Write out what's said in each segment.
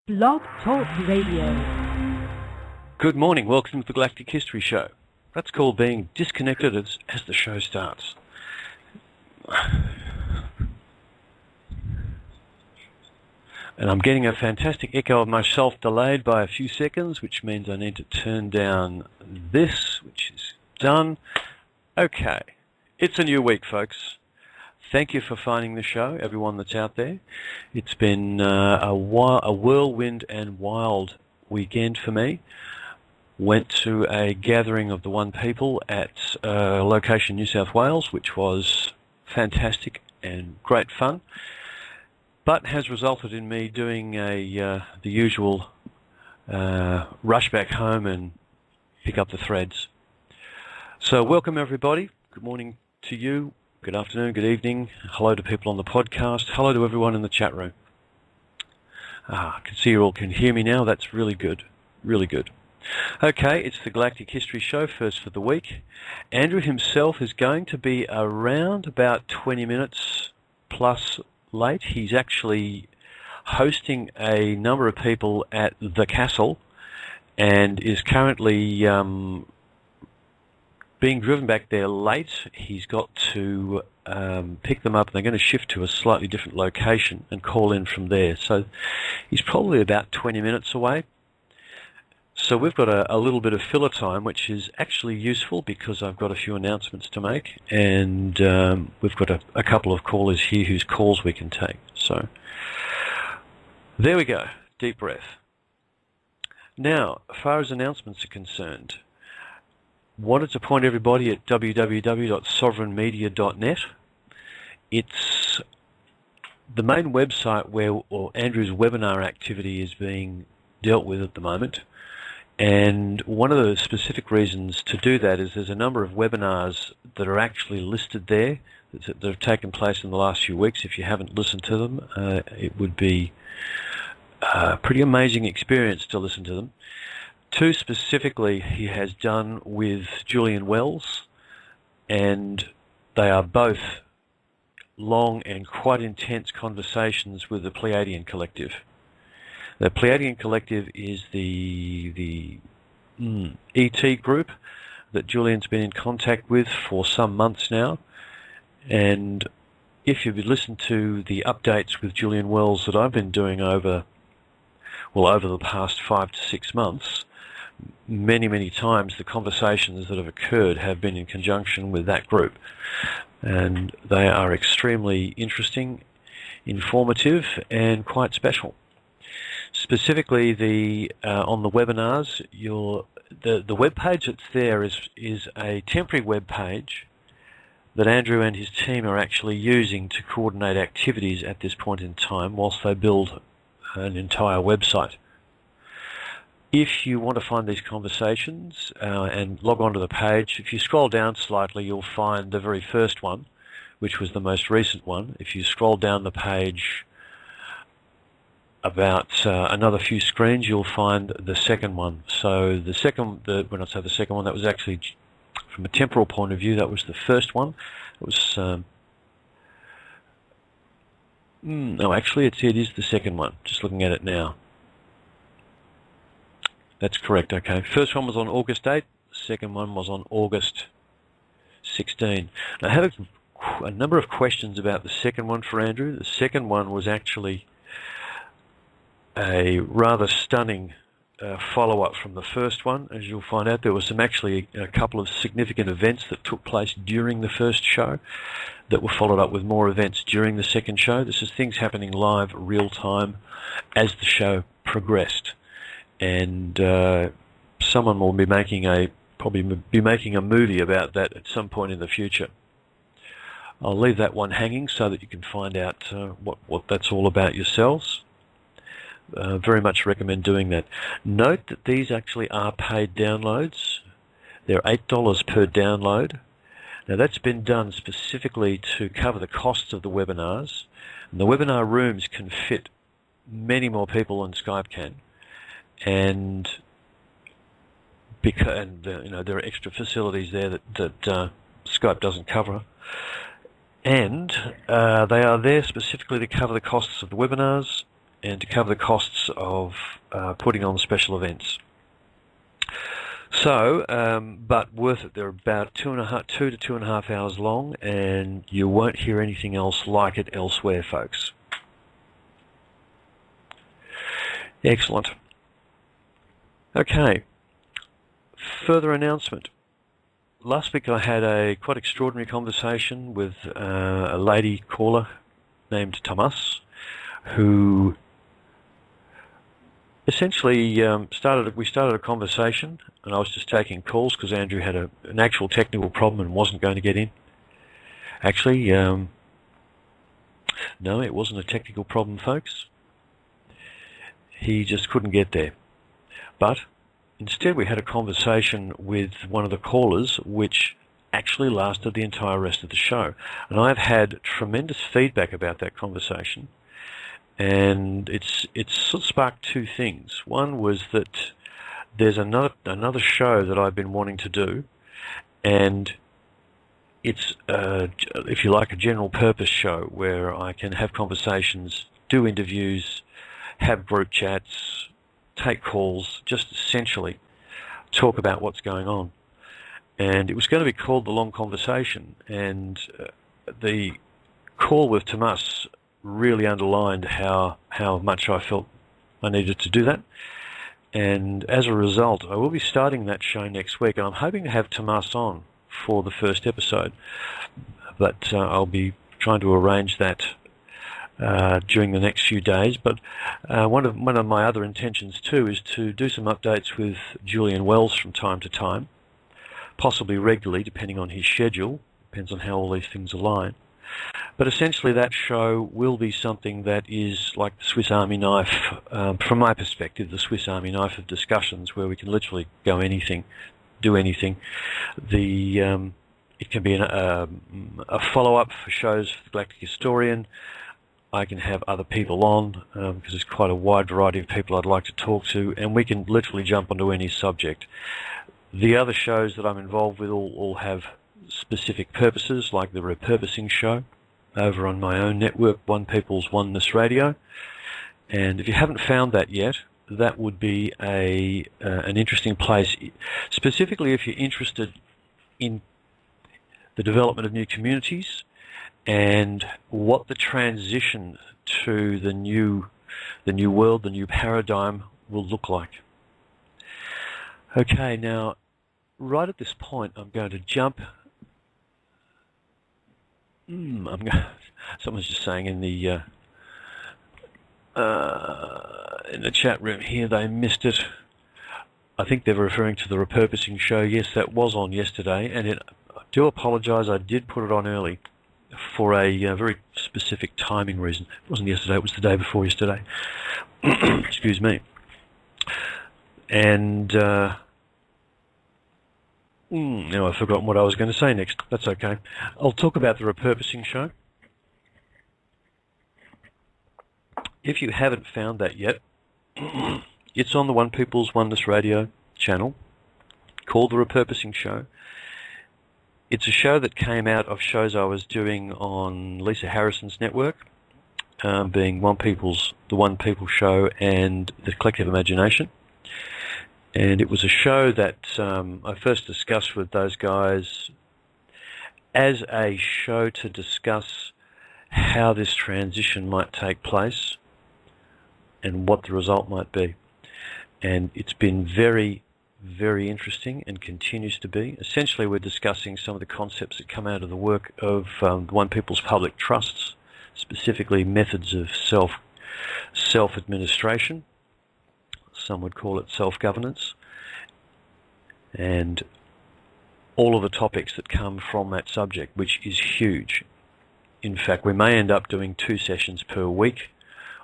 Blog Talk Radio. Good morning, welcome to the Galactic History Show. That's called being disconnected as the show starts. And I'm getting a fantastic echo of myself delayed by a few seconds, which means I need to turn down this, which is done. Okay, it's a new week, folks. Thank you for finding the show, everyone that's out there. It's been a whirlwind and wild weekend for me. Went to a gathering of the One People at a location in New South Wales, which was fantastic and great fun, but has resulted in me doing the usual rush back home and pick up the threads. So welcome, everybody. Good morning to you. Good afternoon, good evening. Hello to people on the podcast. Hello to everyone in the chat room. I can see you all can hear me now. That's really good. Really good. Okay, it's the Galactic History Show, first for the week. Andrew himself is going to be around about 20 minutes plus late. He's actually hosting a number of people at the castle and is currently being driven back there late. He's got to pick them up, and they're going to shift to a slightly different location and call in from there. So he's probably about 20 minutes away. So we've got a little bit of filler time, which is actually useful because I've got a few announcements to make, and we've got a couple of callers here whose calls we can take. So there we go. Deep breath. Now, as far as announcements are concerned, wanted to point everybody at www.SovereignMedia.net. It's the main website where Andrew's webinar activity is being dealt with at the moment. And one of the specific reasons to do that is there's a number of webinars that are actually listed there that have taken place in the last few weeks. If you haven't listened to them, it would be a pretty amazing experience to listen to them. Two specifically he has done with Julian Wells, and they are both long and quite intense conversations with the Pleiadian Collective. The Pleiadian Collective is the ET group that Julian's been in contact with for some months now, and if you've listened to the updates with Julian Wells that I've been doing over the past 5 to 6 months, many times the conversations that have occurred have been in conjunction with that group, and they are extremely interesting, informative, and quite special. Specifically, on the webinars, the web page that's there is a temporary web page that Andrew and his team are actually using to coordinate activities at this point in time whilst they build an entire website. If you want to find these conversations and log on to the page, if you scroll down slightly, you'll find the very first one, which was the most recent one. If you scroll down the page about another few screens, you'll find the second one. So the second, when I say the second one, that was actually, from a temporal point of view, that was the first one. It was, no, actually it is the second one, just looking at it now. That's correct, okay. First one was on August 8, the second one was on August 16. Now, I had a number of questions about the second one for Andrew. The second one was actually a rather stunning follow-up from the first one. As you'll find out, there was actually a couple of significant events that took place during the first show that were followed up with more events during the second show. This is things happening live, real time, as the show progressed. And someone will be probably making a movie about that at some point in the future. I'll leave that one hanging so that you can find out what that's all about yourselves. Very much recommend doing that. Note that these actually are paid downloads. They're $8 per download. Now that's been done specifically to cover the costs of the webinars. And the webinar rooms can fit many more people than Skype can. And there are extra facilities there that Skype doesn't cover, and they are there specifically to cover the costs of the webinars and to cover the costs of putting on special events. So, but worth it. They're about 2 to 2.5 hours long, and you won't hear anything else like it elsewhere, folks. Excellent. Okay, further announcement. Last week I had a quite extraordinary conversation with a lady caller named Thomas, who essentially we started a conversation, and I was just taking calls because Andrew had an actual technical problem and wasn't going to get in. Actually, no, it wasn't a technical problem, folks. He just couldn't get there. But instead we had a conversation with one of the callers which actually lasted the entire rest of the show. And I've had tremendous feedback about that conversation. And it's sort of sparked two things. One was that there's another show that I've been wanting to do, and it's, if you like, a general purpose show where I can have conversations, do interviews, have group chats, take calls, just essentially talk about what's going on. And it was going to be called The Long Conversation, and the call with Tomas really underlined how much I felt I needed to do that. And as a result, I will be starting that show next week, and I'm hoping to have Tomas on for the first episode. But I'll be trying to arrange that during the next few days. But one of my other intentions too is to do some updates with Julian Wells from time to time, possibly regularly depending on his schedule, depends on how all these things align. But essentially that show will be something that is like the Swiss Army knife, from my perspective, the Swiss Army knife of discussions, where we can literally go anything, do anything. It can be a follow-up for shows for the Galactic Historian. I can have other people on, because there's quite a wide variety of people I'd like to talk to, and we can literally jump onto any subject. The other shows that I'm involved with all have specific purposes, like the repurposing show over on my own network, One People's Oneness Radio. And if you haven't found that yet, that would be an interesting place, specifically if you're interested in the development of new communities and what the transition to the new world, the new paradigm will look like. Okay, now right at this point I'm going to jump. Someone's just saying in the chat room here they missed it. I think they're referring to the repurposing show. Yes, that was on yesterday, and I do apologise, I did put it on early for a very specific timing reason. It wasn't yesterday, it was the day before yesterday. Excuse me. And now I've forgotten what I was going to say next. That's okay. I'll talk about the repurposing show. If you haven't found that yet, it's on the One People's Oneness Radio channel, called The Repurposing Show. It's a show that came out of shows I was doing on Lisa Harrison's network, being the One People Show and the Collective Imagination. And it was a show that I first discussed with those guys as a show to discuss how this transition might take place and what the result might be. And it's been very, very interesting and continues to be. Essentially, we're discussing some of the concepts that come out of the work of One People's public trusts, specifically methods of self-administration. Some would call it self-governance, and all of the topics that come from that subject, which is huge. In fact, we may end up doing 2 sessions per week,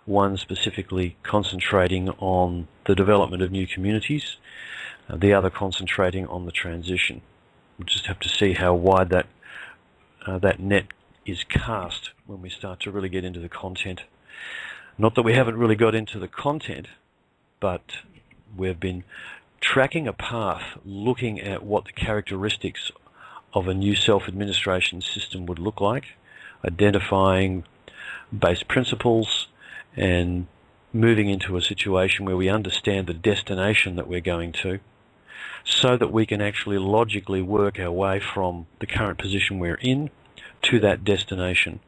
one specifically concentrating on the development of new communities, the other concentrating on the transition. We'll just have to see how wide that net is cast when we start to really get into the content. Not that we haven't really got into the content, but we've been tracking a path, looking at what the characteristics of a new self-administration system would look like, identifying base principles and moving into a situation where we understand the destination that we're going to, so that we can actually logically work our way from the current position we're in to that destination.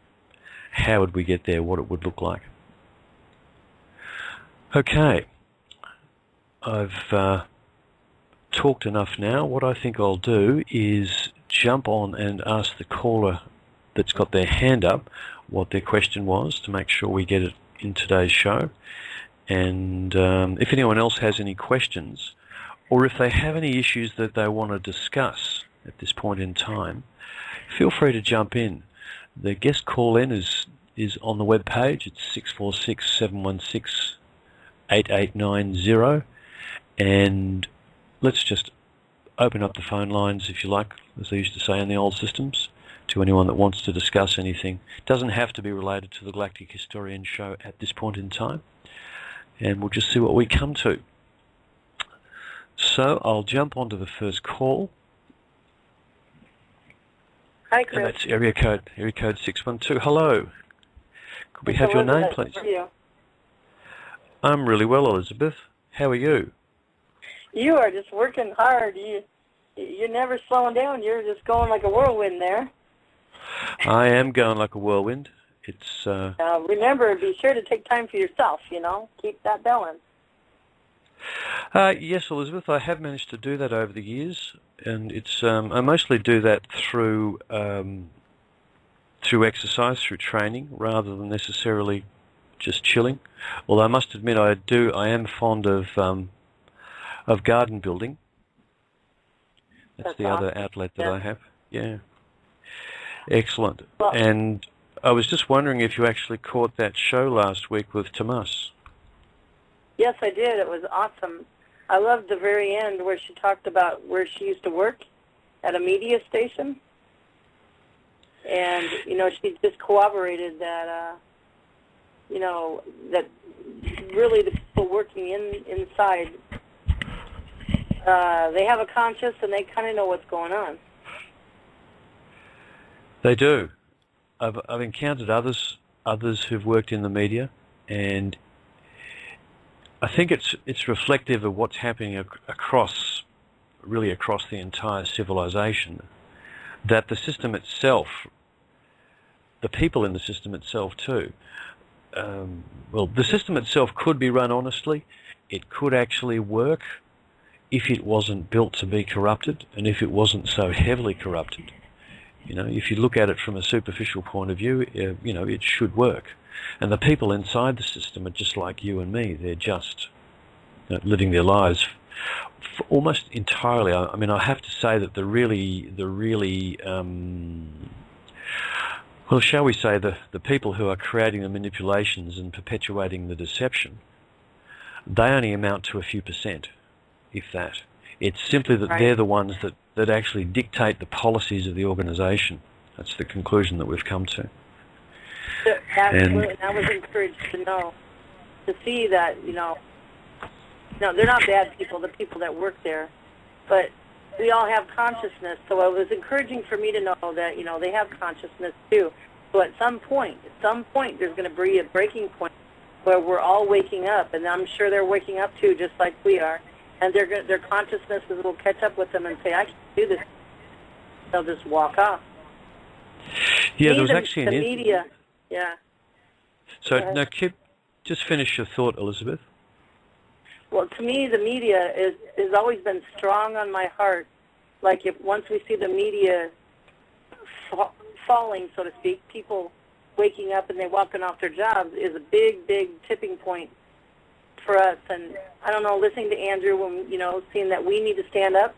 How would we get there? What it would look like? Okay, I've talked enough now. What I think I'll do is jump on and ask the caller that's got their hand up what their question was, to make sure we get it in today's show. And if anyone else has any questions, or if they have any issues that they want to discuss at this point in time, feel free to jump in. The guest call-in is on the web page. It's 646-716-8890. And let's just open up the phone lines, if you like, as they used to say in the old systems, to anyone that wants to discuss anything. It doesn't have to be related to the Galactic Historian show at this point in time. And we'll just see what we come to. So I'll jump onto the first call. Hi, Chris. And that's area code 612. Hello. Could we have your name, please? How are you? I'm really well, Elizabeth. How are you? You are just working hard. You're never slowing down. You're just going like a whirlwind there. I am going like a whirlwind. It's remember, be sure to take time for yourself, Keep that balance. Yes, Elizabeth, I have managed to do that over the years, and it's I mostly do that through exercise, through training, rather than necessarily just chilling. Although I must admit, I am fond of garden building. That's the awesome. other outlet that I have. Yeah. Excellent. Well, and I was just wondering if you actually caught that show last week with Tomas. yes, I did. It was awesome. I loved the very end where she talked about where she used to work at a media station. And, she just corroborated that, that really the people working inside, they have a conscience and they kind of know what's going on. They do. I've encountered others who've worked in the media, and I think it's reflective of what's happening across the entire civilization. That the system itself, the people in the system itself too. The system itself could be run honestly. It could actually work if it wasn't built to be corrupted, and if it wasn't so heavily corrupted. If you look at it from a superficial point of view, it should work. And the people inside the system are just like you and me. They're just living their lives almost entirely. I mean, I have to say that the really, shall we say, the people who are creating the manipulations and perpetuating the deception, they only amount to a few percent, if that. It's simply that they're the ones that actually dictate the policies of the organization. That's the conclusion that we've come to. Absolutely, and I was encouraged to see that, they're not bad people, the people that work there, but we all have consciousness, so it was encouraging for me to know that, they have consciousness too. So at some point, there's going to be a breaking point where we're all waking up, and I'm sure they're waking up too, just like we are, and their consciousnesses will catch up with them and say, I can't do this. They'll just walk off. Yeah, there was actually the media. Yeah. So, now, just finish your thought, Elizabeth. Well, to me, the media has always been strong on my heart. Like, once we see the media falling, so to speak, people waking up and they're walking off their jobs is a big, big tipping point for us. And I don't know, listening to Andrew, when seeing that we need to stand up,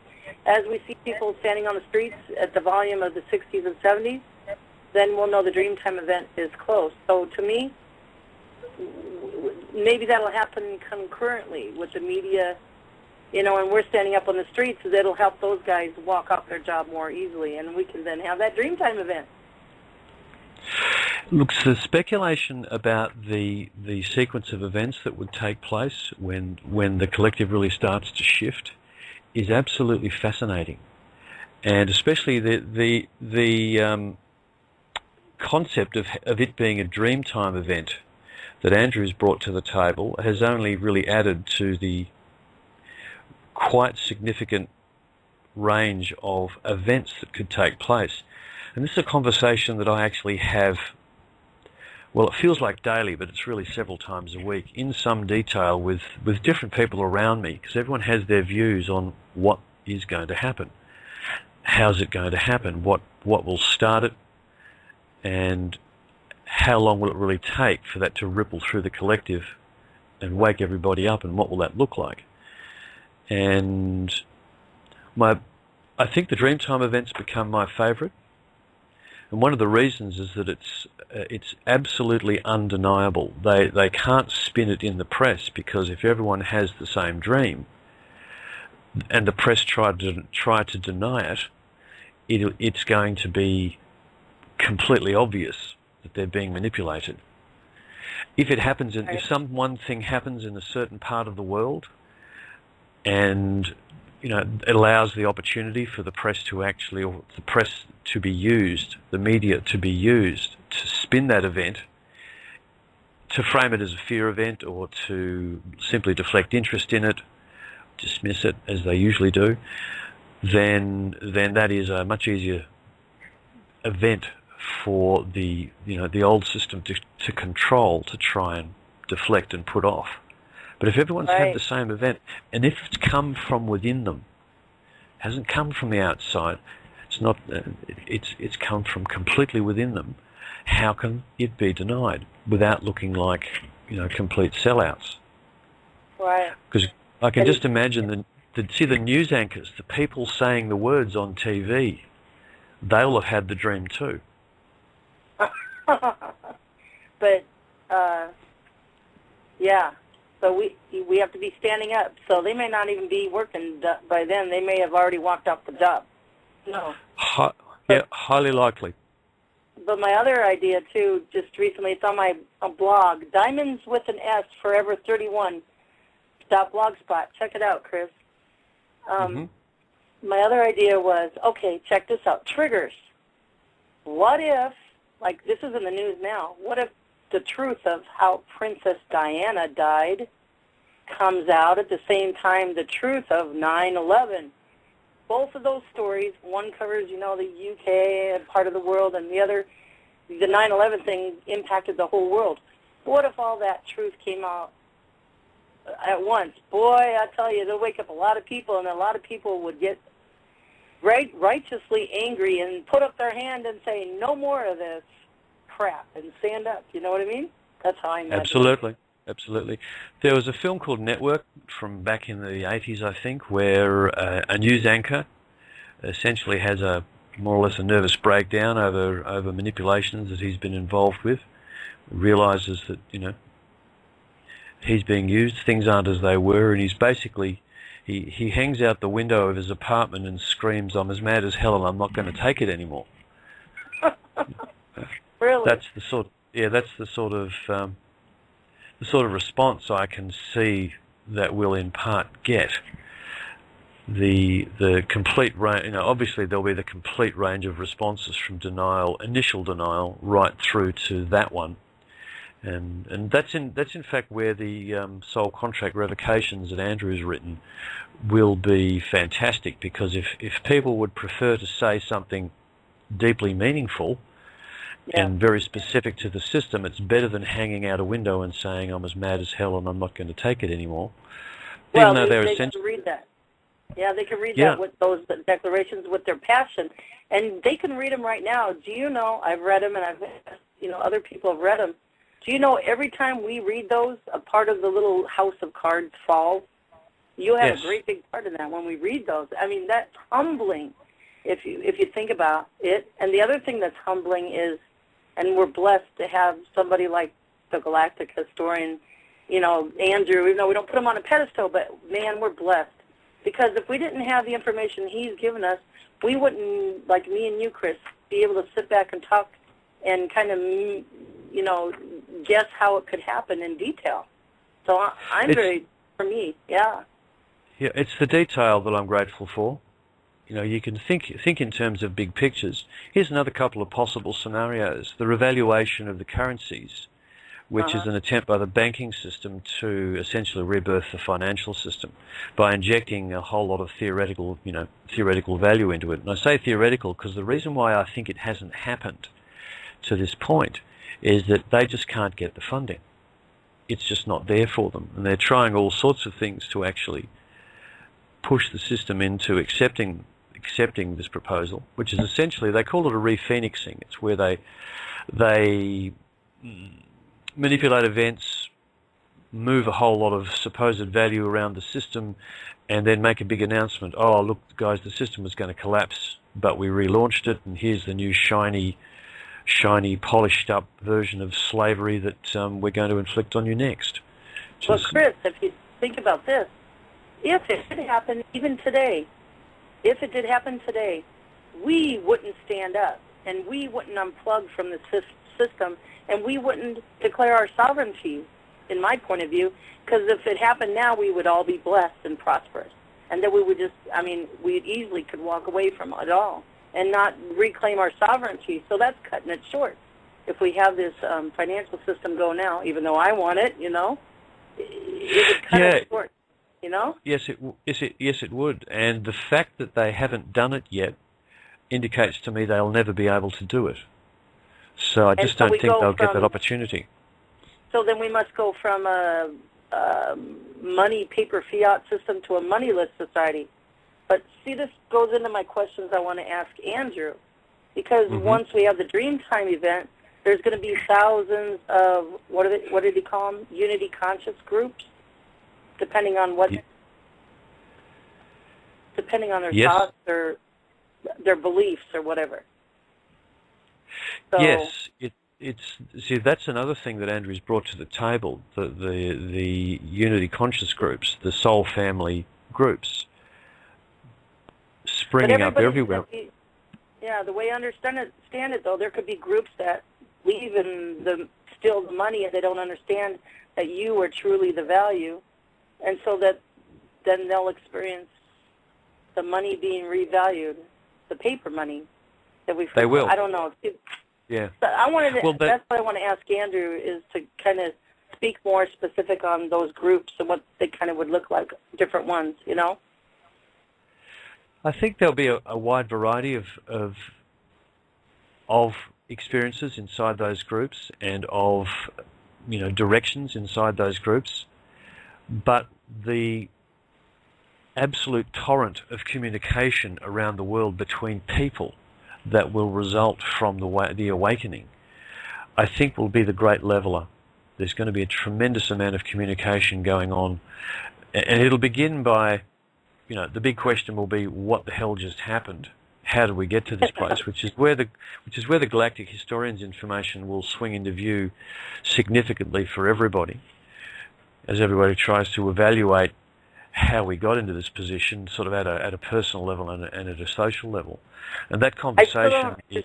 as we see people standing on the streets at the volume of the 60s and 70s, then we'll know the Dreamtime event is close. So to me, maybe that'll happen concurrently with the media, and we're standing up on the streets, so that'll help those guys walk off their job more easily, and we can then have that Dreamtime event. Look, the speculation about the sequence of events that would take place when the collective really starts to shift is absolutely fascinating, and especially the concept of it being a Dreamtime event that Andrew's brought to the table has only really added to the quite significant range of events that could take place. And this is a conversation that I actually have, well, it feels like daily, but it's really several times a week, in some detail with different people around me, because everyone has their views on what is going to happen. How's it going to happen? What will start it? And how long will it really take for that to ripple through the collective and wake everybody up, and what will that look like? And I think the Dreamtime events become my favourite, and one of the reasons is that it's absolutely undeniable. They can't spin it in the press, because if everyone has the same dream and the press try to deny it, it's going to be completely obvious that they're being manipulated. If it happens, if one thing happens in a certain part of the world, and it allows the opportunity for the press to actually, or the press to be used, the media to be used to spin that event, to frame it as a fear event, or to simply deflect interest in it, dismiss it as they usually do, then that is a much easier event for the old system to control, to try and deflect and put off. But if everyone's had the same event, and if it's come from within them, hasn't come from the outside, it's come from completely within them, how can it be denied without looking like complete sellouts? Right. Because I can just imagine the news anchors, the people saying the words on TV, they'll have had the dream too. But yeah. So we have to be standing up. So they may not even be working by then. They may have already walked off the job. No. Highly likely. But my other idea, too, just recently, it's on my blog, Diamonds with an S, Forever 31, .blogspot. Check it out, Chris. My other idea was, okay, check this out, triggers. What if, like this is in the news now, what if the truth of how Princess Diana died comes out at the same time the truth of 9/11? Both of those stories, one covers, the UK and part of the world, and the other, the 9/11 thing impacted the whole world. What if all that truth came out at once? Boy, I tell you, they'll wake up a lot of people, and a lot of people would get righteously angry and put up their hand and say, no more of this crap, and stand up. You know what I mean? That's how I imagine it. Absolutely. There was a film called Network from back in the 80s, I think, where a news anchor essentially has more or less a nervous breakdown over manipulations that he's been involved with, realizes that, he's being used, things aren't as they were, and he's basically, he hangs out the window of his apartment and screams, "I'm as mad as hell and I'm not going to take it anymore." Really? That's the sort of response I can see that will in part get the complete range. Obviously there'll be the complete range of responses from initial denial, right through to that one, and that's in fact where the soul contract revocations that Andrew's written will be fantastic, because if people would prefer to say something deeply meaningful and very specific to the system, it's better than hanging out a window and saying, "I'm as mad as hell and I'm not going to take it anymore." Well, they can read that. Yeah, they can read that with those declarations with their passion, and they can read them right now. Do you know? I've read them, and other people have read them. Do you know every time we read those, a part of the little house of cards falls? You have a great big part in that when we read those. I mean, that's humbling if you think about it. And the other thing that's humbling is, and we're blessed to have somebody like the Galactic Historian, Andrew, even though we don't put him on a pedestal, but man, we're blessed. Because if we didn't have the information he's given us, we wouldn't, like me and you, Chris, be able to sit back and talk and kind of, guess how it could happen in detail. So for me, yeah. Yeah, it's the detail that I'm grateful for. You can think in terms of big pictures. Here's another couple of possible scenarios. The revaluation of the currencies which is an attempt by the banking system to essentially rebirth the financial system by injecting a whole lot of theoretical value into it. And I say theoretical because the reason why I think it hasn't happened to this point is that they just can't get the funding. It's just not there for them, and they're trying all sorts of things to actually push the system into accepting this proposal, which is essentially, they call it a re-phoenixing. It's where they manipulate events, move a whole lot of supposed value around the system, and then make a big announcement. Oh, look, guys, the system was going to collapse, but we relaunched it, and here's the new shiny, polished up version of slavery that we're going to inflict on you next. Well, Chris, if you think about this, if it did happen even today, we wouldn't stand up, and we wouldn't unplug from the system, and we wouldn't declare our sovereignty, in my point of view, because if it happened now, we would all be blessed and prosperous. And then we would we easily could walk away from it all and not reclaim our sovereignty. So that's cutting it short. If we have this financial system go now, even though I want it, it would cut it short. Yes, it would. And the fact that they haven't done it yet indicates to me they'll never be able to do it. So I just don't think they'll get that opportunity. So then we must go from a money, paper, fiat system to a moneyless society. But see, this goes into my questions I want to ask Andrew, because once we have the Dreamtime event, there's going to be thousands of, what did he call them, unity conscious groups, depending on their thoughts or their beliefs or whatever. So, yes, see, that's another thing that Andrew's brought to the table, the unity conscious groups, the soul family groups, springing up everywhere. The way I understand it, though, there could be groups that believe in steal the money, and they don't understand that you are truly the value, and so that then they'll experience the money being revalued, the paper money that we. They will. I don't know. Yeah. So that's what I want to ask Andrew, is to kind of speak more specific on those groups and what they kind of would look like, different ones, I think there'll be a wide variety of experiences inside those groups and of directions inside those groups, but the absolute torrent of communication around the world between people that will result from the awakening, I think, will be the great leveler. There's going to be a tremendous amount of communication going on, and it'll begin by, the big question will be, what the hell just happened? How did we get to this place? Which is where the Galactic Historian's information will swing into view significantly for everybody, as everybody tries to evaluate how we got into this position, sort of at a personal level and at a social level. And that conversation is...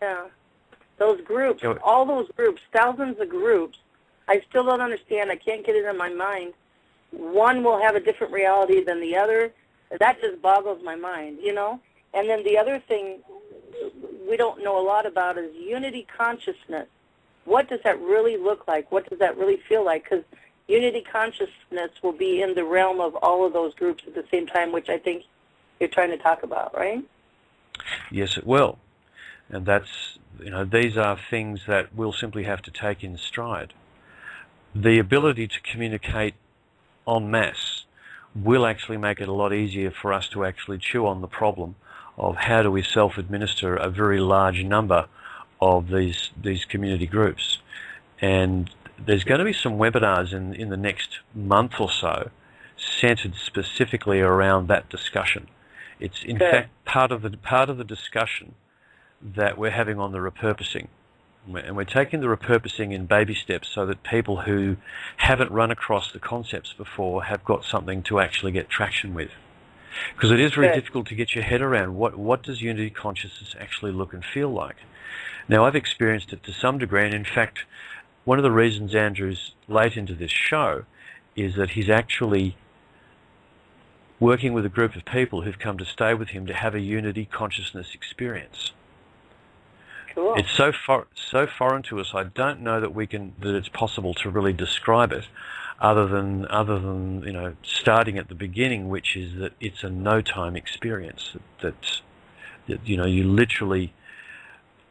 Yeah. Those groups, all those groups, thousands of groups, I still don't understand. I can't get it in my mind. One will have a different reality than the other. That just boggles my mind, And then the other thing we don't know a lot about is unity consciousness. What does that really look like? What does that really feel like? Because unity consciousness will be in the realm of all of those groups at the same time, which I think you're trying to talk about, right? Yes, it will. And that's, these are things that we'll simply have to take in stride. The ability to communicate en masse will actually make it a lot easier for us to actually chew on the problem of how do we self-administer a very large number of these community groups. And there's going to be some webinars in the next month or so centered specifically around that discussion. It's in fact part of the discussion that we're having on the repurposing. And we're taking the repurposing in baby steps so that people who haven't run across the concepts before have got something to actually get traction with. Because it is very difficult to get your head around what does unity consciousness actually look and feel like. Now, I've experienced it to some degree, and in fact, one of the reasons Andrew's late into this show is that he's actually working with a group of people who've come to stay with him to have a unity consciousness experience. Cool. It's so foreign to us. I don't know that it's possible to really describe it, other than starting at the beginning, which is that it's a no-time experience. That you literally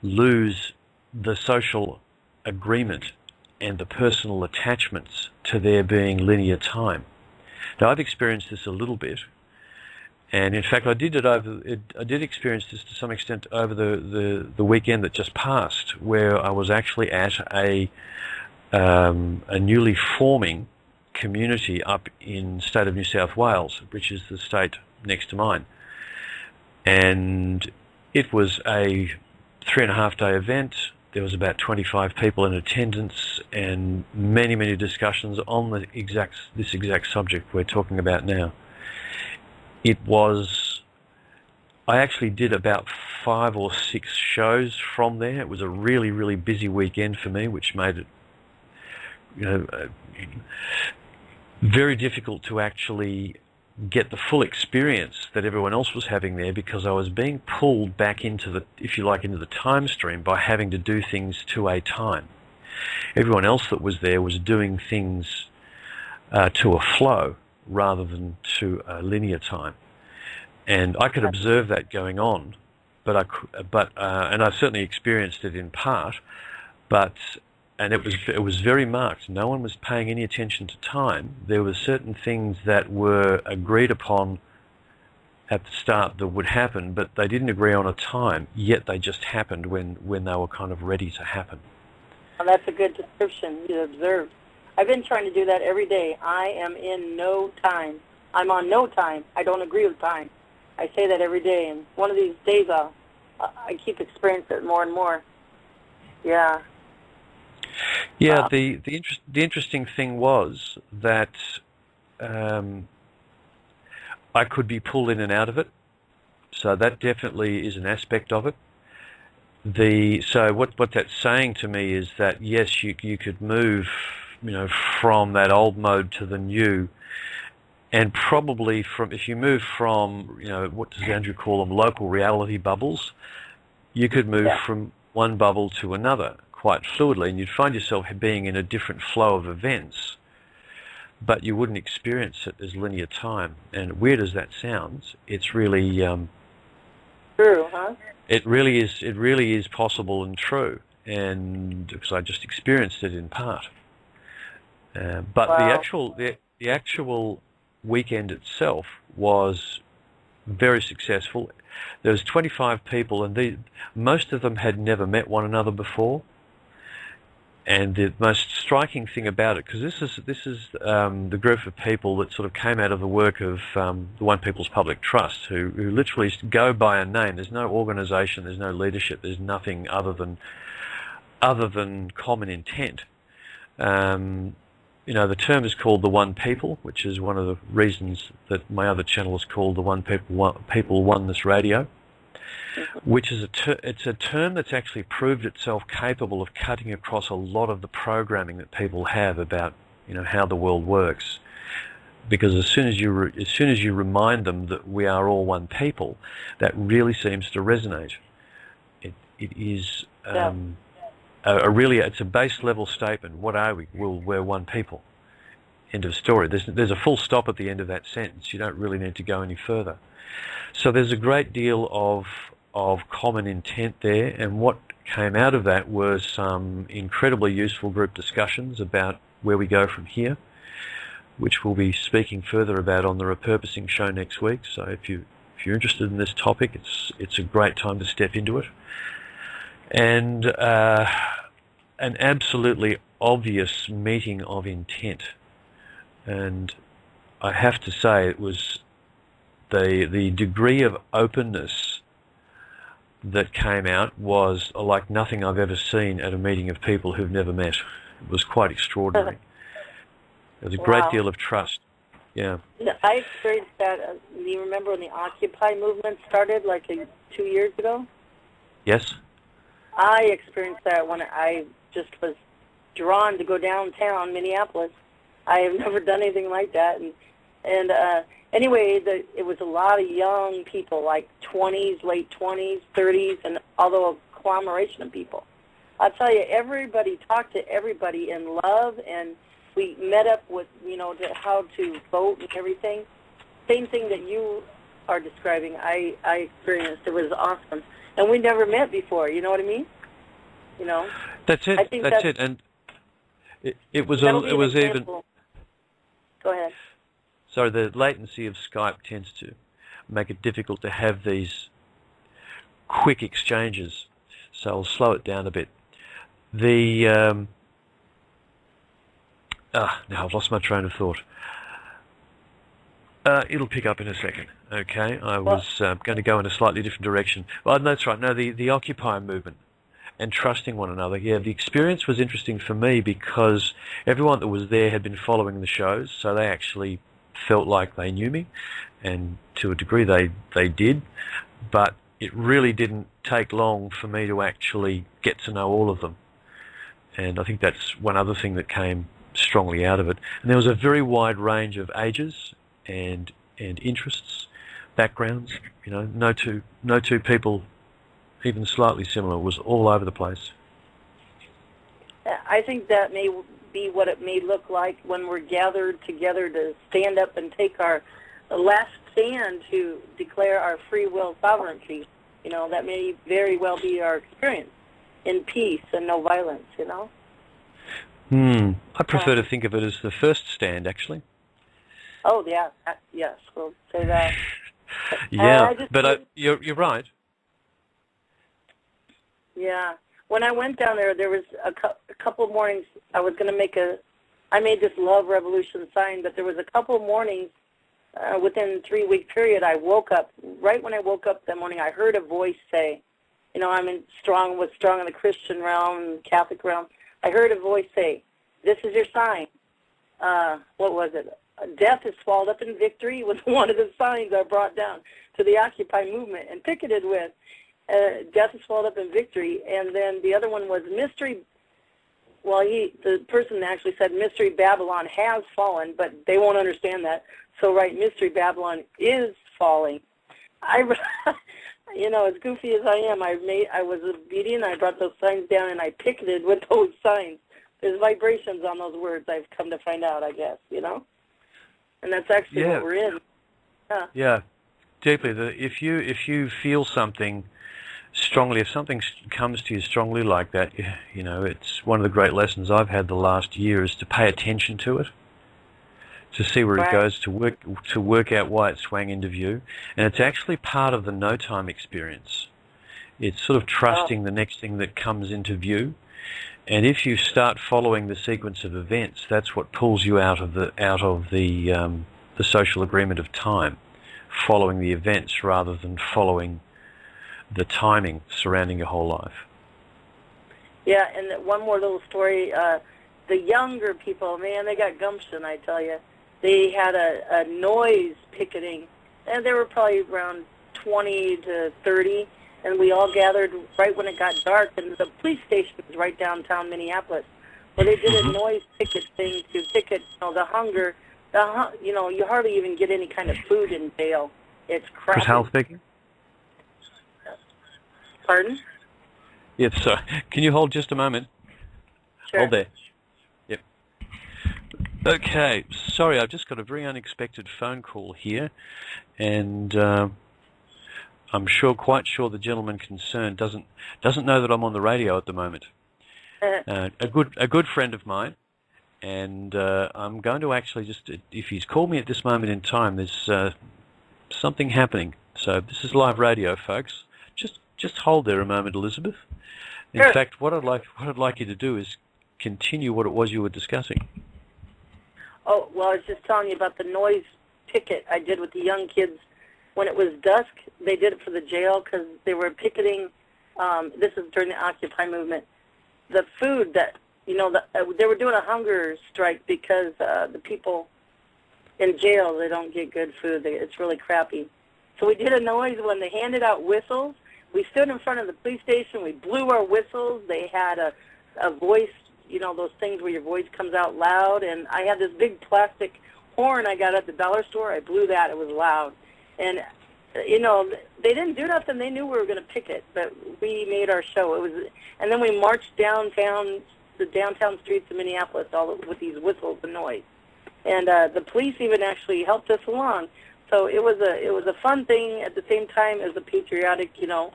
lose the social agreement and the personal attachments to there being linear time. Now, I've experienced this a little bit, and in fact, I did experience this to some extent over the weekend that just passed, where I was actually at a newly forming community up in the state of New South Wales, which is the state next to mine, and it was a 3.5-day event. There was about 25 people in attendance, and many discussions on this exact subject we're talking about now. I actually did about 5 or 6 shows from there. It was a really busy weekend for me, which made it very difficult to actually get the full experience that everyone else was having there, because I was being pulled back into the time stream by having to do things to a time. Everyone else that was there was doing things to a flow rather than to a linear time, and I could observe that going on, and I certainly experienced it in part, and it was very marked. No one was paying any attention to time. There were certain things that were agreed upon at the start that would happen, but they didn't agree on a time, yet they just happened when they were kind of ready to happen. Well, that's a good description you observed. I've been trying to do that every day. I am in no time. I'm on no time. I don't agree with time. I say that every day, and one of these days I keep experiencing it more and more. Yeah. Yeah, the interesting thing was that I could be pulled in and out of it, so that definitely is an aspect of it. So what that's saying to me is that yes, you could move, from that old mode to the new, and probably if you move from, what does Andrew call them, local reality bubbles, you could move from one bubble to another quite fluidly, and you'd find yourself being in a different flow of events, but you wouldn't experience it as linear time. And weird as that sounds, it's really true, huh? It really is possible and true, and because I just experienced it in part. But wow. the actual weekend itself was very successful. There was 25 people, and most of them had never met one another before. And the most striking thing about it, because this is the group of people that sort of came out of the work of the One People's Public Trust, who literally go by a name. There's no organisation, there's no leadership, there's nothing other than common intent. The term is called the One People, which is one of the reasons that my other channel is called the One People Oneness Radio, which is it's a term that's actually proved itself capable of cutting across a lot of the programming that people have about how the world works. Because as soon as you remind them that we are all one people, that really seems to resonate. It is it's a base level statement. What are we? Well, we're one people. End of story. There's a full stop at the end of that sentence. You don't really need to go any further. So there's a great deal of common intent there, and what came out of that were some incredibly useful group discussions about where we go from here, which we'll be speaking further about on the Repurposing show next week. So if you're interested in this topic, it's a great time to step into it. And an absolutely obvious meeting of intent, and I have to say it was the degree of openness that came out was like nothing I've ever seen at a meeting of people who've never met. It was quite extraordinary. There was a great deal of trust. Yeah. I experienced that. You remember when the Occupy movement started, like 2 years ago? Yes. I experienced that when I just was drawn to go downtown Minneapolis. I have never done anything like that, and anyway, it was a lot of young people, like 20s, late 20s, 30s, and although conglomeration of people. I'll tell you, everybody talked to everybody in love, and we met up with, to how to vote and everything. Same thing that you are describing, I experienced. It was awesome. And we never met before, you know what I mean? That's it. That's it. And it was even... Go ahead. So the latency of Skype tends to make it difficult to have these quick exchanges. So I'll slow it down a bit. Now I've lost my train of thought. It'll pick up in a second. Okay, I was going to go in a slightly different direction. Well, that's right. No, the Occupy movement and trusting one another. Yeah, the experience was interesting for me because everyone that was there had been following the shows, so they actually felt like they knew me, and to a degree they did. But it really didn't take long for me to actually get to know all of them. And I think that's one other thing that came strongly out of it. And there was a very wide range of ages and interests, backgrounds. No two people even slightly similar. It was all over the place. I think that may be what it may look like when we're gathered together to stand up and take our last stand to declare our free will sovereignty. That may very well be our experience in peace and no violence, I prefer to think of it as the first stand, actually. Oh, yeah. Yes, we'll say that. Yeah, but you're right. Yeah. When I went down there, there was a couple mornings I was going to I made this love revolution sign, but there was a couple mornings within a 3-week period, I woke up. Right when I woke up that morning, I heard a voice say, was strong in the Christian realm, Catholic realm. I heard a voice say, "This is your sign." What was it? Death is swallowed up in victory was one of the signs I brought down to the Occupy movement and picketed with. Death is swallowed up in victory. And then the other one was mystery. Well, the person actually said Mystery Babylon has fallen, but they won't understand that. So, right, Mystery Babylon is falling. As goofy as I am, I was obedient. I brought those signs down and I picketed with those signs. There's vibrations on those words. I've come to find out, I guess. And that's actually what we're in. Yeah. Yeah, deeply. If you feel something strongly, if something comes to you strongly like that, it's one of the great lessons I've had the last year is to pay attention to it, to see where it goes, to work out why it swang into view. And it's actually part of the no-time experience. It's sort of trusting the next thing that comes into view. And if you start following the sequence of events, that's what pulls you out of the social agreement of time, following the events rather than following the timing surrounding your whole life. Yeah, and one more little story. The younger people, man, they got gumption, I tell you. They had a noise picketing, and they were probably around 20 to 30, and we all gathered right when it got dark, and the police station was right downtown Minneapolis. Well, they did a noise picket thing to picket, the hunger. You hardly even get any kind of food in jail. It's crappy. Chris Hales speaking? Pardon? Yes, sir. Can you hold just a moment? Sure. Hold there. Yep. Okay. Sorry, I've just got a very unexpected phone call here, and I'm quite sure the gentleman concerned doesn't know that I'm on the radio at the moment. A good friend of mine, and I'm going to actually if he's called me at this moment in time, there's something happening. So this is live radio, folks. Just hold there a moment, Elizabeth. In fact, what I'd like you to do is continue what it was you were discussing. Oh, well, I was just telling you about the noise picket I did with the young kids. When it was dusk, they did it for the jail because they were picketing. This is during the Occupy movement. The food that, they were doing a hunger strike because the people in jail, they don't get good food. It's really crappy. So we did a noise when they handed out whistles. We stood in front of the police station. We blew our whistles. They had a voice, those things where your voice comes out loud. And I had this big plastic horn I got at the dollar store. I blew that. It was loud. And you know, they didn't do nothing. They knew we were going to picket, but we made our show. And then we marched downtown, the downtown streets of Minneapolis, all with these whistles and noise. And the police even actually helped us along. So it was a fun thing at the same time as a patriotic, you know,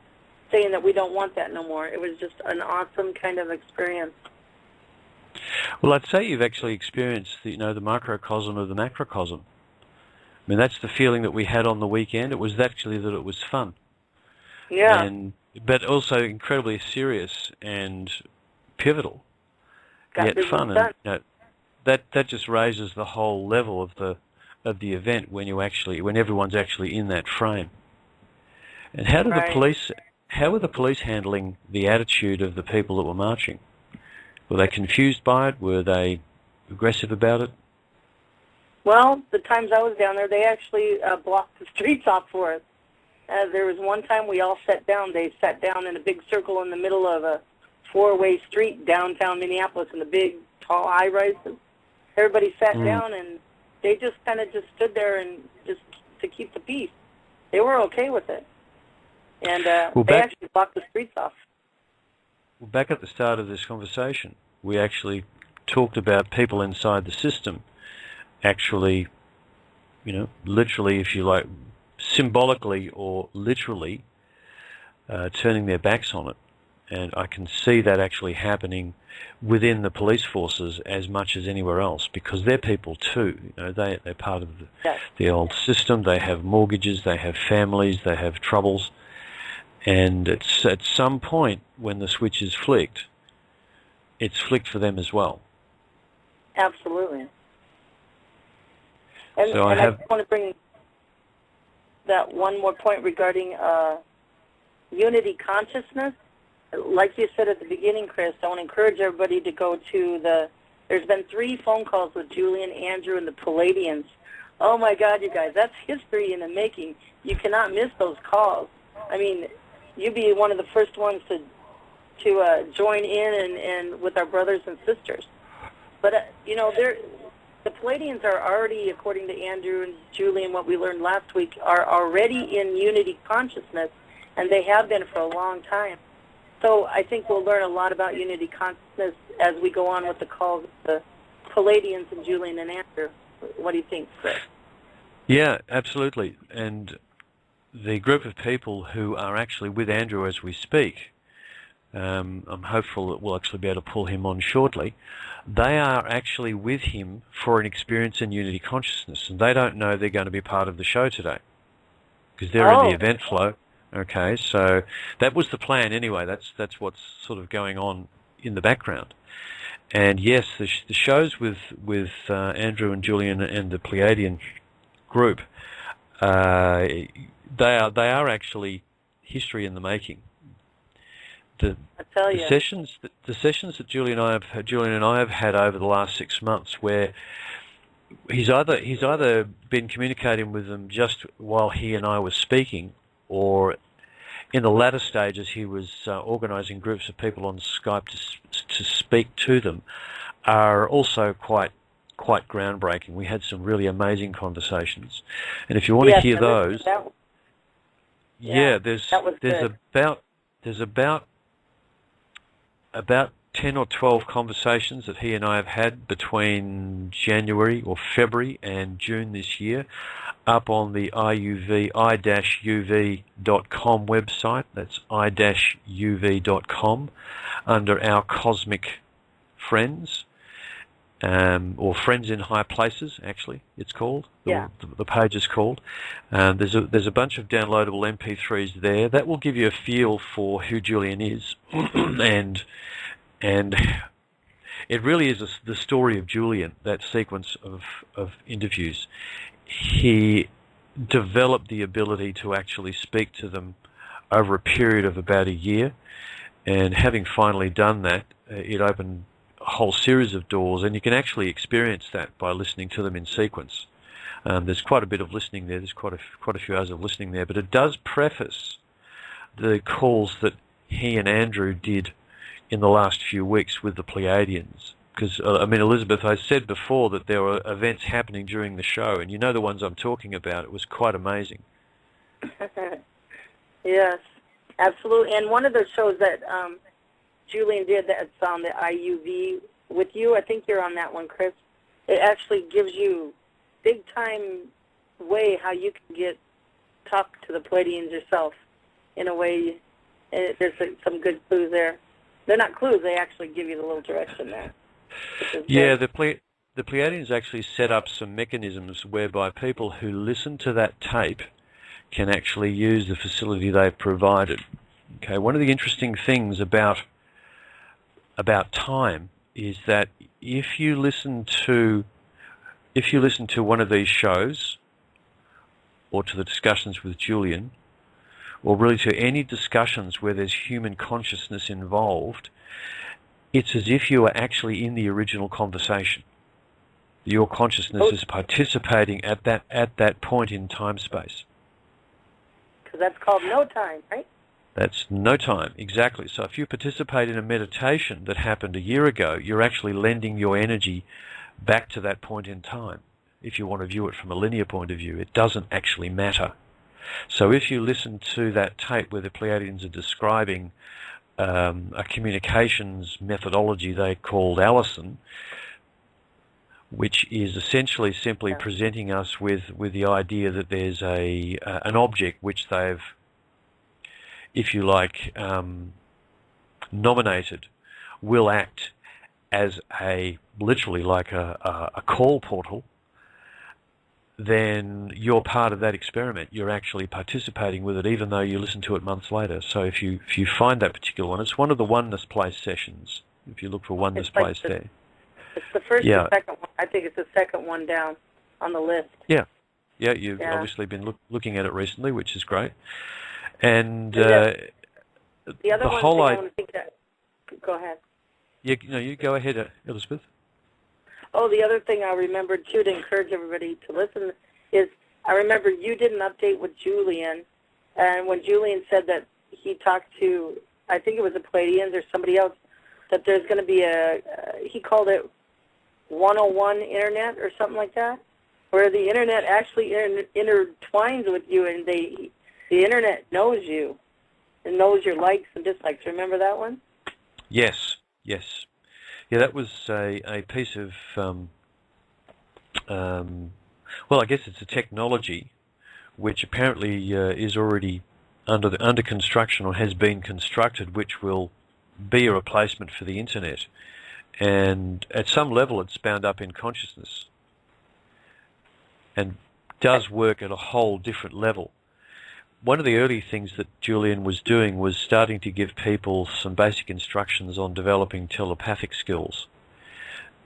saying that we don't want that no more. It was just an awesome kind of experience. Well, I'd say you've actually experienced the microcosm of the macrocosm. I mean, that's the feeling that we had on the weekend. It was actually that it was fun. Yeah. But also incredibly serious and pivotal, Got yet fun. And, you know, that just raises the whole level of the event when everyone's actually in that frame. And how did How were the police handling the attitude of the people that were marching? Were they confused by it? Were they aggressive about it? Well, the times I was down there, they actually blocked the streets off for us. There was one time we all sat down. They sat down in a big circle in the middle of a four-way street downtown Minneapolis in the big, tall high-rise. Everybody sat down, and they just kind of just stood there and just to keep the peace. They were okay with it. And they actually blocked the streets off. Well, back at the start of this conversation, we actually talked about people inside the system actually, you know, literally, if you like, symbolically or literally turning their backs on it. And I can see that actually happening within the police forces as much as anywhere else, because they're people too. You know, they're part of the old system. They have mortgages, they have families, they have troubles. And it's at some point when the switch is flicked, it's flicked for them as well. Absolutely. And, so I just want to bring that one more point regarding unity consciousness. Like you said at the beginning, Chris, I want to encourage everybody to go to there's been 3 phone calls with Julian, Andrew, and the Palladians. Oh, my God, you guys, that's history in the making. You cannot miss those calls. I mean, you'd be one of the first ones to join in and with our brothers and sisters. But, you know, the Palladians are already, according to Andrew and Julian, what we learned last week, are already in unity consciousness, and they have been for a long time. So I think we'll learn a lot about unity consciousness as we go on with the calls of the Palladians and Julian and Andrew. What do you think, Chris? Yeah, absolutely. And the group of people who are actually with Andrew as we speak, I'm hopeful that we'll actually be able to pull him on shortly. They are actually with him for an experience in unity consciousness, and they don't know they're going to be part of the show today because they're in the event flow. Okay, so that was the plan anyway. That's what's sort of going on in the background. And yes, the shows with Andrew and Julian and the Pleiadian group, they are actually history in the making. The sessions that Julian and I have had over the last 6 months, where he's either been communicating with them just while he and I were speaking, or in the latter stages he was organising groups of people on Skype to speak to them, are also quite groundbreaking. We had some really amazing conversations, and if you want to hear those, there's about 10 or 12 conversations that he and I have had between January or February and June this year, up on the i-uv.com website. That's i-uv.com, under our Cosmic Friends, or Friends in High Places, actually, it's called. The page is called. There's a bunch of downloadable MP3s there. That will give you a feel for who Julian is, and it really is the story of Julian, that sequence of interviews. He developed the ability to actually speak to them over a period of about a year, and having finally done that, it opened a whole series of doors, and you can actually experience that by listening to them in sequence. There's quite a bit of listening there. There's quite a few hours of listening there, but it does preface the calls that he and Andrew did in the last few weeks with the Pleiadians. Because, I mean, Elizabeth, I said before that there were events happening during the show, and you know the ones I'm talking about. It was quite amazing. Yes, absolutely. And one of the shows that Julian did that's on the IUV with you, I think you're on that one, Chris, it actually gives you big-time way how you can talk to the Pleiadians yourself in a way. There's some good clues there. They're not clues, they actually give you the little direction there. Yeah, the Pleiadians actually set up some mechanisms whereby people who listen to that tape can actually use the facility they've provided. Okay, one of the interesting things about time is that if you listen to one of these shows, or to the discussions with Julian, or really to any discussions where there's human consciousness involved, it's as if you are actually in the original conversation. Your consciousness is participating at that point in time-space. Because that's called no time, right? That's no time, exactly. So if you participate in a meditation that happened a year ago, you're actually lending your energy back to that point in time. If you want to view it from a linear point of view, it doesn't actually matter. So if you listen to that tape where the Pleiadians are describing a communications methodology they called Allison, which is essentially simply presenting us with the idea that there's an object which they've, if you like, nominated, will act as literally like a call portal, then you're part of that experiment. You're actually participating with it, even though you listen to it months later. So if you find that particular one, it's one of the Oneness Place sessions. If you look for Oneness Place there. It's the first or second one. I think it's the second one down on the list. Yeah. Yeah, you've obviously been looking at it recently, which is great. And the other the one whole I want to think that. Go ahead. You go ahead, Elizabeth. Oh, the other thing I remembered, too, to encourage everybody to listen is I remember you did an update with Julian, and when Julian said that he talked to, I think it was the Pleiadians or somebody else, that there's going to be he called it 101 Internet or something like that, where the Internet actually intertwines with you, and the Internet knows you and knows your likes and dislikes. Remember that one? Yes. Yeah, that was a piece of, well, I guess it's a technology which apparently is already under construction or has been constructed, which will be a replacement for the Internet. And at some level it's bound up in consciousness and does work at a whole different level. One of the early things that Julian was doing was starting to give people some basic instructions on developing telepathic skills.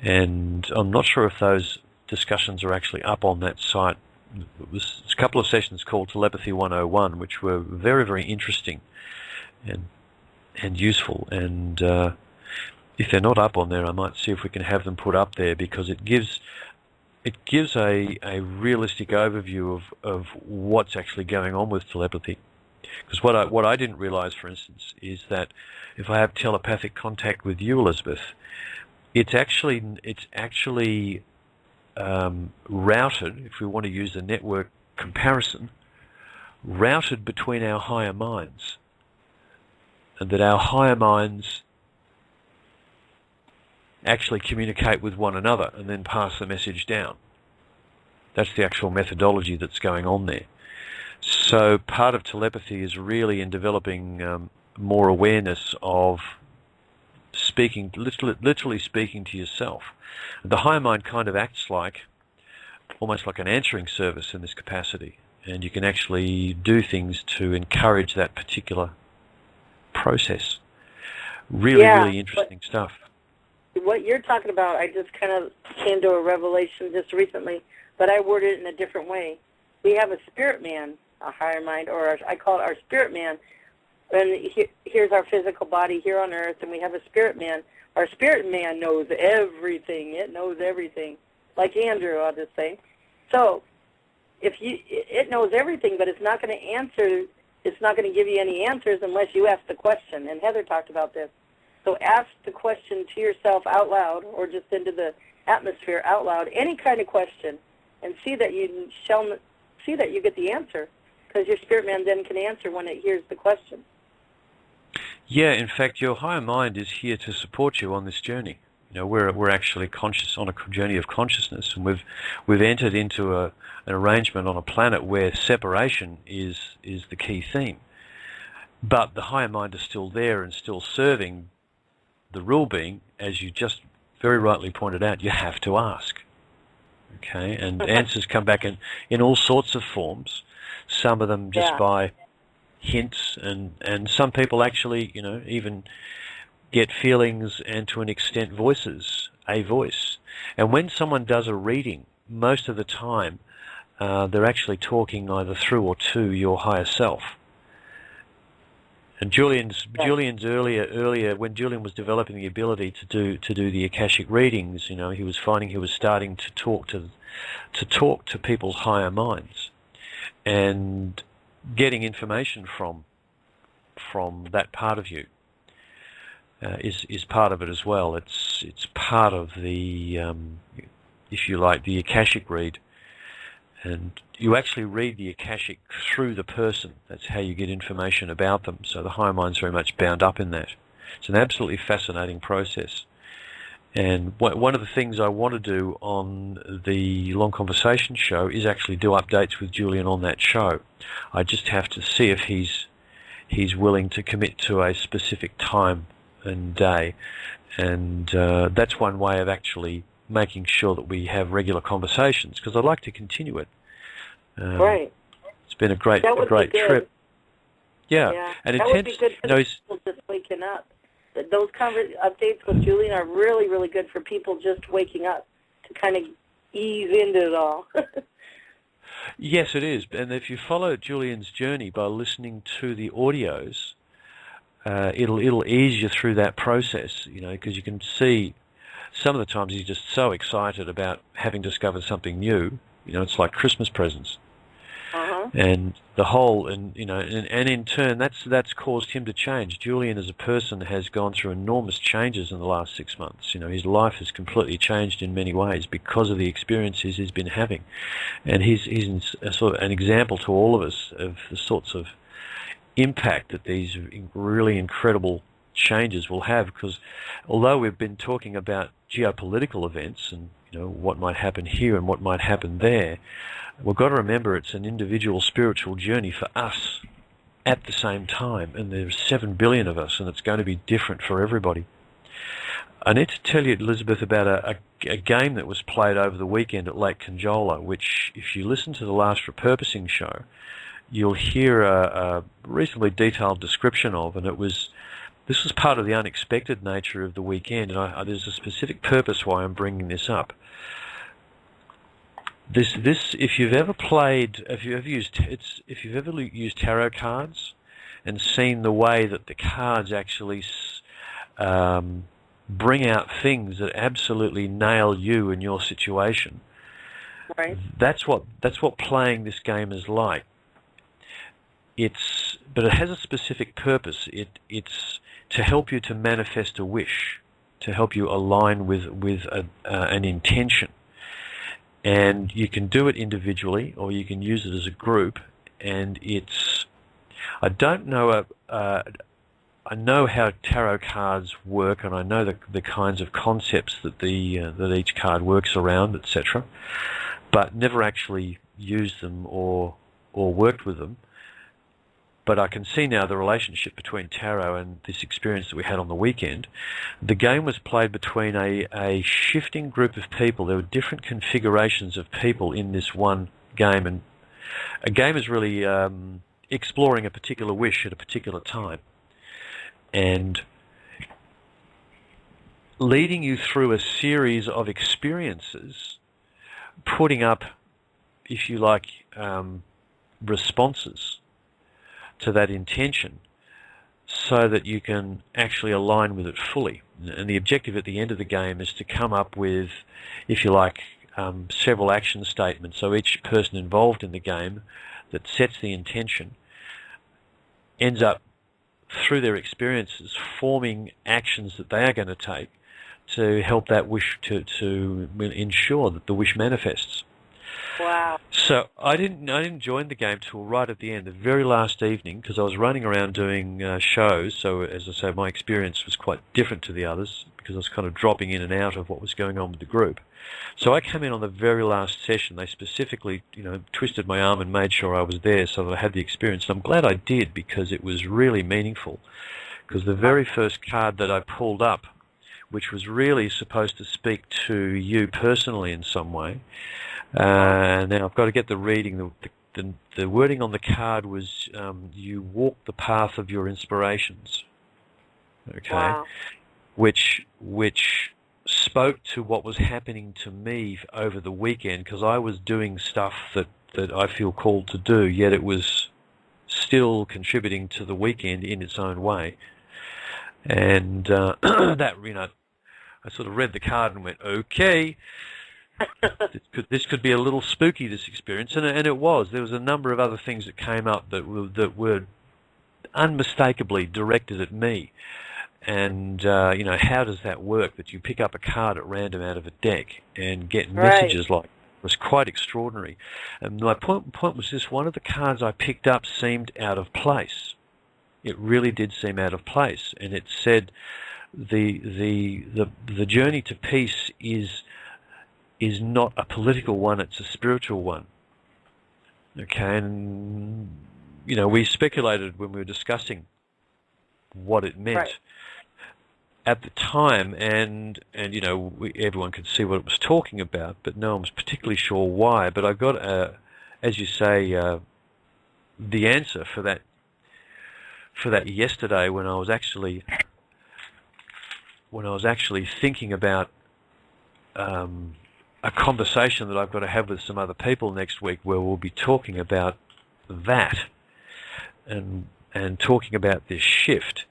And I'm not sure if those discussions are actually up on that site. It was a couple of sessions called Telepathy 101, which were very, very interesting and useful. And if they're not up on there, I might see if we can have them put up there, because it gives a realistic overview of what's actually going on with telepathy. Because what I didn't realize, for instance, is that if I have telepathic contact with you, Elizabeth, it's actually routed, if we want to use the network comparison, routed between our higher minds, and that our higher minds actually communicate with one another and then pass the message down. That's the actual methodology that's going on there. So part of telepathy is really in developing more awareness of speaking, literally speaking to yourself. The higher mind kind of acts like, almost like an answering service in this capacity, and you can actually do things to encourage that particular process. Really interesting stuff. What you're talking about, I just kind of came to a revelation just recently, but I worded it in a different way. We have a spirit man, a higher mind, or I call it our spirit man. And here's our physical body here on earth, and we have a spirit man. Our spirit man knows everything. It knows everything, like Andrew, I'll just say. So it knows everything, but it's not going to answer. It's not going to give you any answers unless you ask the question. And Heather talked about this. So ask the question to yourself out loud, or just into the atmosphere out loud, any kind of question, and see that you get the answer. because your spirit man then can answer when it hears the question. Yeah, in fact, your higher mind is here to support you on this journey. You know, we're actually conscious on a journey of consciousness, and we've entered into an arrangement on a planet where separation is the key theme. But the higher mind is still there and still serving the rule being, as you just very rightly pointed out, you have to ask. Okay, and answers come back in all sorts of forms. Some of them just by hints, and some people actually, you know, even get feelings and to an extent voices, a voice. And when someone does a reading, most of the time they're actually talking either through or to your higher self. And Julian's earlier when Julian was developing the ability to do the Akashic readings, you know, he was finding he was starting to talk to people's higher minds, and getting information from that part of you is part of it as well. It's part of the if you like, the Akashic read. And you actually read the Akashic through the person. That's how you get information about them. So the higher mind's very much bound up in that. It's an absolutely fascinating process. And one of the things I want to do on the Long Conversation show is actually do updates with Julian on that show. I just have to see if he's willing to commit to a specific time and day. And that's one way of actually making sure that we have regular conversations, because I'd like to continue it. Right. It's been a great trip. Yeah. And that would be good for people just waking up. Those updates with Julian are really, really good for people just waking up to kind of ease into it all. Yes, it is. And if you follow Julian's journey by listening to the audios, it'll ease you through that process, you know, because you can see some of the times he's just so excited about having discovered something new. You know, it's like Christmas presents. And the whole, and you know, and in turn, that's caused him to change. Julian, as a person, has gone through enormous changes in the last 6 months. You know, his life has completely changed in many ways because of the experiences he's been having, and he's a sort of an example to all of us of the sorts of impact that these really incredible changes will have. Because although we've been talking about geopolitical events and, you know, what might happen here and what might happen there, we've got to remember it's an individual spiritual journey for us at the same time, and there's 7 billion of us, and it's going to be different for everybody. I need to tell you, Elizabeth, about a game that was played over the weekend at Lake Conjola, which, if you listen to the last repurposing show, you'll hear a reasonably detailed description of, and this was part of the unexpected nature of the weekend, and there's a specific purpose why I'm bringing this up. This, if you've ever used tarot cards and seen the way that the cards actually bring out things that absolutely nail you in your situation, right? That's what playing this game is like. But it has a specific purpose. It's to help you to manifest a wish, to help you align with an intention. And you can do it individually, or you can use it as a group. And I don't know, I know how tarot cards work, and I know the kinds of concepts that that each card works around, etc. But never actually used them or worked with them. But I can see now the relationship between tarot and this experience that we had on the weekend. The game was played between a shifting group of people. There were different configurations of people in this one game, and a game is really exploring a particular wish at a particular time and leading you through a series of experiences, putting up, if you like, responses to that intention so that you can actually align with it fully. And the objective at the end of the game is to come up with, if you like, several action statements. So each person involved in the game that sets the intention ends up, through their experiences, forming actions that they are going to take to help that wish to ensure that the wish manifests. Wow. So I didn't join the game till right at the end, the very last evening, because I was running around doing shows. So as I say, my experience was quite different to the others because I was kind of dropping in and out of what was going on with the group. So I came in on the very last session. They specifically, twisted my arm and made sure I was there so that I had the experience. And I'm glad I did because it was really meaningful. Because the very first card that I pulled up, which was really supposed to speak to you personally in some way. Now I've got to get the reading. The wording on the card was, you walk the path of your inspirations. Okay, wow. which spoke to what was happening to me over the weekend, because I was doing stuff that I feel called to do, yet it was still contributing to the weekend in its own way. And that, I sort of read the card and went, okay, this could be a little spooky, this experience, and it was. There was a number of other things that came up that were unmistakably directed at me. And how does that work? That you pick up a card at random out of a deck and get messages like that was quite extraordinary. And my point was this: one of the cards I picked up seemed out of place. It really did seem out of place, and it said, the journey to peace is not a political one, it's a spiritual one. Okay, and we speculated when we were discussing what it meant at the time, and everyone could see what it was talking about, but no one was particularly sure why. But I got, as you say, the answer for that yesterday when I was actually thinking about a conversation that I've got to have with some other people next week, where we'll be talking about that and talking about this shift.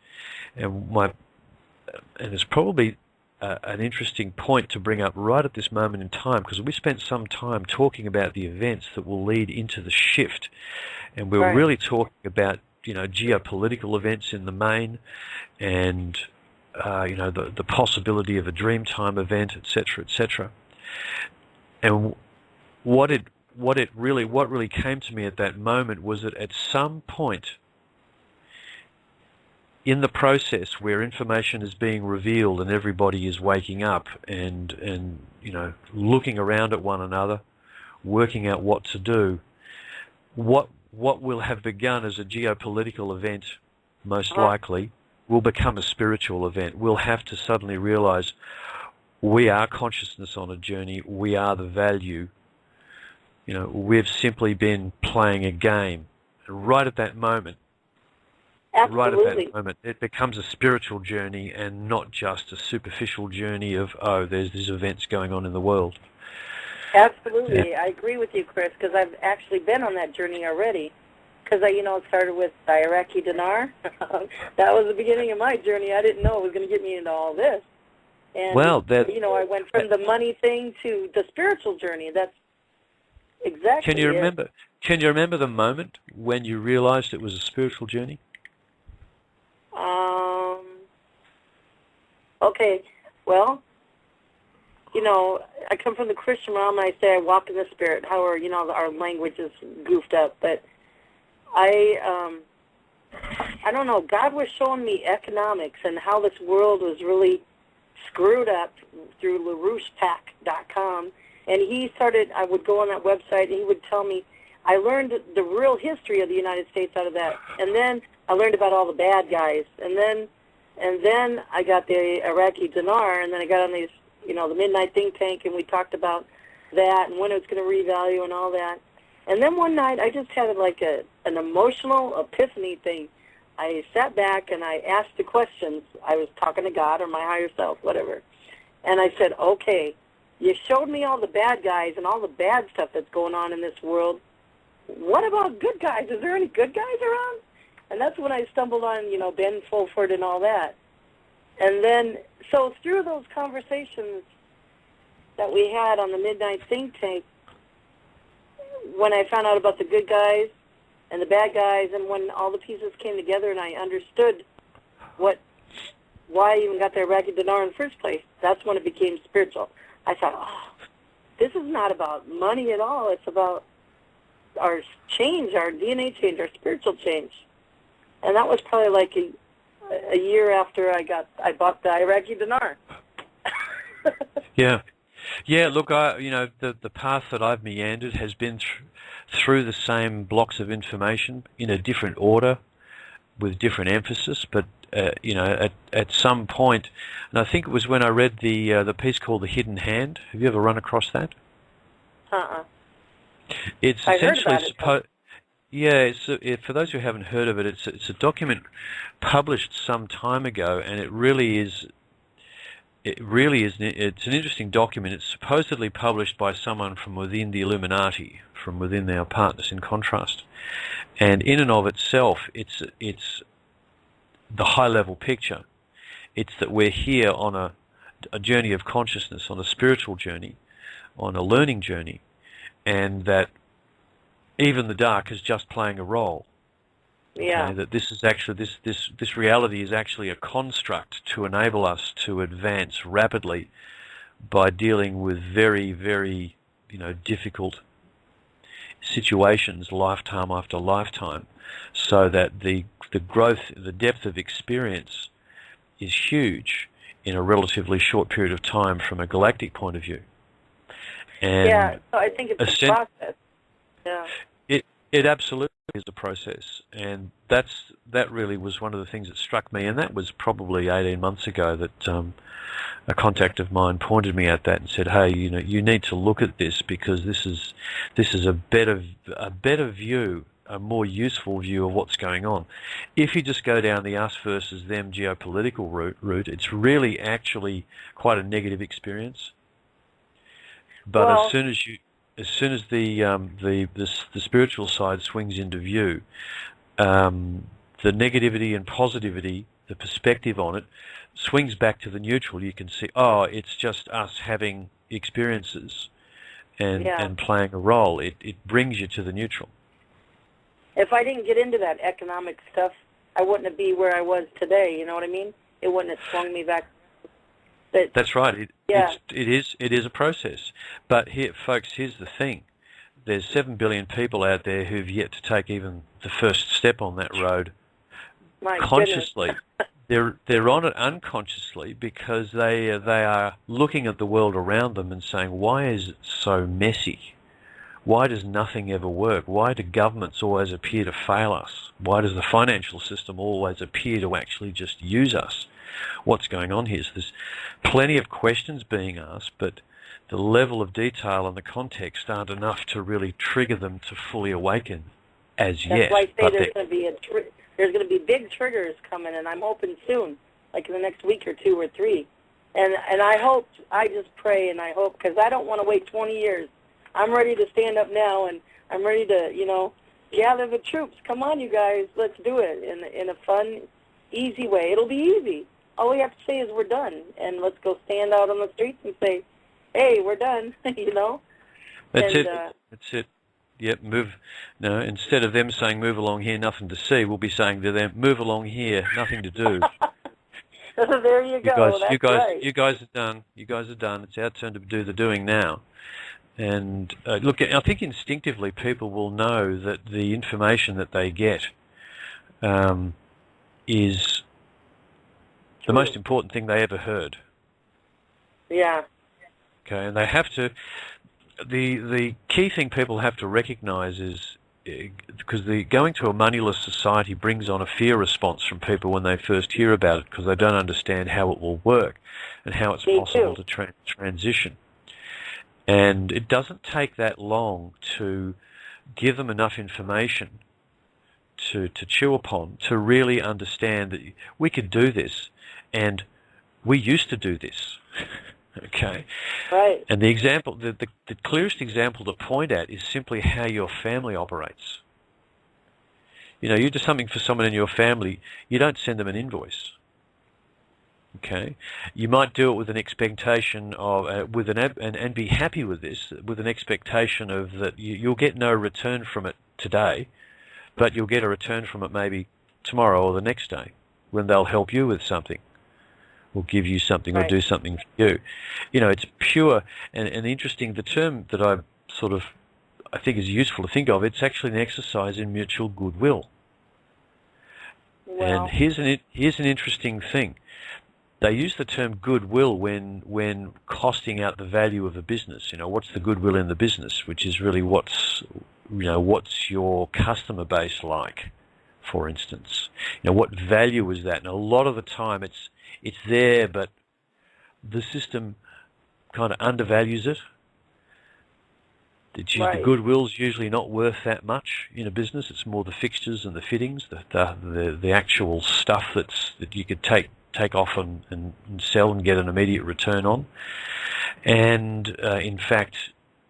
And it's probably an interesting point to bring up right at this moment in time, because we spent some time talking about the events that will lead into the shift, and we're really talking about geopolitical events in the main, and the possibility of a Dreamtime event, etc., etc. And what really came to me at that moment was that at some point in the process where information is being revealed and everybody is waking up and looking around at one another, working out what to do, what will have begun as a geopolitical event, most likely, will become a spiritual event. We'll have to suddenly realize we are consciousness on a journey, we are the value. We've simply been playing a game. And right at that moment, it becomes a spiritual journey and not just a superficial journey of, there's these events going on in the world. Absolutely. Yeah. I agree with you, Chris, because I've actually been on that journey already. Because it started with the Iraqi dinar. That was the beginning of my journey. I didn't know it was going to get me into all this. And, I went from the money thing to the spiritual journey. That's exactly Can you remember the moment when you realized it was a spiritual journey? Okay. Well, I come from the Christian realm, and I say I walk in the Spirit. However, our language is goofed up, but I don't know. God was showing me economics and how this world was really screwed up through LaRouchePack.com. And I would go on that website, and he would tell me, I learned the real history of the United States out of that. And then I learned about all the bad guys. And then I got the Iraqi dinar, and then I got on these, the Midnight Think Tank, and we talked about that and when it was going to revalue and all that. And then one night I just had like an emotional epiphany thing. I sat back and I asked the questions. I was talking to God or my higher self, whatever. And I said, okay, you showed me all the bad guys and all the bad stuff that's going on in this world. What about good guys? Is there any good guys around? And that's when I stumbled on, Ben Fulford and all that. And then, so through those conversations that we had on the Midnight Think Tank, when I found out about the good guys and the bad guys, and when all the pieces came together and I understood why I even got the Iraqi dinar in the first place, that's when it became spiritual. I thought, this is not about money at all. It's about our change, our DNA change, our spiritual change. And that was probably like a year after I bought the Iraqi dinar. Yeah. Yeah, look, the path that I've meandered has been through the same blocks of information in a different order with different emphasis, but, at some point, and I think it was when I read the piece called The Hidden Hand. Have you ever run across that? It's essentially for those who haven't heard of it, it's a document published some time ago, and it's an interesting document. It's supposedly published by someone from within the Illuminati, from within our partners in contrast. And in and of itself, it's the high-level picture. It's that we're here on a journey of consciousness, on a spiritual journey, on a learning journey, and that even the dark is just playing a role. Yeah. Okay, that this is actually this reality is actually a construct to enable us to advance rapidly by dealing with very, very, difficult situations lifetime after lifetime, so that the growth, the depth of experience is huge in a relatively short period of time from a galactic point of view. And so I think it's a process. Yeah. It absolutely is a process, and that really was one of the things that struck me, and that was probably 18 months ago that a contact of mine pointed me at that and said, "Hey, you need to look at this, because this is a better view, a more useful view of what's going on." If you just go down the us versus them geopolitical route, it's really actually quite a negative experience. But as soon as the spiritual side swings into view, the negativity and positivity, the perspective on it, swings back to the neutral. You can see, it's just us having experiences and playing a role. It brings you to the neutral. If I didn't get into that economic stuff, I wouldn't be where I was today. You know what I mean? It wouldn't have swung me back. That's right. It is a process. But here, folks, here's the thing. There's 7 billion people out there who've yet to take even the first step on that road consciously. They're on it unconsciously, because they are looking at the world around them and saying, why is it so messy? Why does nothing ever work? Why do governments always appear to fail us? Why does the financial system always appear to actually just use us? What's going on here? So there's plenty of questions being asked, but the level of detail and the context aren't enough to really trigger them to fully awaken as yet. That's why I say there's going to be big triggers coming, and I'm hoping soon, like in the next week or 2 or 3. And I just pray and I hope, because I don't want to wait 20 years. I'm ready to stand up now, and I'm ready to, gather the troops. Come on, you guys, let's do it in a fun, easy way. It'll be easy. All we have to say is we're done, and let's go stand out on the streets and say, hey, we're done, That's it. That's it. Yep, move. No, instead of them saying, move along here, nothing to see, we'll be saying to them, move along here, nothing to do. There you go. You guys are done. You guys are done. It's our turn to do the doing now. And look, I think instinctively people will know that the information that they get is the most important thing they ever heard. Yeah. Okay, and they have to. The key thing people have to recognise is, because going to a moneyless society brings on a fear response from people when they first hear about it, because they don't understand how it will work and how it's possible to transition. And it doesn't take that long to give them enough information to chew upon, to really understand that we could do this, and we used to do this. Okay. Right. And the clearest example to point at is simply how your family operates. You do something for someone in your family, you don't send them an invoice. Okay. You might do it with an expectation of, and be happy with this, with an expectation of that you'll get no return from it today, but you'll get a return from it maybe tomorrow or the next day, when they'll help you with something. or give you something or Right. do something for you. You know, it's pure and interesting. The term that I think is useful to think of, it's actually an exercise in mutual goodwill. Well, And here's an interesting thing. They use the term goodwill when costing out the value of a business. You know, what's the goodwill in the business, which is really what's your customer base like, for instance. You know, what value is that? And a lot of the time it's there, but the system kind of undervalues it. The goodwill's usually not worth that much in a business. It's more the fixtures and the fittings, the actual stuff that you could take off and sell and get an immediate return on. And in fact,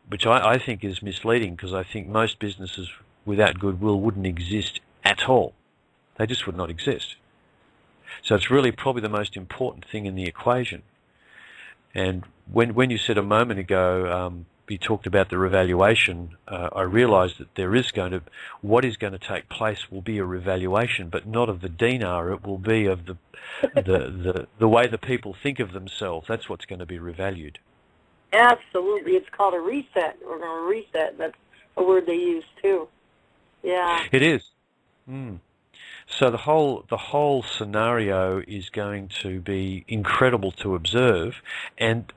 which I think is misleading, because I think most businesses without goodwill wouldn't exist at all. They just would not exist. So it's really probably the most important thing in the equation. And when you said a moment ago, you talked about the revaluation, I realised that what is going to take place will be a revaluation, but not of the dinar. It will be of the way the people think of themselves. That's what's going to be revalued. absolutely. It's called a reset. We're going to reset. That's a word they use too. Yeah. It is. So the whole scenario is going to be incredible to observe, and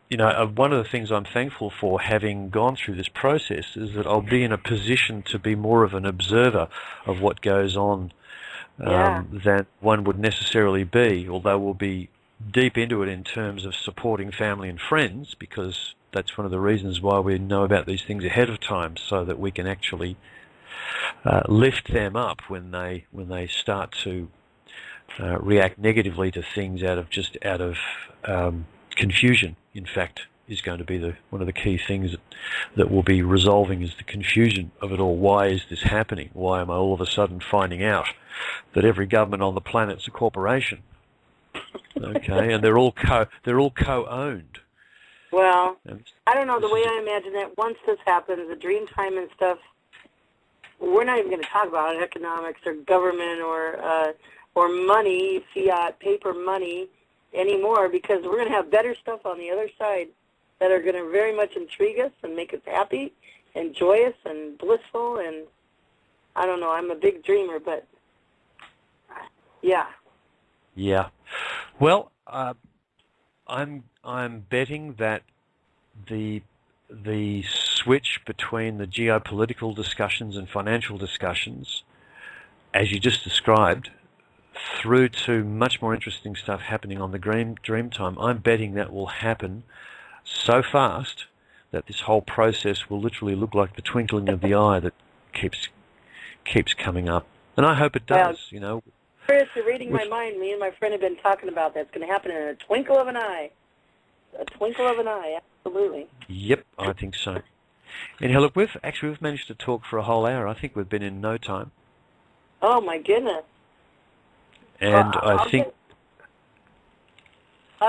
you know, one of the things I'm thankful for, having gone through this process, is that I'll be in a position to be more of an observer of what goes on than one would necessarily be, although we'll be deep into it in terms of supporting family and friends, because that's one of the reasons why we know about these things ahead of time, so that we can actually lift them up when they start to react negatively to things out of confusion. In fact, is going to be one of the key things that we'll be resolving, is the confusion of it all. Why is this happening? Why am I all of a sudden finding out that every government on the planet's a corporation? Okay, and they're all co-owned. Well, I don't know. The way I imagine it, once this happens, the dream time and stuff, we're not even going to talk about economics or government or money, fiat, paper money anymore, because we're going to have better stuff on the other side that are going to very much intrigue us and make us happy and joyous and blissful. And I don't know, I'm a big dreamer, but yeah. Yeah. Well, I'm betting that the switch between the geopolitical discussions and financial discussions, as you just described, through to much more interesting stuff happening on the dream time, I'm betting that will happen so fast that this whole process will literally look like the twinkling of the eye that keeps coming up. And I hope it does, you know. Chris, you're reading my mind. Me and my friend have been talking about that. It's going to happen in a twinkle of an eye. A twinkle of an eye, absolutely. Yep, I think so. Anyhow, look, we've managed to talk for a whole hour. I think we've been in no time. Oh, my goodness. And I'll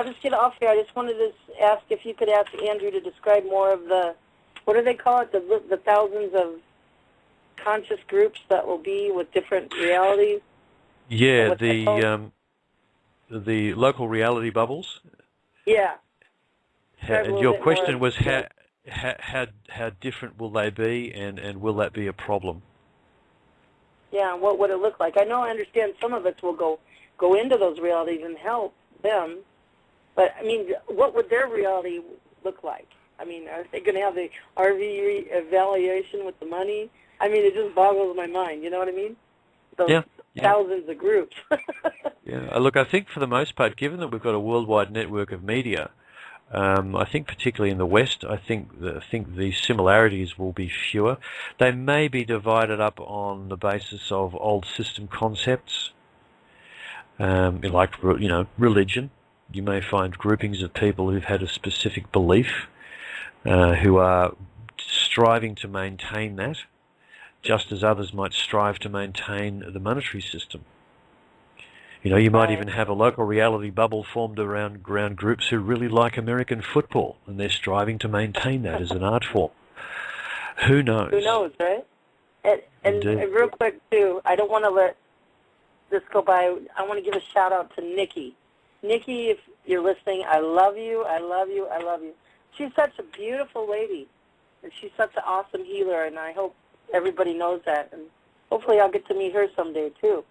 just get off here. I just wanted to ask if you could ask Andrew to describe more of what do they call it, the thousands of conscious groups that will be with different realities? Yeah, the local reality bubbles. Yeah. Your question was how different will they be, and will that be a problem? Yeah, what would it look like? I understand some of us will go into those realities and help them, but I mean, what would their reality look like? I mean, are they going to have the RV evaluation with the money? I mean, it just boggles my mind. You know what I mean? Those thousands of groups. Yeah, look, I think for the most part, given that we've got a worldwide network of media, I think particularly in the West, I think the similarities will be fewer. They may be divided up on the basis of old system concepts, like religion. You may find groupings of people who've had a specific belief, who are striving to maintain that, just as others might strive to maintain the monetary system. You know, you might even have a local reality bubble formed around groups who really like American football, and they're striving to maintain that as an art form. Who knows? Who knows, right? And real quick, too, I don't want to let this go by. I want to give a shout-out to Nikki. Nikki, if you're listening, I love you, I love you, I love you. She's such a beautiful lady, and she's such an awesome healer, and I hope everybody knows that. And hopefully I'll get to meet her someday, too.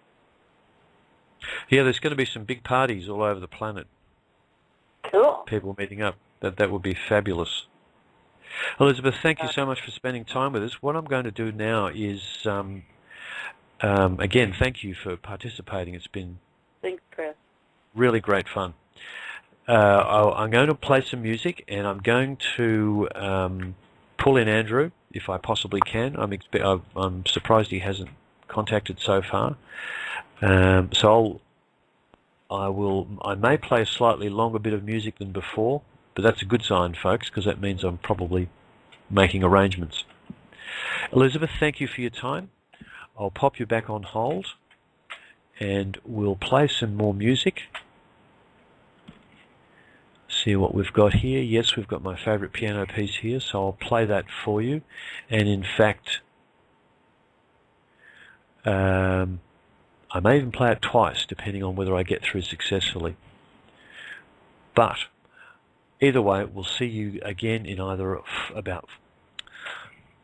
Yeah, there's going to be some big parties all over the planet. Cool. People meeting up. That would be fabulous. Elizabeth, thank you so much for spending time with us. What I'm going to do now is, again, thank you for participating. It's been Thanks, Chris. Really great fun. I'm going to play some music, and I'm going to pull in Andrew if I possibly can. I'm surprised he hasn't contacted so far. So I may play a slightly longer bit of music than before, but that's a good sign, folks, because that means I'm probably making arrangements. Elizabeth, thank you for your time. I'll pop you back on hold, and we'll play some more music. See what we've got here. Yes, we've got my favourite piano piece here, so I'll play that for you. And in fact, I may even play it twice, depending on whether I get through successfully. But either way, we'll see you again in either about...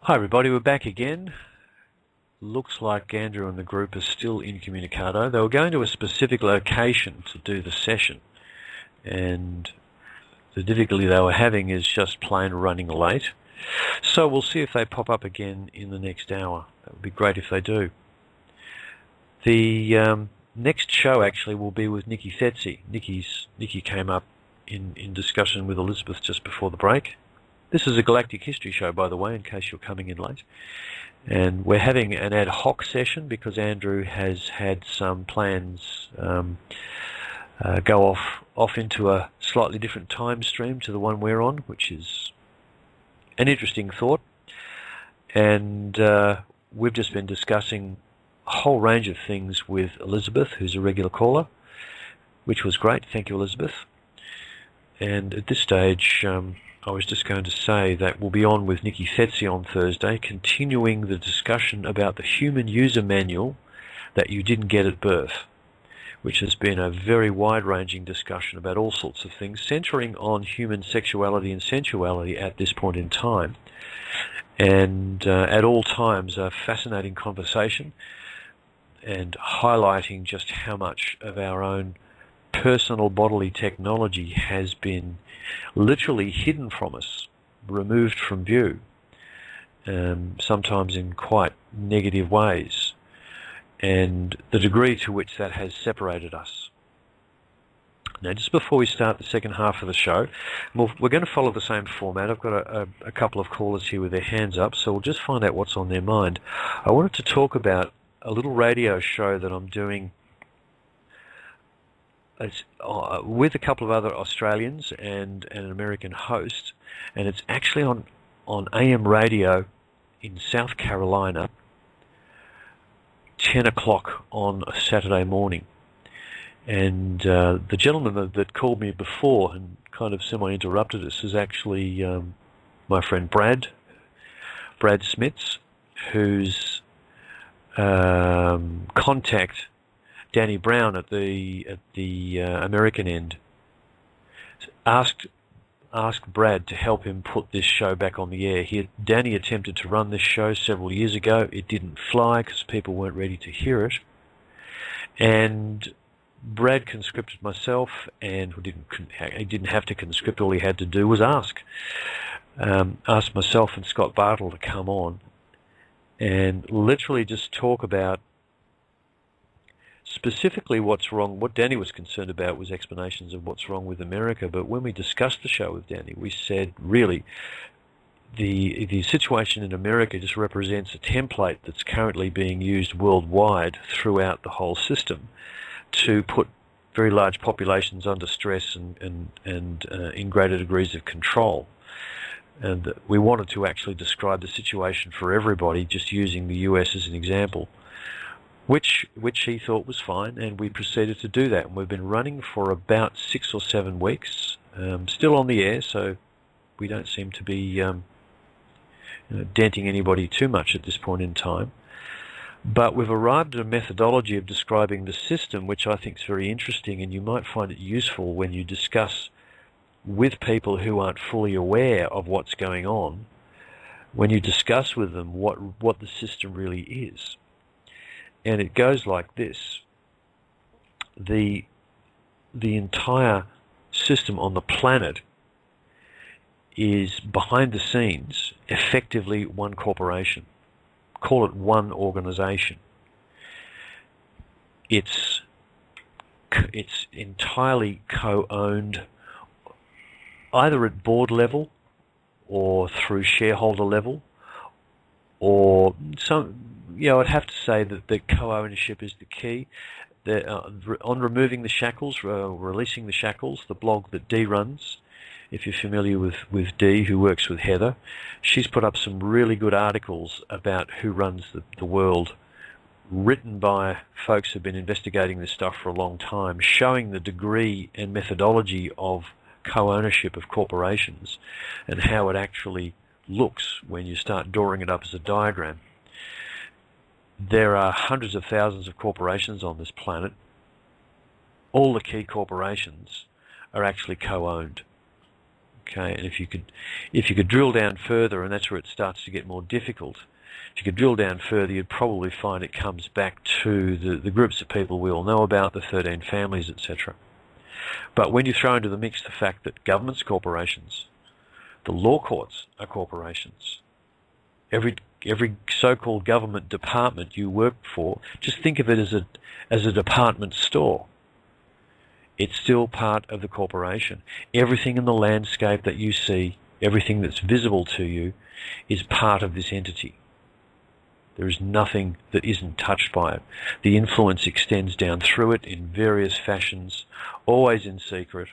Hi everybody, we're back again. Looks like Andrew and the group are still incommunicado. They were going to a specific location to do the session, and the difficulty they were having is just plain running late. So we'll see if they pop up again in the next hour. That would be great if they do. The next show actually will be with Nikki Thetzi. Nikki came up in discussion with Elizabeth just before the break. This is a Galactic History show, by the way, in case you're coming in late. And we're having an ad hoc session because Andrew has had some plans go off into a slightly different time stream to the one we're on, which is an interesting thought. And we've just been discussing a whole range of things with Elizabeth, who's a regular caller, which was great. Thank you, Elizabeth. And at this stage, I was just going to say that we'll be on with Nikki Thetzi on Thursday, continuing the discussion about the human user manual that you didn't get at birth, which has been a very wide-ranging discussion about all sorts of things, centering on human sexuality and sensuality at this point in time. And at all times, a fascinating conversation and highlighting just how much of our own personal bodily technology has been literally hidden from us, removed from view, sometimes in quite negative ways, and the degree to which that has separated us. Now, just before we start the second half of the show, we're going to follow the same format. I've got a couple of callers here with their hands up, so we'll just find out what's on their mind. I wanted to talk about a little radio show that I'm doing. It's with a couple of other Australians and an American host, and it's actually on AM radio in South Carolina, 10 o'clock on a Saturday morning. And the gentleman that called me before and kind of semi-interrupted us is actually my friend Brad Smits, whose contact Danny Brown at the American end asked Brad to help him put this show back on the air. Danny attempted to run this show several years ago. It didn't fly because people weren't ready to hear it. And Brad conscripted myself, and he didn't have to conscript. All he had to do was ask myself and Scott Bartle to come on and literally just talk about specifically what's wrong. What Danny was concerned about was explanations of what's wrong with America. But when we discussed the show with Danny, we said, really, the situation in America just represents a template that's currently being used worldwide throughout the whole system to put very large populations under stress and in greater degrees of control. And we wanted to actually describe the situation for everybody, just using the US as an example, which he thought was fine, and we proceeded to do that. And we've been running for about 6 or 7 weeks, still on the air, so we don't seem to be denting anybody too much at this point in time. But we've arrived at a methodology of describing the system which I think is very interesting, and you might find it useful when you discuss with people who aren't fully aware of what's going on, when you discuss with them what the system really is. And it goes like this. The entire system on the planet is, behind the scenes, effectively one corporation. Call it one organization. It's entirely co-owned, either at board level or through shareholder level, or some. I'd have to say that the co-ownership is the key. On removing the shackles, releasing the shackles, the blog that Dee runs, if you're familiar with Dee, who works with Heather, she's put up some really good articles about who runs the world, written by folks who've been investigating this stuff for a long time, showing the degree and methodology of co-ownership of corporations and how it actually looks when you start drawing it up as a diagram. There are hundreds of thousands of corporations on this planet. All the key corporations are actually co-owned. Okay, and if you could drill down further, and that's where it starts to get more difficult, if you could drill down further, you'd probably find it comes back to the groups of people we all know about, the 13 families, etc. But when you throw into the mix the fact that government's corporations, the law courts are corporations, every so-called government department you work for, just think of it as a department store. It's still part of the corporation. Everything in the landscape that you see, everything that's visible to you, is part of this entity. There is nothing that isn't touched by it. The influence extends down through it in various fashions, always in secret,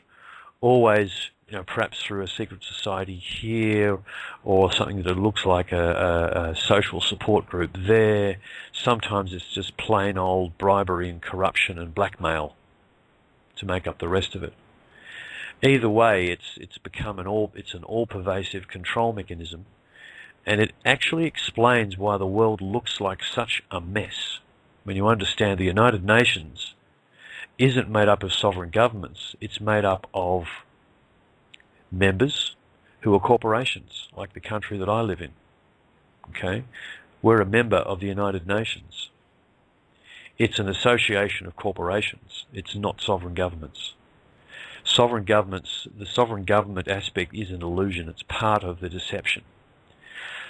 always, perhaps through a secret society here, or something that looks like a social support group there. Sometimes it's just plain old bribery and corruption and blackmail to make up the rest of it. Either way, it's become an all-pervasive control mechanism, and it actually explains why the world looks like such a mess. When you understand the United Nations isn't made up of sovereign governments, it's made up of members who are corporations, like the country that I live in. Okay? We're a member of the United Nations. It's an association of corporations. It's not sovereign governments. The sovereign government aspect is an illusion. It's part of the deception.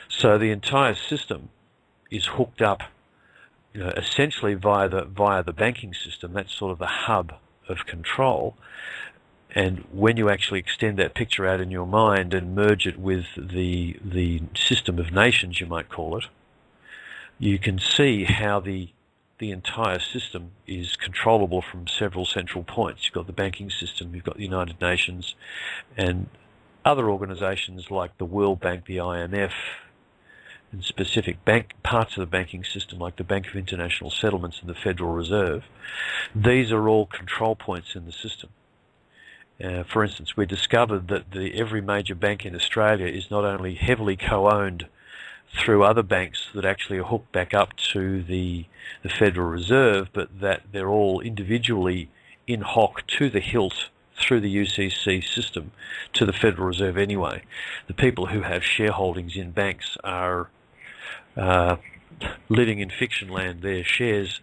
So the entire system is hooked up, essentially via the banking system. That's sort of the hub of control. And when you actually extend that picture out in your mind and merge it with the system of nations, you might call it, you can see how the entire system is controllable from several central points. You've got the banking system, you've got the United Nations, and other organizations like the World Bank, the IMF, and specific parts of the banking system like the Bank of International Settlements and the Federal Reserve. These are all control points in the system. For instance, we discovered that every major bank in Australia is not only heavily co-owned through other banks that actually are hooked back up to the Federal Reserve, but that they're all individually in hock to the hilt through the UCC system to the Federal Reserve anyway. The people who have shareholdings in banks are living in fiction land. Their shares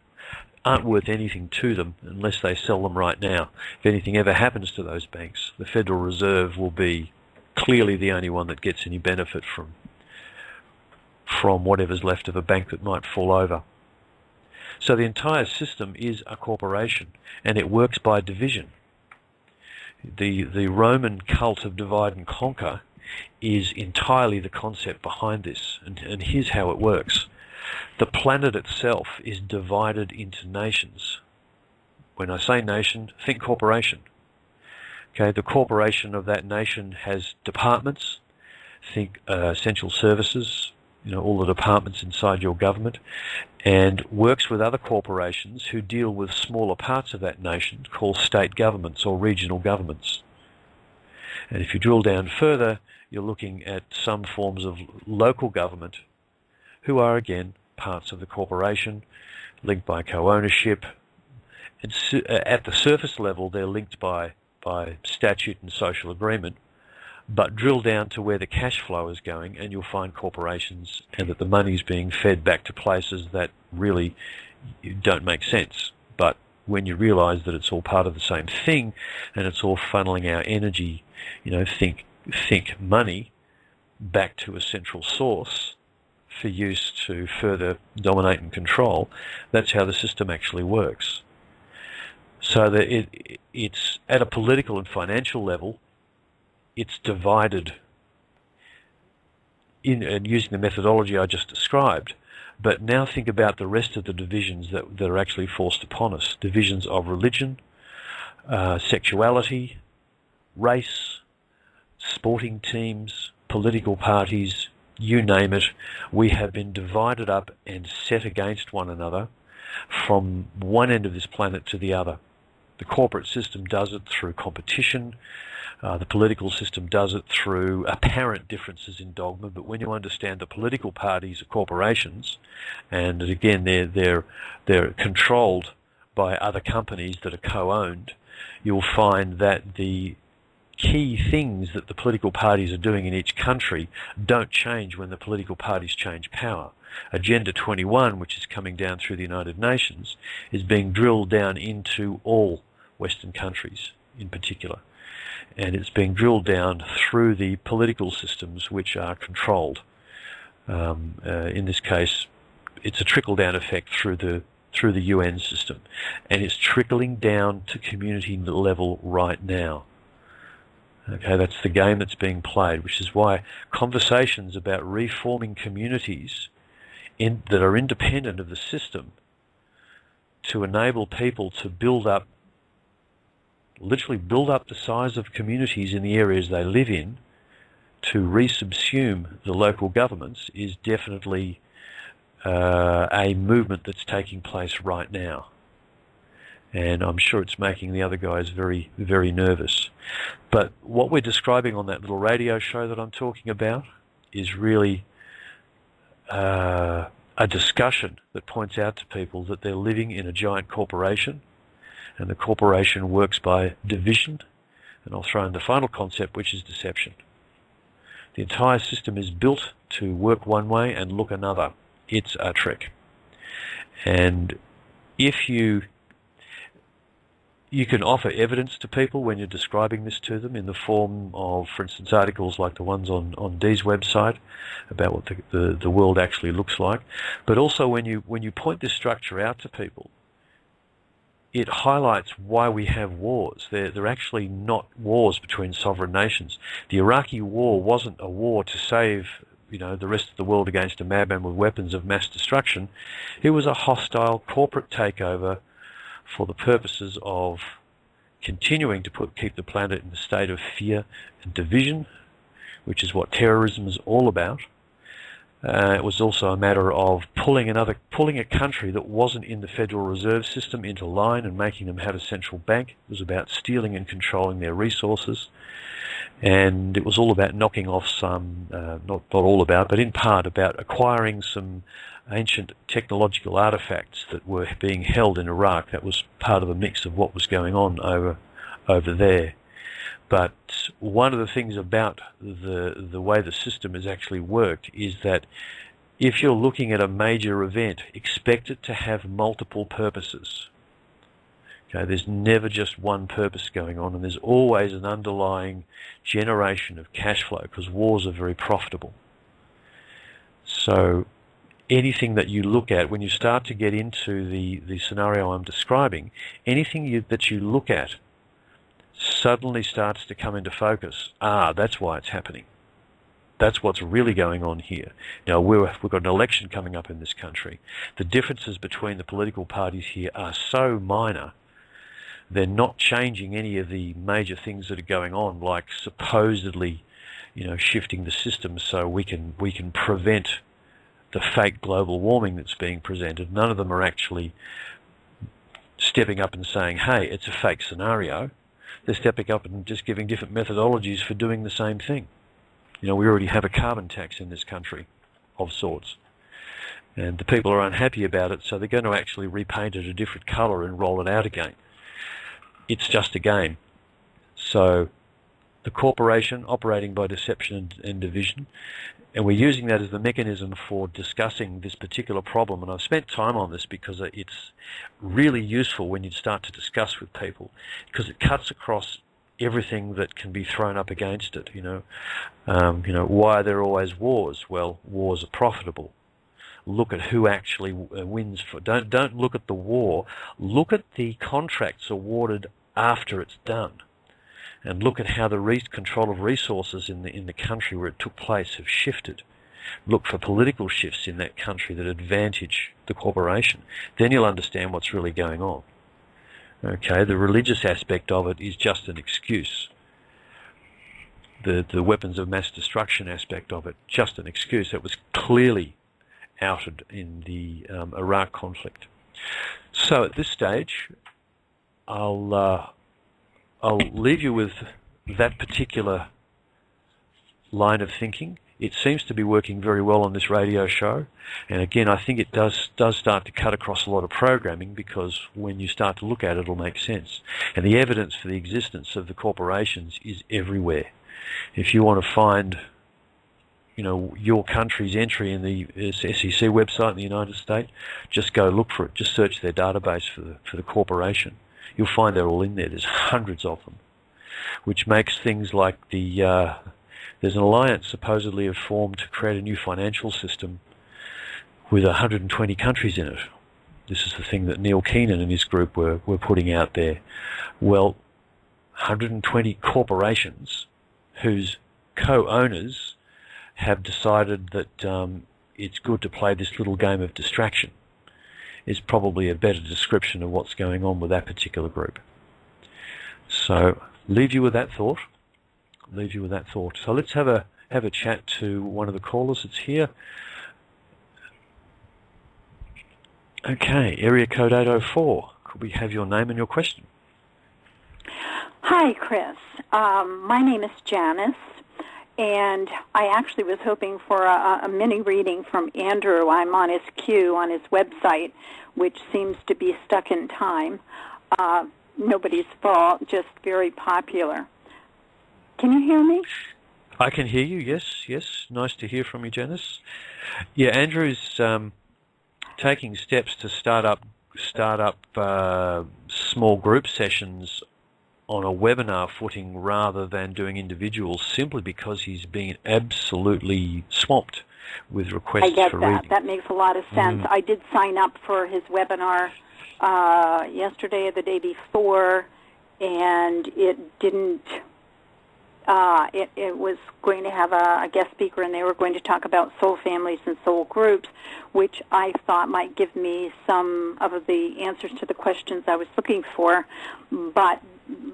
aren't worth anything to them unless they sell them right now. If anything ever happens to those banks, the Federal Reserve will be clearly the only one that gets any benefit from whatever's left of a bank that might fall over. So the entire system is a corporation, and it works by division. The Roman cult of divide and conquer is entirely the concept behind this, and here's how it works. The planet itself is divided into nations. When I say nation, think corporation. Okay, the corporation of that nation has departments. Think essential services, all the departments inside your government, and works with other corporations who deal with smaller parts of that nation, called state governments or regional governments. And if you drill down further, you're looking at some forms of local government who are, again, parts of the corporation, linked by co-ownership. And at the surface level, they're linked by statute and social agreement. But drill down to where the cash flow is going, and you'll find corporations, and that the money is being fed back to places that really don't make sense. But when you realise that it's all part of the same thing, and it's all funneling our energy, think money, back to a central source for use to further dominate and control, that's how the system actually works. So that it's at a political and financial level, it's divided and using the methodology I just described. But now think about the rest of the divisions that are actually forced upon us. Divisions of religion, sexuality, race, sporting teams, political parties, you name it. We have been divided up and set against one another from one end of this planet to the other. The corporate system does it through competition. The political system does it through apparent differences in dogma, but when you understand the political parties are corporations, and again they're controlled by other companies that are co-owned, you'll find that the key things that the political parties are doing in each country don't change when the political parties change power. Agenda 21, which is coming down through the United Nations, is being drilled down into all Western countries in particular. And it's being drilled down through the political systems which are controlled. In this case, it's a trickle-down effect through the UN system. And it's trickling down to community level right now. Okay, that's the game that's being played, which is why conversations about reforming communities that are independent of the system to enable people to literally build up the size of communities in the areas they live in to resubsume the local governments is definitely a movement that's taking place right now. And I'm sure it's making the other guys very, very nervous. But what we're describing on that little radio show that I'm talking about is really a discussion that points out to people that they're living in a giant corporation, and the corporation works by division, and I'll throw in the final concept, which is deception. The entire system is built to work one way and look another. It's a trick. And if you can offer evidence to people when you're describing this to them in the form of, for instance, articles like the ones on Dee's website about what the world actually looks like. But also when you point this structure out to people, it highlights why we have wars. They're actually not wars between sovereign nations. The Iraqi war wasn't a war to save the rest of the world against a madman with weapons of mass destruction. It was a hostile corporate takeover for the purposes of continuing to keep the planet in a state of fear and division, which is what terrorism is all about. It was also a matter of pulling a country that wasn't in the Federal Reserve System into line and making them have a central bank. It was about stealing and controlling their resources. And it was all about knocking off some, not all about, but in part about acquiring some ancient technological artifacts that were being held in Iraq. That was part of the mix of what was going on over there. But one of the things about the way the system has actually worked is that if you're looking at a major event, expect it to have multiple purposes. Okay, there's never just one purpose going on, and there's always an underlying generation of cash flow because wars are very profitable. So anything that you look at, when you start to get into the scenario I'm describing, anything that you look at suddenly starts to come into focus. That's why it's happening. That's what's really going on here. We've got an election coming up in this country. The differences between the political parties here are so minor. They're not changing any of the major things that are going on, like supposedly, shifting the system so we can prevent the fake global warming that's being presented. None of them are actually stepping up and saying, hey, it's a fake scenario. They're stepping up and just giving different methodologies for doing the same thing. We already have a carbon tax in this country of sorts. And the people are unhappy about it, so they're going to actually repaint it a different colour and roll it out again. It's just a game. So the corporation operating by deception and division, and we're using that as the mechanism for discussing this particular problem. And I've spent time on this because it's really useful when you start to discuss with people, because it cuts across everything that can be thrown up against it. Why are there always wars? Well, wars are profitable. Look at who actually wins. Don't look at the war. Look at the contracts awarded after it's done, and look at how the control of resources in the country where it took place have shifted. Look for political shifts in that country that advantage the corporation. Then you'll understand what's really going on. Okay, the religious aspect of it is just an excuse. The weapons of mass destruction aspect of it, just an excuse. That was clearly outed in the Iraq conflict. So at this stage, I'll leave you with that particular line of thinking. It seems to be working very well on this radio show, and again, I think it does start to cut across a lot of programming, because when you start to look at it, it'll make sense. And the evidence for the existence of the corporations is everywhere. If you want to find, your country's entry in the SEC website in the United States, just go look for it. Just search their database for the corporation. You'll find they're all in there. There's hundreds of them, which makes things like there's an alliance supposedly have formed to create a new financial system with 120 countries in it. This is the thing that Neil Keenan and his group were putting out there. Well, 120 corporations whose co-owners have decided that it's good to play this little game of distraction is probably a better description of what's going on with that particular group. So leave you with that thought. So let's have a chat to one of the callers that's here. Okay, area code 804. Could we have your name and your question? Hi, Chris. My name is Janice, and I actually was hoping for a mini reading from Andrew. I'm on his queue on his website, which seems to be stuck in time. Nobody's fault, just very popular. Can you hear me? I can hear you, yes. Nice to hear from you, Janice. Yeah, Andrew's taking steps to start up small group sessions on a webinar footing rather than doing individuals, simply because he's been absolutely swamped with requests for reading. I get that. That makes a lot of sense. I did sign up for his webinar yesterday or the day before, and it didn't... It was going to have a guest speaker, and they were going to talk about soul families and soul groups, which I thought might give me some of the answers to the questions I was looking for. But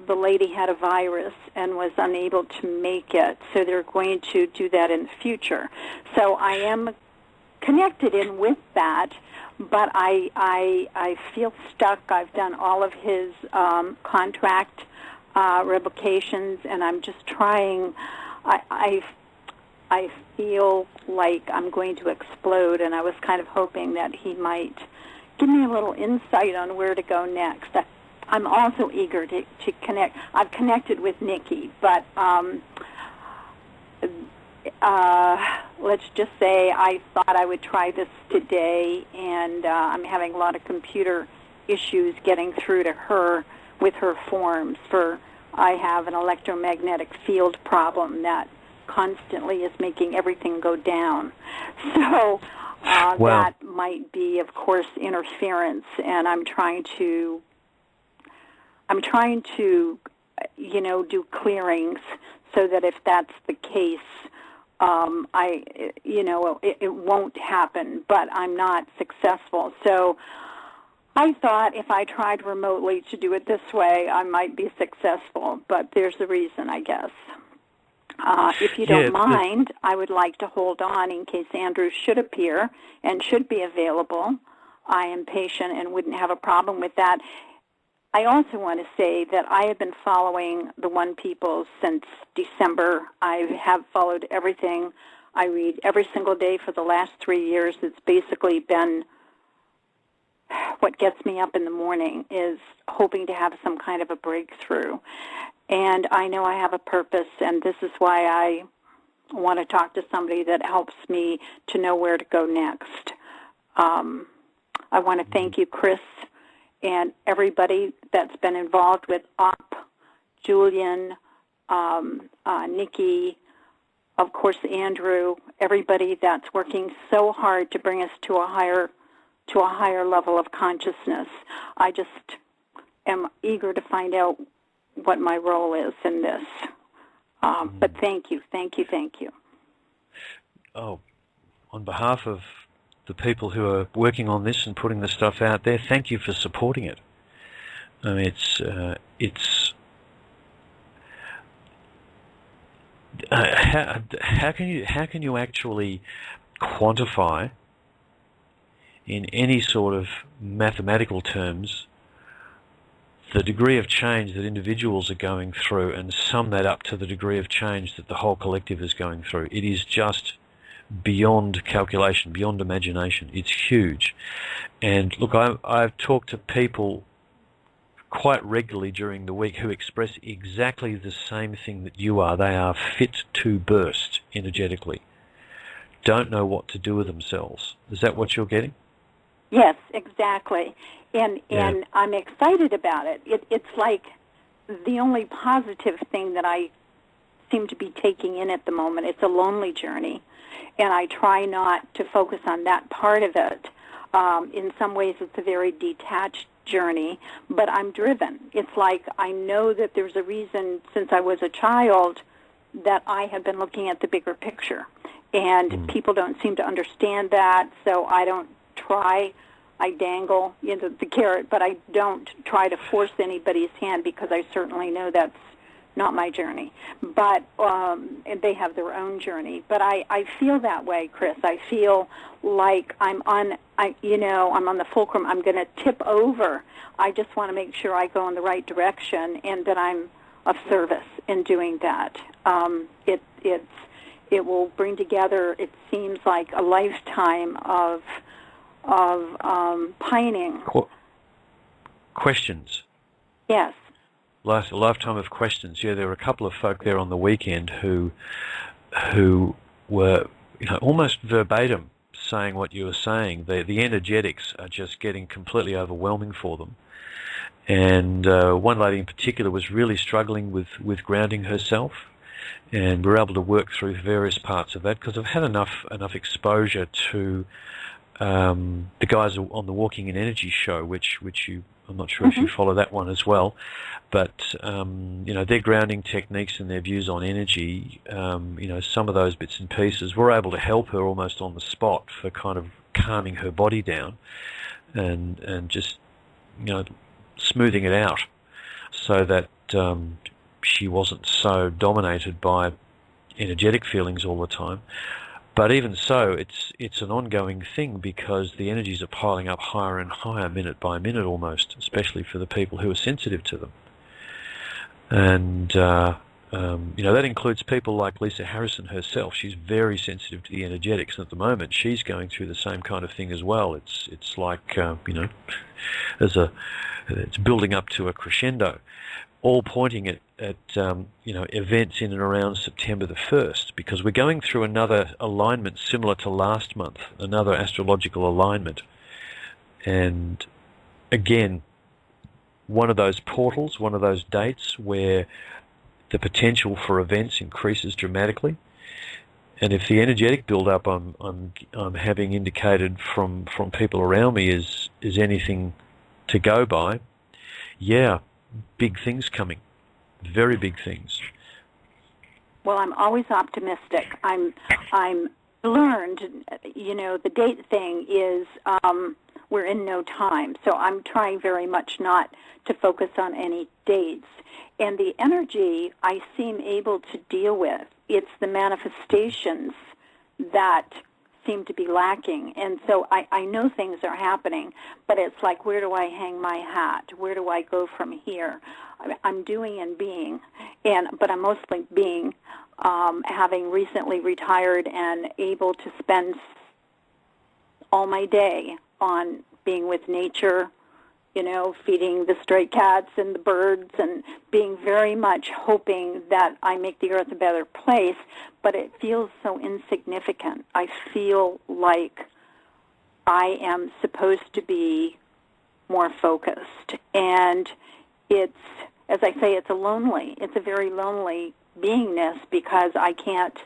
the lady had a virus and was unable to make it, so they're going to do that in the future. So I am connected in with that, but I feel stuck. I've done all of his contract revocations, and I'm just trying. I feel like I'm going to explode, and I was kind of hoping that he might give me a little insight on where to go next. I'm also eager to connect. I've connected with Nikki, but let's just say I thought I would try this today, and I'm having a lot of computer issues getting through to her with her forms. I have an electromagnetic field problem that constantly is making everything go down. So that might be, of course, interference, and I'm trying to do clearings so that if that's the case, it won't happen, but I'm not successful. So I thought if I tried remotely to do it this way, I might be successful, but there's a reason, I guess. If you don't mind, I would like to hold on in case Andrew should appear and should be available. I am patient and wouldn't have a problem with that. I also want to say that I have been following the One People since December. I have followed everything. I read every single day for the last 3 years. It's basically been what gets me up in the morning, is hoping to have some kind of a breakthrough. And I know I have a purpose, and this is why I want to talk to somebody that helps me to know where to go next. I want to thank you, Chris, and everybody that's been involved with OP, Julian, Nikki, of course, Andrew, everybody that's working so hard to bring us to a higher level of consciousness. I just am eager to find out what my role is in this. But thank you. Oh, on behalf of the people who are working on this and putting the stuff out there, thank you for supporting it. I mean, how can you actually quantify in any sort of mathematical terms the degree of change that individuals are going through and sum that up to the degree of change that the whole collective is going through? It is just beyond calculation, beyond imagination. It's huge. And look, I've talked to people quite regularly during the week who express exactly the same thing that you are. They are fit to burst energetically. Don't know what to do with themselves. Is that what you're getting? Yes, exactly. And I'm excited about it. It's like the only positive thing that I seem to be taking in at the moment. It's a lonely journey, and I try not to focus on that part of it. In some ways, it's a very detached journey, but I'm driven. It's like I know that there's a reason since I was a child that I have been looking at the bigger picture, and people don't seem to understand that, so I don't try. I dangle the carrot, but I don't try to force anybody's hand because I certainly know that's not my journey. But and they have their own journey. But I feel that way, Chris. I feel like I'm on the fulcrum. I'm going to tip over. I just want to make sure I go in the right direction and that I'm of service in doing that. It will bring together, it seems like, a lifetime of pining. Questions. Yes. A lifetime of questions. Yeah, there were a couple of folk there on the weekend who were almost verbatim saying what you were saying. The energetics are just getting completely overwhelming for them. And one lady in particular was really struggling with grounding herself, and we were able to work through various parts of that because I've had enough exposure to the guys on the Walking in Energy show, which I'm not sure if you follow that one as well, but their grounding techniques and their views on energy, some of those bits and pieces, we're able to help her almost on the spot for kind of calming her body down and just smoothing it out so that she wasn't so dominated by energetic feelings all the time. But even so, it's an ongoing thing because the energies are piling up higher and higher, minute by minute almost, especially for the people who are sensitive to them. And, that includes people like Lisa Harrison herself. She's very sensitive to the energetics, and at the moment she's going through the same kind of thing as well. It's like, it's building up to a crescendo, all pointing at events in and around September the 1st, because we're going through another alignment similar to last month, another astrological alignment. And again, one of those portals, one of those dates where the potential for events increases dramatically. And if the energetic build-up I'm having indicated from people around me is anything to go by, yeah, big things coming, very big things. Well, I'm always optimistic. I'm learned, the date thing is we're in no time, so I'm trying very much not to focus on any dates. And the energy I seem able to deal with, it's the manifestations that seem to be lacking. And so I know things are happening, but it's like, where do I hang my hat? Where do I go from here? I'm doing and being. but I'm mostly being, having recently retired and able to spend all my day on being with nature, feeding the stray cats and the birds, and being very much hoping that I make the earth a better place, but it feels so insignificant. I feel like I am supposed to be more focused, and it's, as I say, it's a very lonely beingness, because I can't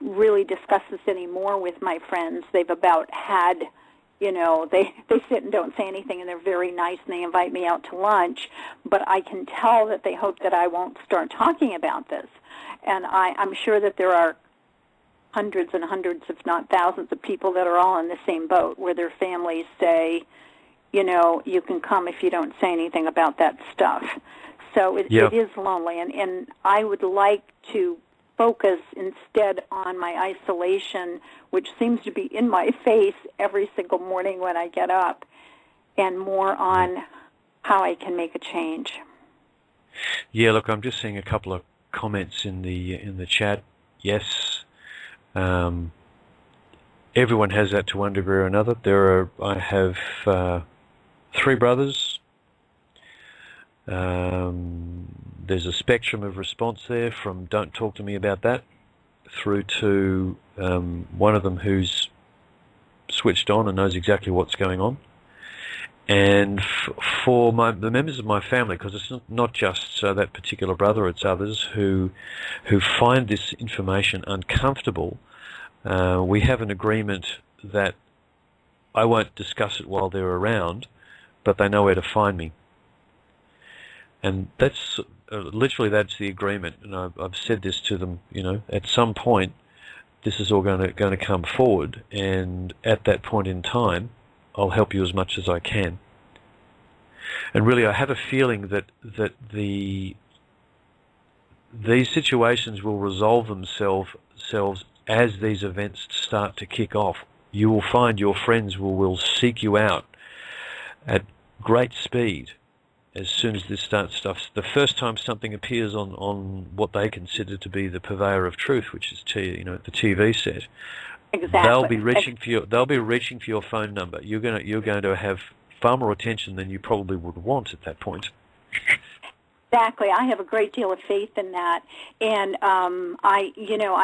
really discuss this anymore with my friends. They've about had, they sit and don't say anything, and they're very nice, and they invite me out to lunch, but I can tell that they hope that I won't start talking about this. And I'm sure that there are hundreds and hundreds, if not thousands, of people that are all in the same boat, where their families say, you can come if you don't say anything about that stuff. So it is lonely, and I would like to focus instead on my isolation, which seems to be in my face every single morning when I get up, and more on how I can make a change. Yeah, look, I'm just seeing a couple of comments in the chat. Yes, everyone has that to one degree or another. I have 3 brothers. There's a spectrum of response there, from don't talk to me about that through to one of them who's switched on and knows exactly what's going on. And for the members of my family, because it's not just that particular brother, it's others who find this information uncomfortable, we have an agreement that I won't discuss it while they're around, but they know where to find me. And that's literally, that's the agreement. And I've said this to them. At some point, this is all going to come forward, and at that point in time, I'll help you as much as I can. And really, I have a feeling that these situations will resolve themselves as these events start to kick off. You will find your friends will seek you out at great speed as soon as this starts stuff. The first time something appears on what they consider to be the purveyor of truth, which is the TV set, exactly, they'll be reaching for your phone number. You're going to have far more attention than you probably would want at that point. Exactly. I have a great deal of faith in that, and I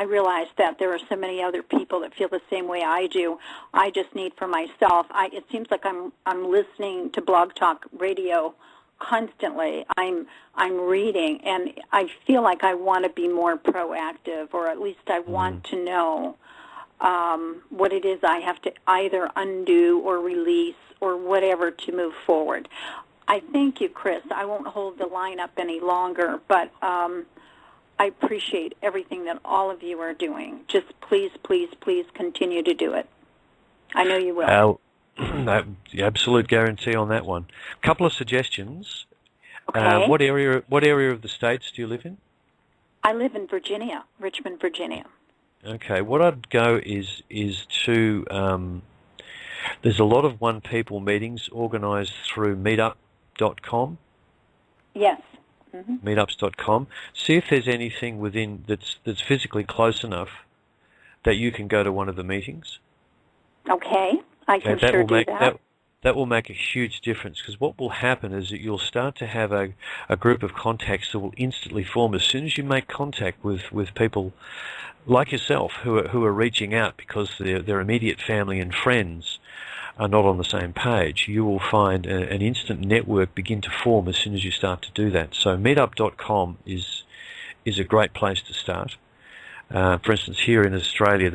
realize that there are so many other people that feel the same way I do. I just need for myself. It seems like I'm listening to Blog Talk Radio constantly. I'm reading, and I feel like I want to be more proactive, or at least I want to know what it is I have to either undo or release or whatever to move forward. I thank you, Chris. I won't hold the line up any longer, but I appreciate everything that all of you are doing. Just please, please, please continue to do it. I know you will. Absolute guarantee on that one. A couple of suggestions. Okay. What area of the States do you live in? I live in Virginia, Richmond, Virginia. Okay. What I'd go is to there's a lot of one-people meetings organised through meetup.com. Yes. Mm-hmm. Meetups.com. See if there's anything within that's physically close enough that you can go to one of the meetings. Okay. I can sure do that. That will make a huge difference, because what will happen is that you'll start to have a group of contacts that will instantly form as soon as you make contact with people like yourself who are reaching out because their immediate family and friends are not on the same page. You will find an instant network begin to form as soon as you start to do that. So meetup.com is a great place to start. For instance, here in Australia,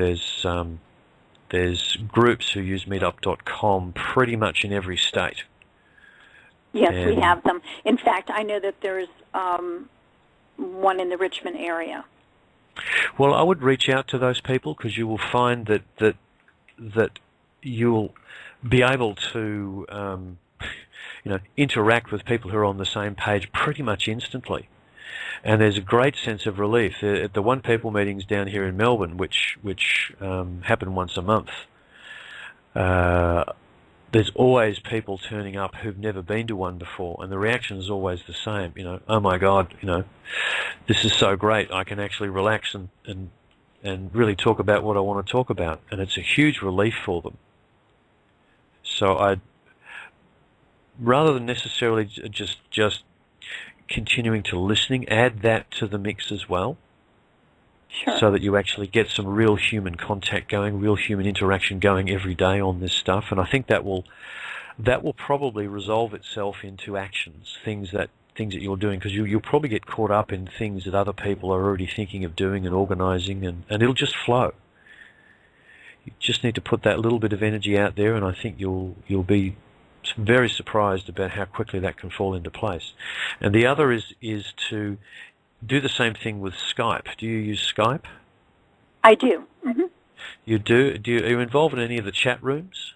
there's groups who use meetup.com pretty much in every state. Yes, we have them. In fact, I know that there's one in the Richmond area. Well, I would reach out to those people, because you will find that you'll be able to interact with people who are on the same page pretty much instantly. And there's a great sense of relief. At the One People meetings down here in Melbourne, which happen once a month, the there's always people turning up who've never been to one before, and the reaction is always the same. Oh my God, this is so great. I can actually relax and really talk about what I want to talk about, and it's a huge relief for them. So rather than necessarily just continuing to listening, add that to the mix as well. Sure. So that you actually get some real human contact going, real human interaction going every day on this stuff. And I think that will probably resolve itself into actions, things that you're doing, because you'll probably get caught up in things that other people are already thinking of doing and organising, and it'll just flow. You just need to put that little bit of energy out there, and I think you'll be very surprised about how quickly that can fall into place. And the other is to do the same thing with Skype. Do you use Skype? I do. Mm-hmm. You do? Are you involved in any of the chat rooms?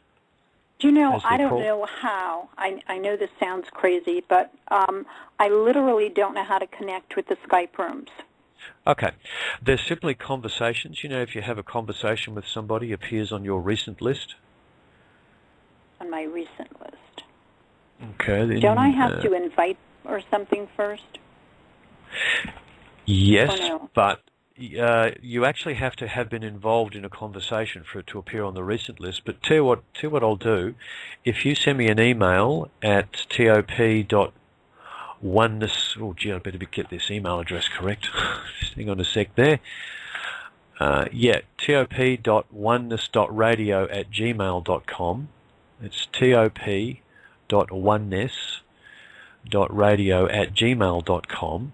Do you know, I don't know how. I know this sounds crazy, but I literally don't know how to connect with the Skype rooms. Okay. They're simply conversations. If you have a conversation with somebody, it appears on your recent list. On my recent list. Okay. Then, don't I have to invite or something first? Yes, but you actually have to have been involved in a conversation for it to appear on the recent list. But tell you what I'll do. If you send me an email at top.oneness... Oh, gee, I better get this email address correct. Just hang on a sec there. top.oneness.radio@gmail.com. It's top.oneness.radio@gmail.com.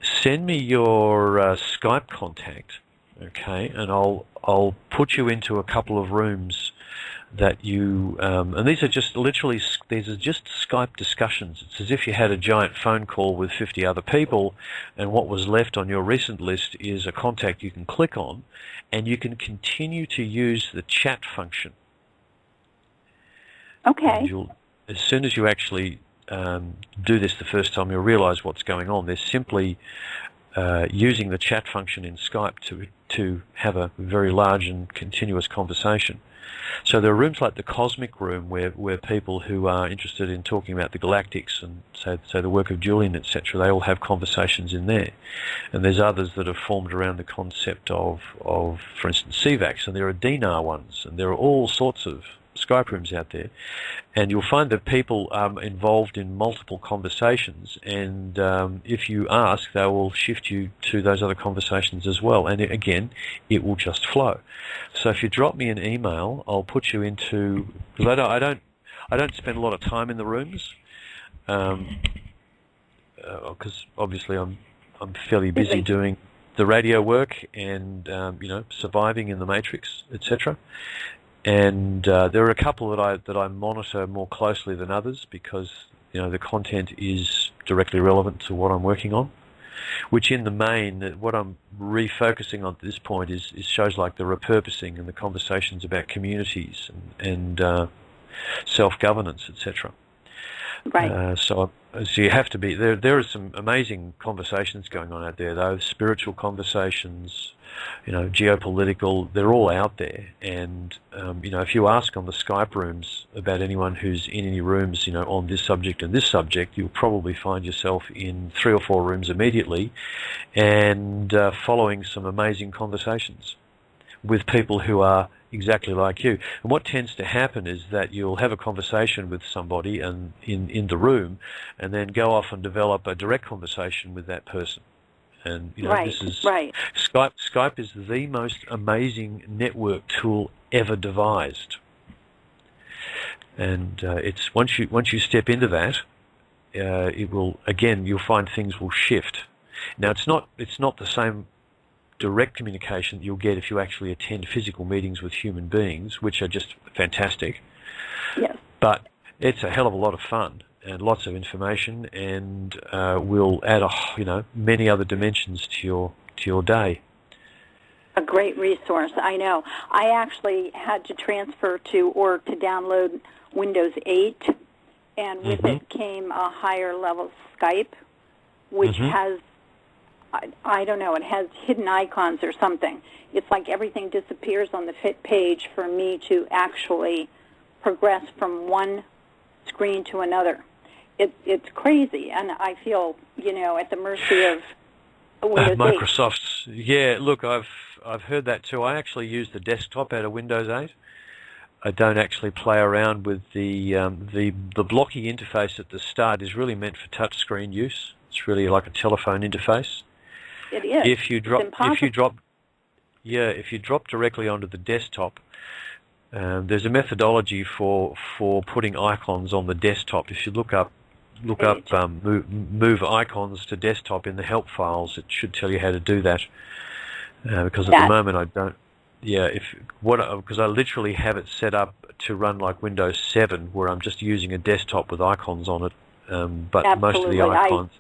Send me your Skype contact, okay, and I'll put you into a couple of rooms that you and these are just Skype discussions. It's as if you had a giant phone call with 50 other people, and what was left on your recent list is a contact you can click on, and you can continue to use the chat function. Okay. As soon as you actually do this the first time, you'll realize what's going on. They're simply using the chat function in Skype to have a very large and continuous conversation. So there are rooms like the Cosmic Room where people who are interested in talking about the galactics and say the work of Julian, etc., they all have conversations in there. And there's others that have formed around the concept of for instance, CVAX, and there are DNAR ones, and there are all sorts of Skype rooms out there, and you'll find that people are involved in multiple conversations, and if you ask, they will shift you to those other conversations as well, and again, it will just flow. So if you drop me an email, I'll put you into, because I don't spend a lot of time in the rooms, because obviously I'm fairly busy doing the radio work and surviving in the matrix, etc. And there are a couple that I monitor more closely than others because the content is directly relevant to what I'm working on. Which in the main, what I'm refocusing on at this point is shows like the repurposing and the conversations about communities and self-governance, etc. Right. So you have to be there. There are some amazing conversations going on out there, though. Spiritual conversations, geopolitical. They're all out there. And if you ask on the Skype rooms about anyone who's in any rooms, on this subject and this subject, you'll probably find yourself in 3 or 4 rooms immediately, and following some amazing conversations with people who are exactly like you. And what tends to happen is that you'll have a conversation with somebody and in the room, and then go off and develop a direct conversation with that person. And this is right. Skype is the most amazing network tool ever devised. And it's once you step into that, it will you'll find things will shift. Now it's not the same direct communication that you'll get if you actually attend physical meetings with human beings, which are just fantastic. Yes. But it's a hell of a lot of fun and lots of information, and will add many other dimensions to your day. A great resource, I know. I actually had to transfer to download Windows 8, and with it came a higher level Skype, which has, I don't know, it has hidden icons or something. It's like everything disappears on the fit page for me to actually progress from one screen to another. It's crazy, and I feel, at the mercy of Windows 8. Microsoft's, yeah, look, I've heard that too. I actually use the desktop out of Windows 8. I don't actually play around with the blocky interface at the start is really meant for touchscreen use. It's really like a telephone interface. It is. If you drop directly onto the desktop, there's a methodology for putting icons on the desktop. If you look up move icons to desktop in the help files, it should tell you how to do that. Because at the moment I don't. Yeah, because I literally have it set up to run like Windows 7, where I'm just using a desktop with icons on it. But Absolutely. Most of the icons.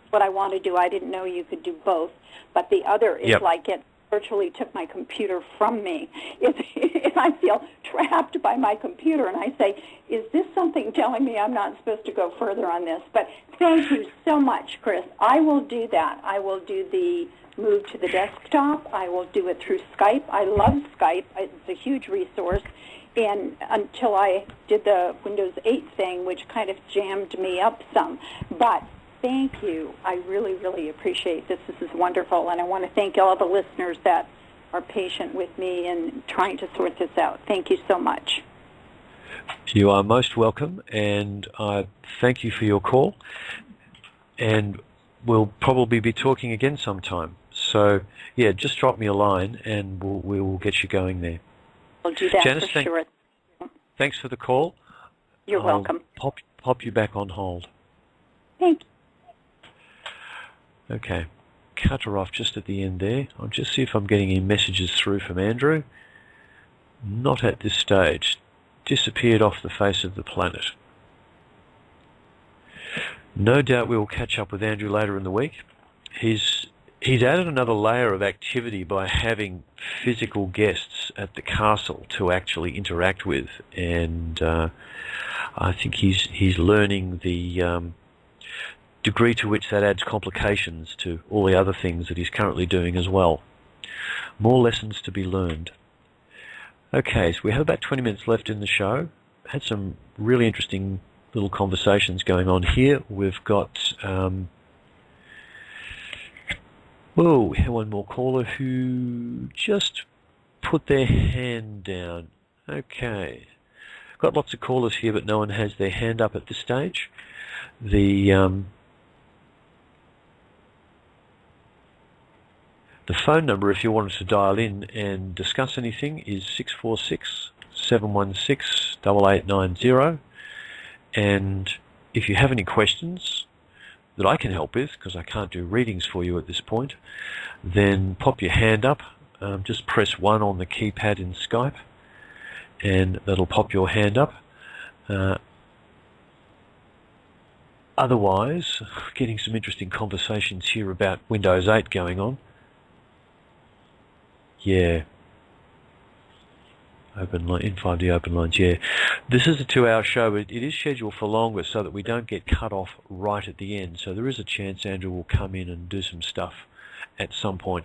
What I want to do, I didn't know you could do both. But the other is like it virtually took my computer from me. I feel trapped by my computer, and I say, is this something telling me I'm not supposed to go further on this? But thank you so much, Chris. I will do that. I will do the move to the desktop. I will do it through Skype. I love Skype. It's a huge resource. And until I did the Windows 8 thing, which kind of jammed me up some. But thank you. I really, really appreciate this. This is wonderful. And I want to thank all the listeners that are patient with me and trying to sort this out. Thank you so much. You are most welcome, and I thank you for your call. And we'll probably be talking again sometime. So, yeah, just drop me a line, and we will get you going there. We'll do that, Janice, for sure. Thanks for the call. You're welcome. Pop you back on hold. Thank you. Okay. Cut her off just at the end there. I'll just see if I'm getting any messages through from Andrew. Not at this stage. Disappeared off the face of the planet. No doubt we will catch up with Andrew later in the week. He's added another layer of activity by having physical guests at the castle to actually interact with, and I think he's learning the degree to which that adds complications to all the other things that he's currently doing as well. More lessons to be learned. Okay, so we have about 20 minutes left in the show. Had some really interesting little conversations going on here. We've got we have one more caller who just put their hand down. Okay. Got lots of callers here, but no one has their hand up at this stage. The phone number, if you wanted to dial in and discuss anything, is 646-716-8890. And if you have any questions that I can help with, because I can't do readings for you at this point, then pop your hand up. Just press 1 on the keypad in Skype, and that'll pop your hand up. Otherwise, getting some interesting conversations here about Windows 8 going on. Yeah. In5D open lines, yeah. This is a 2-hour show. It is scheduled for longer so that we don't get cut off right at the end. So there is a chance Andrew will come in and do some stuff at some point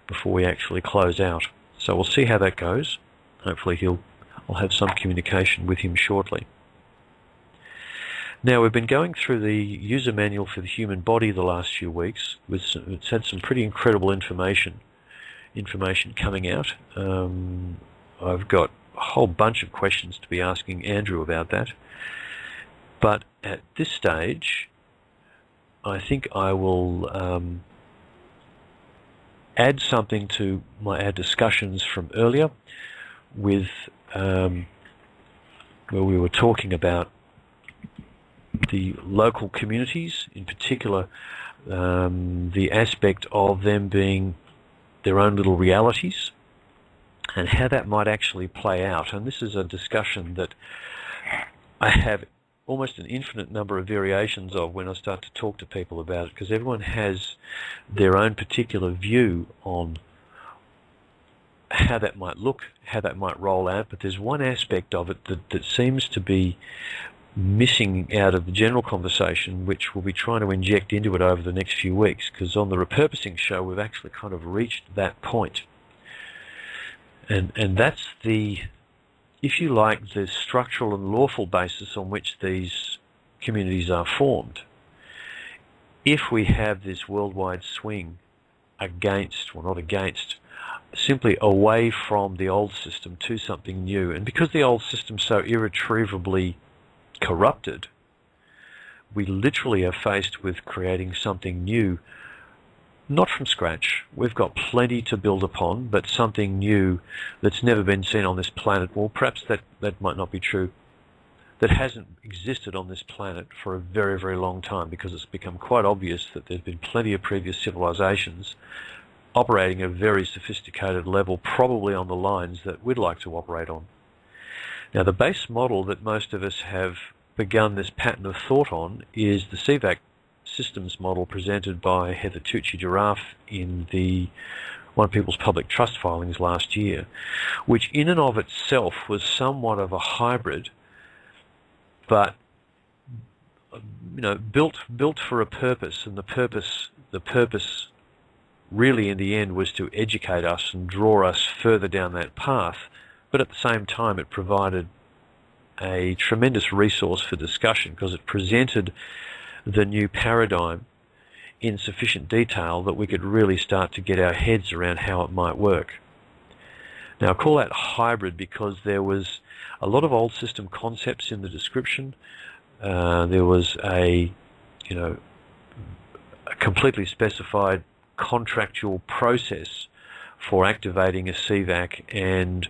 before we actually close out. So we'll see how that goes. Hopefully I'll have some communication with him shortly. Now, we've been going through the user manual for the human body the last few weeks. It's had some pretty incredible information coming out. I've got a whole bunch of questions to be asking Andrew about that. But at this stage, I think I will add something to our discussions from earlier with where we were talking about the local communities, in particular the aspect of them being their own little realities, and how that might actually play out. And this is a discussion that I have almost an infinite number of variations of when I start to talk to people about it, because everyone has their own particular view on how that might look, how that might roll out. But there's one aspect of it that seems to be missing out of the general conversation, which we'll be trying to inject into it over the next few weeks, because on the repurposing show we've actually kind of reached that point. And that's the if you like, the structural and lawful basis on which these communities are formed. If we have this worldwide swing against, well, not against, simply away from the old system to something new, and because the old system's so irretrievably corrupted, we literally are faced with creating something new, not from scratch. We've got plenty to build upon, but something new that's never been seen on this planet. Well, perhaps that might not be true. That hasn't existed on this planet for a very, very long time, because it's become quite obvious that there's been plenty of previous civilizations operating at a very sophisticated level, probably on the lines that we'd like to operate on. Now, the base model that most of us have begun this pattern of thought on is the CVAC systems model presented by Heather Tucci-Giraffe in the One People's Public Trust filings last year, which in and of itself was somewhat of a hybrid, but built for a purpose, and the purpose really in the end was to educate us and draw us further down that path, but at the same time it provided a tremendous resource for discussion, because it presented the new paradigm in sufficient detail that we could really start to get our heads around how it might work. Now, I call that hybrid because there was a lot of old system concepts in the description. There was a completely specified contractual process for activating a CVAC and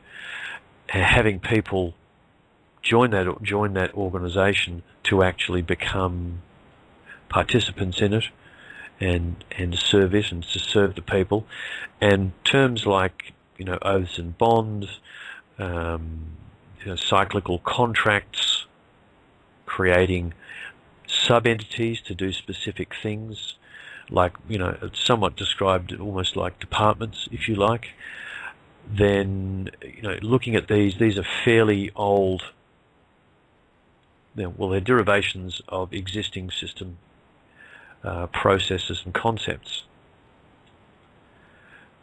having people join that organisation to actually become participants in it and serve it and to serve the people. And terms like oaths and bonds, cyclical contracts, creating sub-entities to do specific things, like, it's somewhat described almost like departments, if you like. Then, looking at these are fairly old, they're derivations of existing system processes and concepts.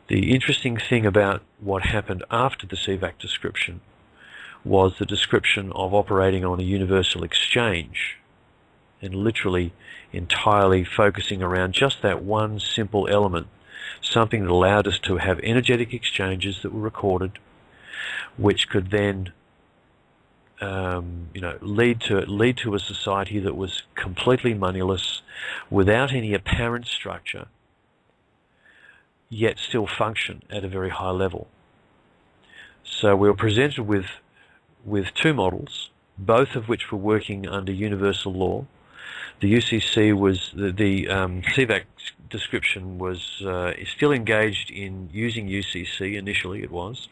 The interesting thing about what happened after the CVAC description was the description of operating on a universal exchange, and literally entirely focusing around just that one simple element, something that allowed us to have energetic exchanges that were recorded, which could then lead to a society that was completely moneyless, without any apparent structure, yet still function at a very high level. So we were presented with two models, both of which were working under universal law. The UCC was the CVAC description was still engaged in using UCC. Initially, it was,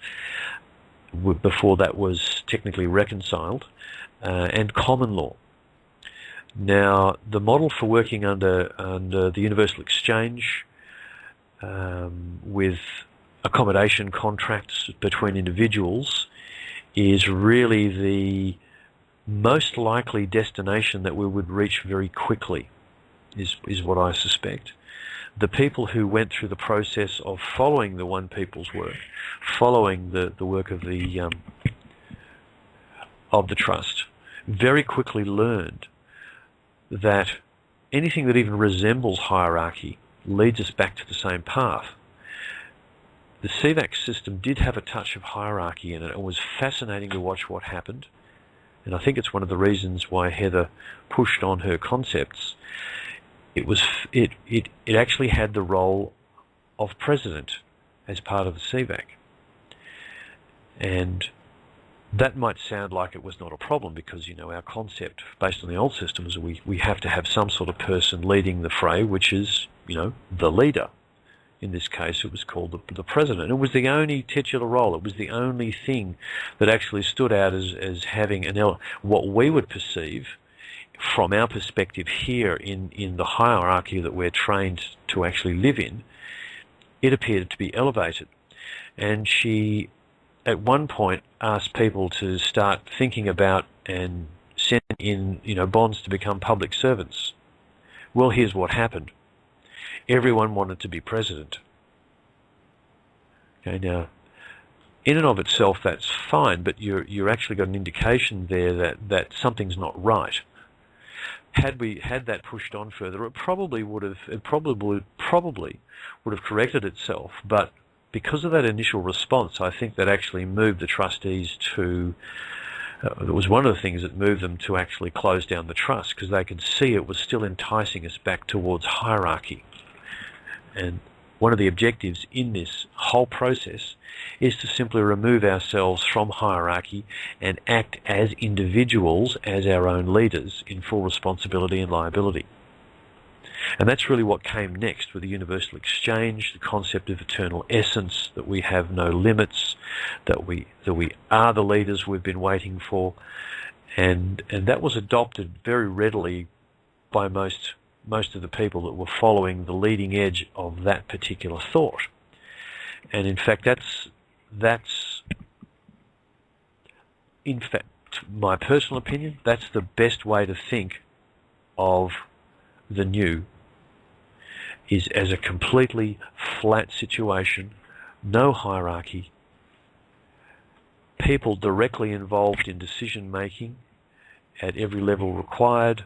before that was technically reconciled, and common law. Now, the model for working under the universal exchange with accommodation contracts between individuals is really the most likely destination that we would reach very quickly, is what I suspect. The people who went through the process of following the One People's work, following the work of the trust, very quickly learned that anything that even resembles hierarchy leads us back to the same path. The CVAC system did have a touch of hierarchy in it. It was fascinating to watch what happened, and I think it's one of the reasons why Heather pushed on her concepts. It actually had the role of president as part of the CVAC, and that might sound like it was not a problem, because our concept based on the old systems, we have to have some sort of person leading the fray, which is the leader. In this case, it was called the president. It was the only titular role. It was the only thing that actually stood out as having what we would perceive, from our perspective here in the hierarchy that we're trained to actually live in. It appeared to be elevated. And she, at one point, asked people to start thinking about and send in bonds to become public servants. Well, here's what happened. Everyone wanted to be president. Okay, now, in and of itself, that's fine, but you're actually got an indication there that something's not right. Had we had that pushed on further, it probably would have corrected itself. But because of that initial response, I think that actually moved the trustees to. It was one of the things that moved them to actually close down the trust, because they could see it was still enticing us back towards hierarchy. And one of the objectives in this whole process is to simply remove ourselves from hierarchy and act as individuals, as our own leaders, in full responsibility and liability. And that's really what came next with the universal exchange, the concept of eternal essence, that we have no limits, that we are the leaders we've been waiting for, and that was adopted very readily by most of the people that were following the leading edge of that particular thought. And in fact, that's in fact my personal opinion, that's the best way to think of the new, is as a completely flat situation, no hierarchy, people directly involved in decision making at every level required,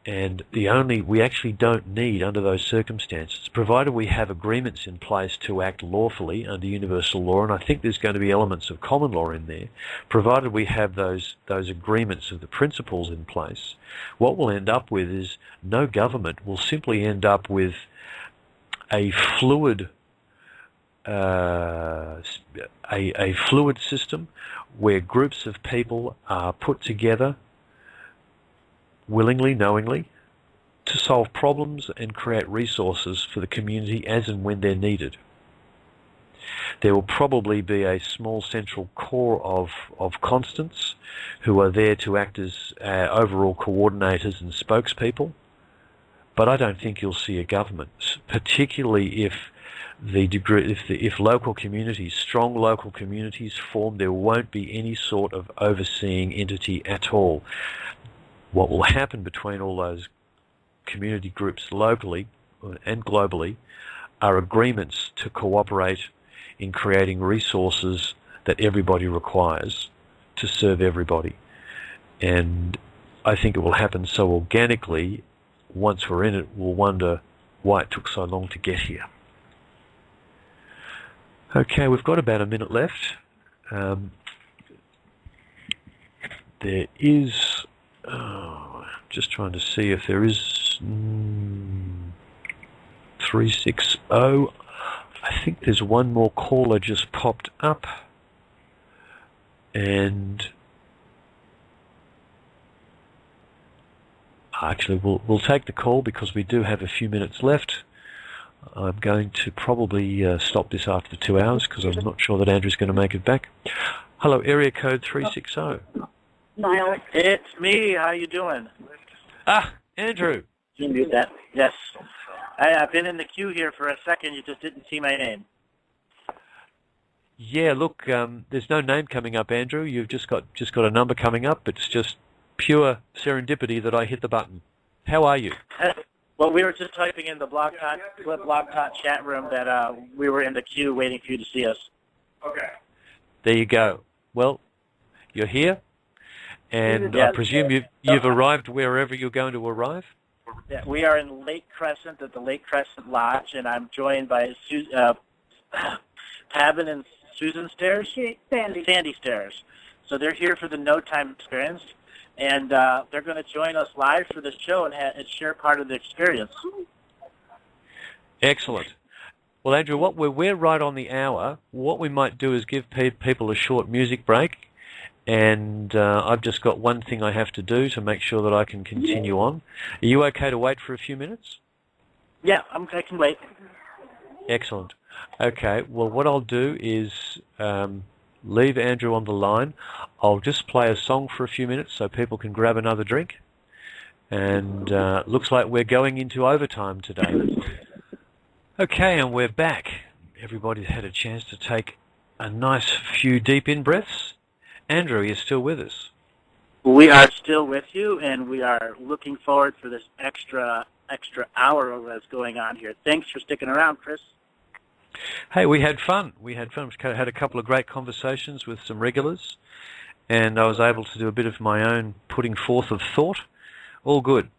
and we actually don't need, under those circumstances, provided we have agreements in place to act lawfully under universal law, and I think there's going to be elements of common law in there, provided we have those agreements of the principles in place, what we'll end up with is no government. We'll simply end up with a fluid system where groups of people are put together willingly, knowingly, to solve problems and create resources for the community as and when they're needed. There will probably be a small central core of constants who are there to act as overall coordinators and spokespeople, but I don't think you'll see a government, particularly if local communities, strong local communities form, there won't be any sort of overseeing entity at all. What will happen between all those community groups locally and globally are agreements to cooperate in creating resources that everybody requires to serve everybody. And I think it will happen so organically, once we're in it, we'll wonder why it took so long to get here. Okay, we've got about a minute left. There is... just trying to see if there is 360. I think there's one more caller just popped up, and actually we'll take the call because we do have a few minutes left. I'm going to probably stop this after the 2 hours because I'm not sure that Andrew's going to make it back. Hello, area code 360. Niall, it's me. How you doing? Andrew. Did you mute that? Yes. I've been in the queue here for a second. You just didn't see my name. Yeah, look, there's no name coming up, Andrew. You've just got a number coming up. It's just pure serendipity that I hit the button. How are you? Well, we were just typing in the Blog Talk chat room that we were in the queue waiting for you to see us. Okay. There you go. Well, you're here, and I presume you've arrived wherever you're going to arrive? Yeah, we are in Lake Crescent at the Lake Crescent Lodge, and I'm joined by Pavin and Susan Stairs? Sandy Stairs. So they're here for the No Time experience, and they're going to join us live for the show and share part of the experience. Excellent. Well, Andrew, we're right on the hour. What we might do is give people a short music break, and I've just got one thing I have to do to make sure that I can continue on. Are you okay to wait for a few minutes? Yeah, I can wait. Excellent. Okay, well, what I'll do is leave Andrew on the line. I'll just play a song for a few minutes so people can grab another drink. And looks like we're going into overtime today. Okay, and we're back. Everybody's had a chance to take a nice few deep in-breaths. Andrew, you're still with us. We are still with you, and we are looking forward for this extra hour that's going on here. Thanks for sticking around, Chris. Hey, we had fun. We had a couple of great conversations with some regulars, and I was able to do a bit of my own putting forth of thought. All good.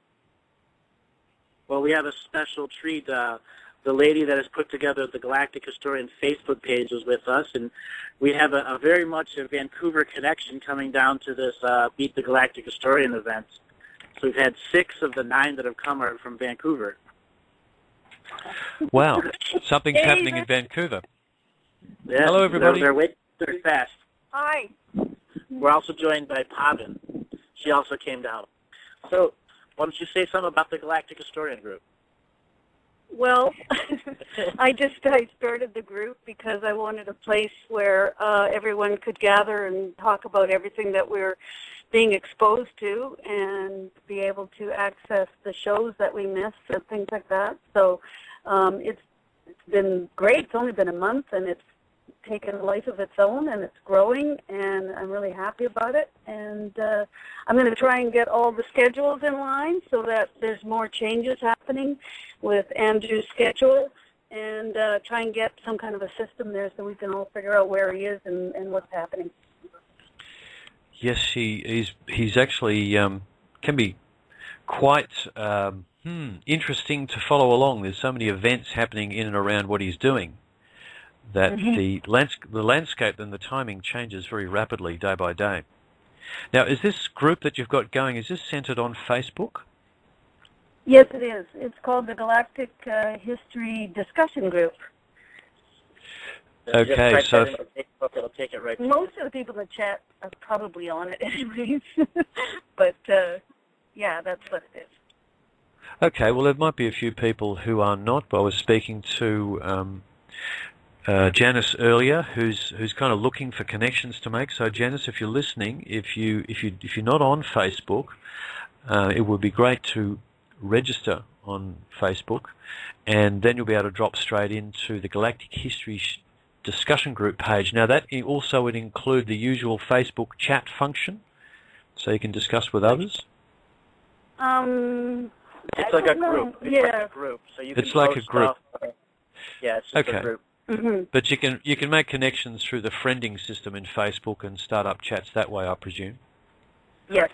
Well, we have a special treat. The lady that has put together the Galactic Historian Facebook page is with us, and we have a very much a Vancouver connection coming down to this Meet the Galactic Historian event. So we've had 6 of the 9 that have come are from Vancouver. Wow, something's happening in Vancouver. Yeah, hello, everybody. They're very fast. Hi. We're also joined by Pavin. She also came down. So why don't you say something about the Galactic Historian group? Well, I started the group because I wanted a place where everyone could gather and talk about everything that we're being exposed to and be able to access the shows that we miss and things like that. So it's been great. It's only been a month, and it's taken a life of its own, and it's growing, and I'm really happy about it. And I'm going to try and get all the schedules in line so that there's more changes happening with Andrew's schedule, and try and get some kind of a system there so we can all figure out where he is and what's happening. Yes, he's actually can be quite interesting to follow along. There's so many events happening in and around what he's doing that the landscape and the timing changes very rapidly day by day. Now, is this group that you've got going, is this centered on Facebook? Yes, it is. It's called the Galactic History Discussion Group. Okay, so it'll take it right. Most of the people in the chat are probably on it anyways, but yeah, that's what it is. okay, well, there might be a few people who are not, but I was speaking to Janice earlier, who's kind of looking for connections to make. So, Janice, if you're listening, if you're not on Facebook, it would be great to register on Facebook, and then you'll be able to drop straight into the Galactic History discussion group page. Now, that also would include the usual Facebook chat function, so you can discuss with others. It's like a group. It's like a group. So you can it's like a group. Yeah, it's just okay. a group. Mm-hmm. But you can make connections through the friending system in Facebook and start up chats that way, I presume. Yes.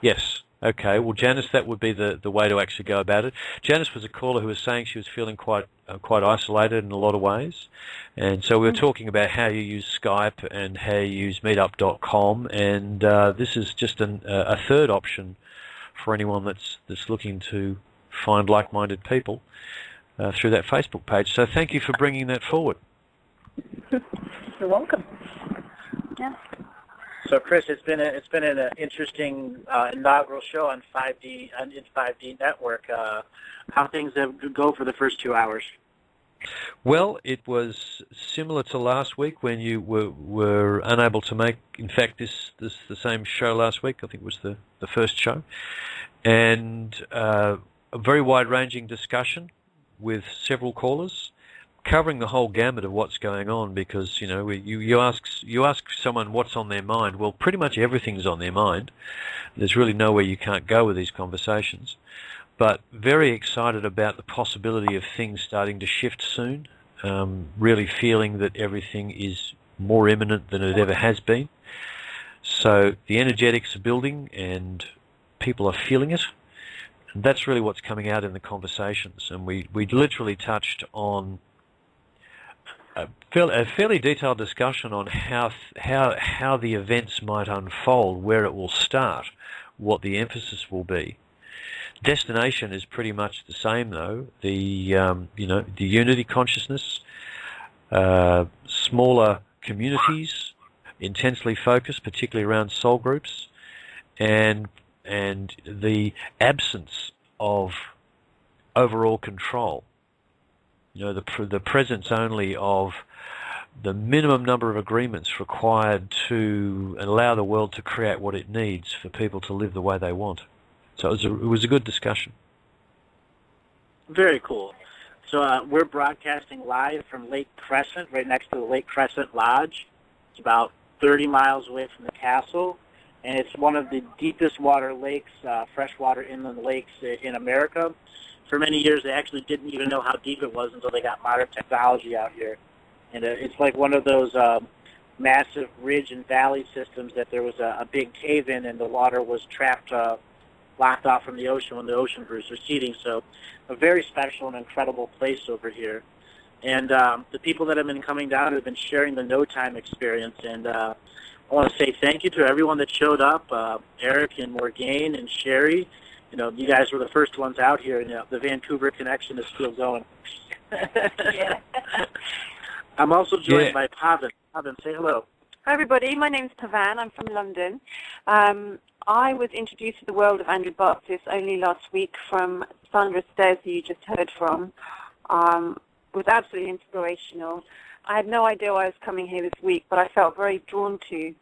Yes. Okay. Well, Janice, that would be the way to actually go about it. Janice was a caller who was saying she was feeling quite isolated in a lot of ways, and so we were talking about how you use Skype and how you use Meetup.com, and this is just a third option for anyone that's looking to find like-minded people through that Facebook page. So thank you for bringing that forward. You're welcome. Yeah. So, Chris, it's been an interesting inaugural show on In5D Network. How things go for the first 2 hours? Well, it was similar to last week when you were unable to make. In fact, this the same show last week. I think it was the first show, and a very wide-ranging discussion with several callers, covering the whole gamut of what's going on. Because you ask someone what's on their mind. Well, pretty much everything's on their mind. There's really nowhere you can't go with these conversations. But very excited about the possibility of things starting to shift soon. Really feeling that everything is more imminent than it ever has been. So the energetics are building and people are feeling it. And that's really what's coming out in the conversations. And we literally touched on a fairly detailed discussion on how the events might unfold, where it will start, what the emphasis will be. Destination is pretty much the same, though. The unity consciousness, smaller communities, intensely focused, particularly around soul groups, and the absence of overall control. The presence only of the minimum number of agreements required to allow the world to create what it needs for people to live the way they want. So it was a good discussion. Very cool. So we're broadcasting live from Lake Crescent, right next to the Lake Crescent Lodge. It's about 30 miles away from the castle. and it's one of the deepest water lakes, freshwater inland lakes in America. For many years, they actually didn't even know how deep it was until they got modern technology out here. And it's like one of those massive ridge and valley systems that there was a big cave in, and the water was trapped, locked off from the ocean when the ocean was receding. So a very special and incredible place over here. And the people that have been coming down have been sharing the no time experience. And I want to say thank you to everyone that showed up, Eric and Morgane and Sherry. You know, you guys were the first ones out here, and the Vancouver connection is still going. Yeah. I'm also joined by Pavan. Pavan, say hello. Hi, everybody. My name's Pavan. I'm from London. I was introduced to the world of Andrew Bartzis only last week from Sandra Stairs, who you just heard from. It was absolutely inspirational. I had no idea why I was coming here this week, but I felt very drawn to.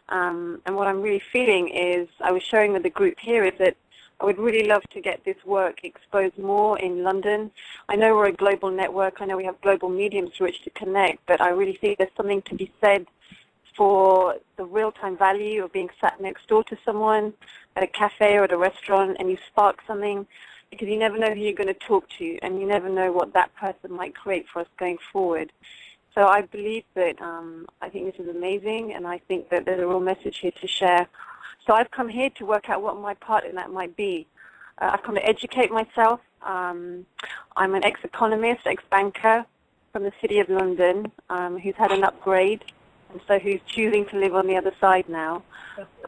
And what I'm really feeling is, I was sharing with the group here, is that I would really love to get this work exposed more in London. I know we're a global network. I know we have global mediums through which to connect, but I really think there's something to be said for the real-time value of being sat next door to someone at a cafe or at a restaurant, and you spark something, because you never know who you're going to talk to, and you never know what that person might create for us going forward. So I believe that I think this is amazing, and I think that there's a real message here to share. So I've come here to work out what my part in that might be. I've come to educate myself. I'm an ex-economist, ex-banker from the City of London who's had an upgrade, and so who's choosing to live on the other side now.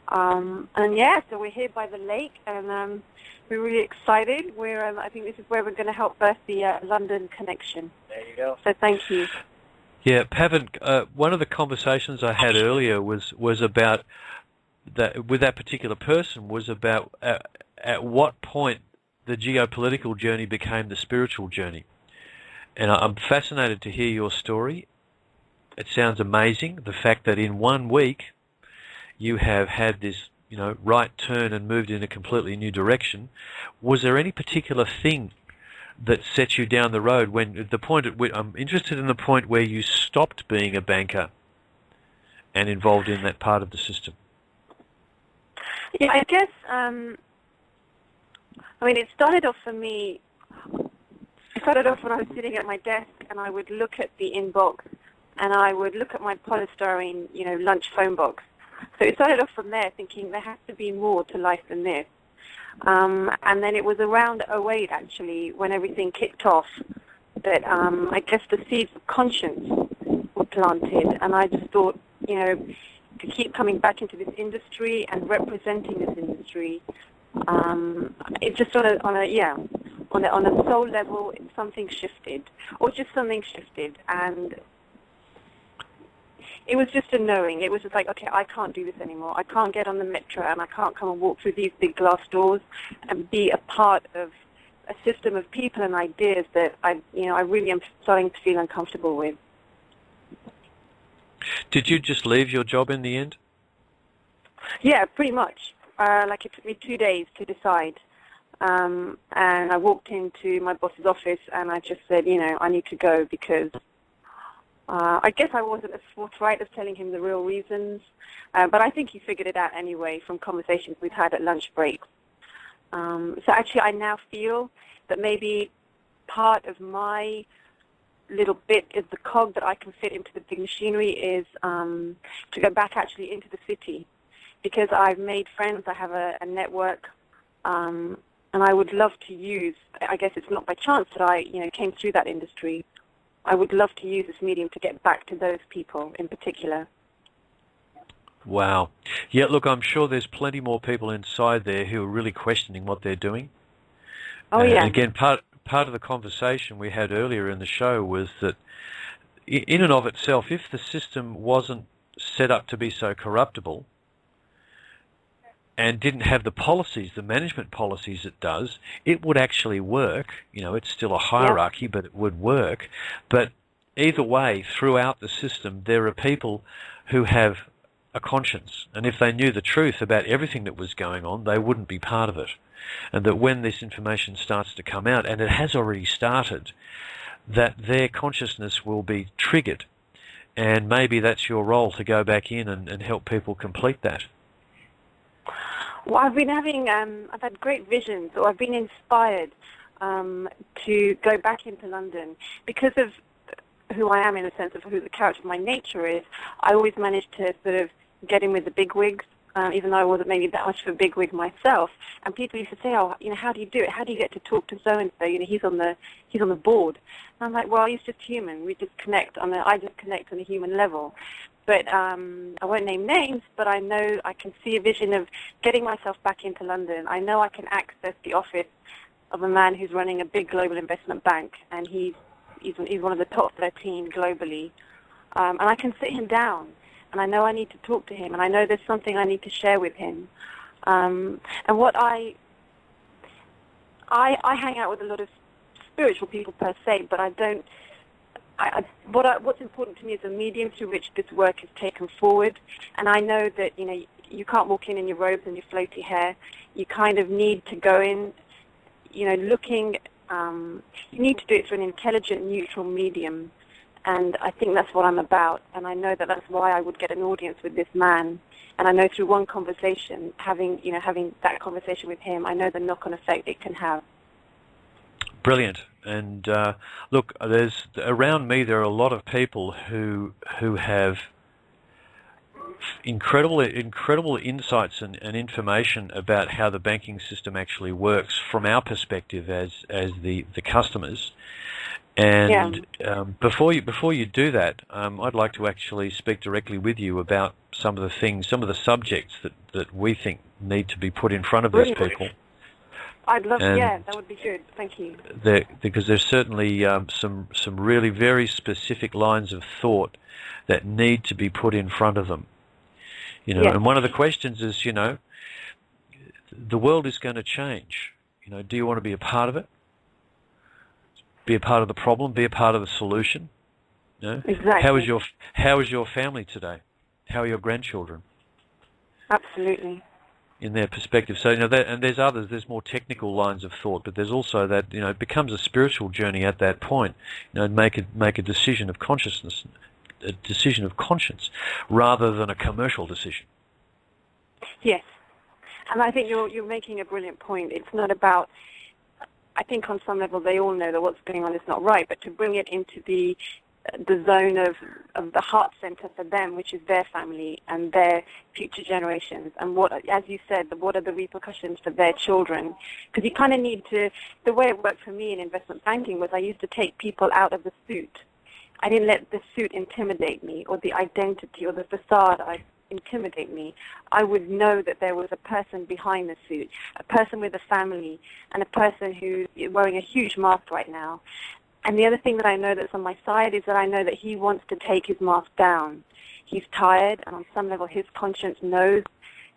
So we're here by the lake, and we're really excited. I think this is where we're going to help birth the London connection. There you go. So thank you. Yeah, Pavan, one of the conversations I had earlier was about that with that particular person was about at what point the geopolitical journey became the spiritual journey. And I'm fascinated to hear your story. It sounds amazing, the fact that in 1 week you have had this, right turn and moved in a completely new direction. Was there any particular thing that set you down the road I'm interested in the point where you stopped being a banker and involved in that part of the system? Yeah, I guess, it started off for me, when I was sitting at my desk and I would look at the inbox and I would look at my polystyrene, lunch phone box. So it started off from there, thinking there has to be more to life than this. And then it was around 2008, actually, when everything kicked off, that I guess the seeds of conscience were planted. And I just thought, to keep coming back into this industry and representing this industry, it just on a soul level, something shifted, and it was just a knowing. It was just like, okay, I can't do this anymore. I can't get on the metro, and I can't come and walk through these big glass doors and be a part of a system of people and ideas that I really am starting to feel uncomfortable with. Did you just leave your job in the end? Yeah, pretty much. It took me 2 days to decide. And I walked into my boss's office and I just said, I need to go because I guess I wasn't as forthright as telling him the real reasons. But I think he figured it out anyway from conversations we've had at lunch breaks. So actually I now feel that maybe part of my little bit is the cog that I can fit into the big machinery is to go back actually into the city, because I've made friends, I have a network, and I would love to use, I guess it's not by chance that I came through that industry. I would love to use this medium to get back to those people in particular. Wow. Yeah, look, I'm sure there's plenty more people inside there who are really questioning what they're doing. Oh, yeah. Again, part of the conversation we had earlier in the show was that in and of itself, if the system wasn't set up to be so corruptible and didn't have the policies, the management policies it does, it would actually work. It's still a hierarchy, but it would work. But either way, throughout the system, there are people who have a conscience, and if they knew the truth about everything that was going on, they wouldn't be part of it. And that when this information starts to come out, and it has already started, that their consciousness will be triggered. And maybe that's your role, to go back in and help people complete that. Well, I've been having, I've had great visions, or I've been inspired to go back into London because of who I am, in a sense of who the character of my nature is. I always managed to sort of get in with the bigwigs, even though I wasn't maybe that much of a bigwig myself. And people used to say, "Oh, how do you do it? How do you get to talk to so and so? He's on the board." And I'm like, "Well, he's just human. We just connect I just connect on a human level." But I won't name names, but I know I can see a vision of getting myself back into London. I know I can access the office of a man who's running a big global investment bank, and he's one of the top 13 globally. And I can sit him down, and I know I need to talk to him, and I know there's something I need to share with him. And what I hang out with a lot of spiritual people per se, but I don't. What's important to me is the medium through which this work is taken forward, and I know that you can't walk in your robes and your floaty hair. You kind of need to go in, looking. You need to do it through an intelligent, neutral medium, and I think that's what I'm about. And I know that that's why I would get an audience with this man. And I know through one conversation, having that conversation with him, I know the knock-on effect it can have. Brilliant. And look, around me there are a lot of people who have incredible insights and information about how the banking system actually works from our perspective as the customers. And before you do that, I'd like to actually speak directly with you about some of the subjects that we think need to be put in front of these people. I'd love to, that would be good. Thank you. Because there's certainly some really very specific lines of thought that need to be put in front of them. And one of the questions is, the world is going to change. Do you want to be a part of it? Be a part of the problem, be a part of the solution. Exactly. How is your family today? How are your grandchildren? Absolutely. In their perspective. So, and there's others, there's more technical lines of thought, but there's also that, it becomes a spiritual journey at that point, make a decision of consciousness, a decision of conscience, rather than a commercial decision. Yes. And I think you're making a brilliant point. It's not about, I think on some level they all know that what's going on is not right, but to bring it into the zone of the heart center for them, which is their family and their future generations, and what, as you said, what are the repercussions for their children? Because you kind of need to, the way it worked for me in investment banking was I used to take people out of the suit. I didn't let the suit intimidate me, or the identity or the facade intimidate me. I would know that there was a person behind the suit, a person with a family, and a person who's wearing a huge mask right now. And the other thing that I know that's on my side is that I know that he wants to take his mask down. He's tired, and on some level his conscience knows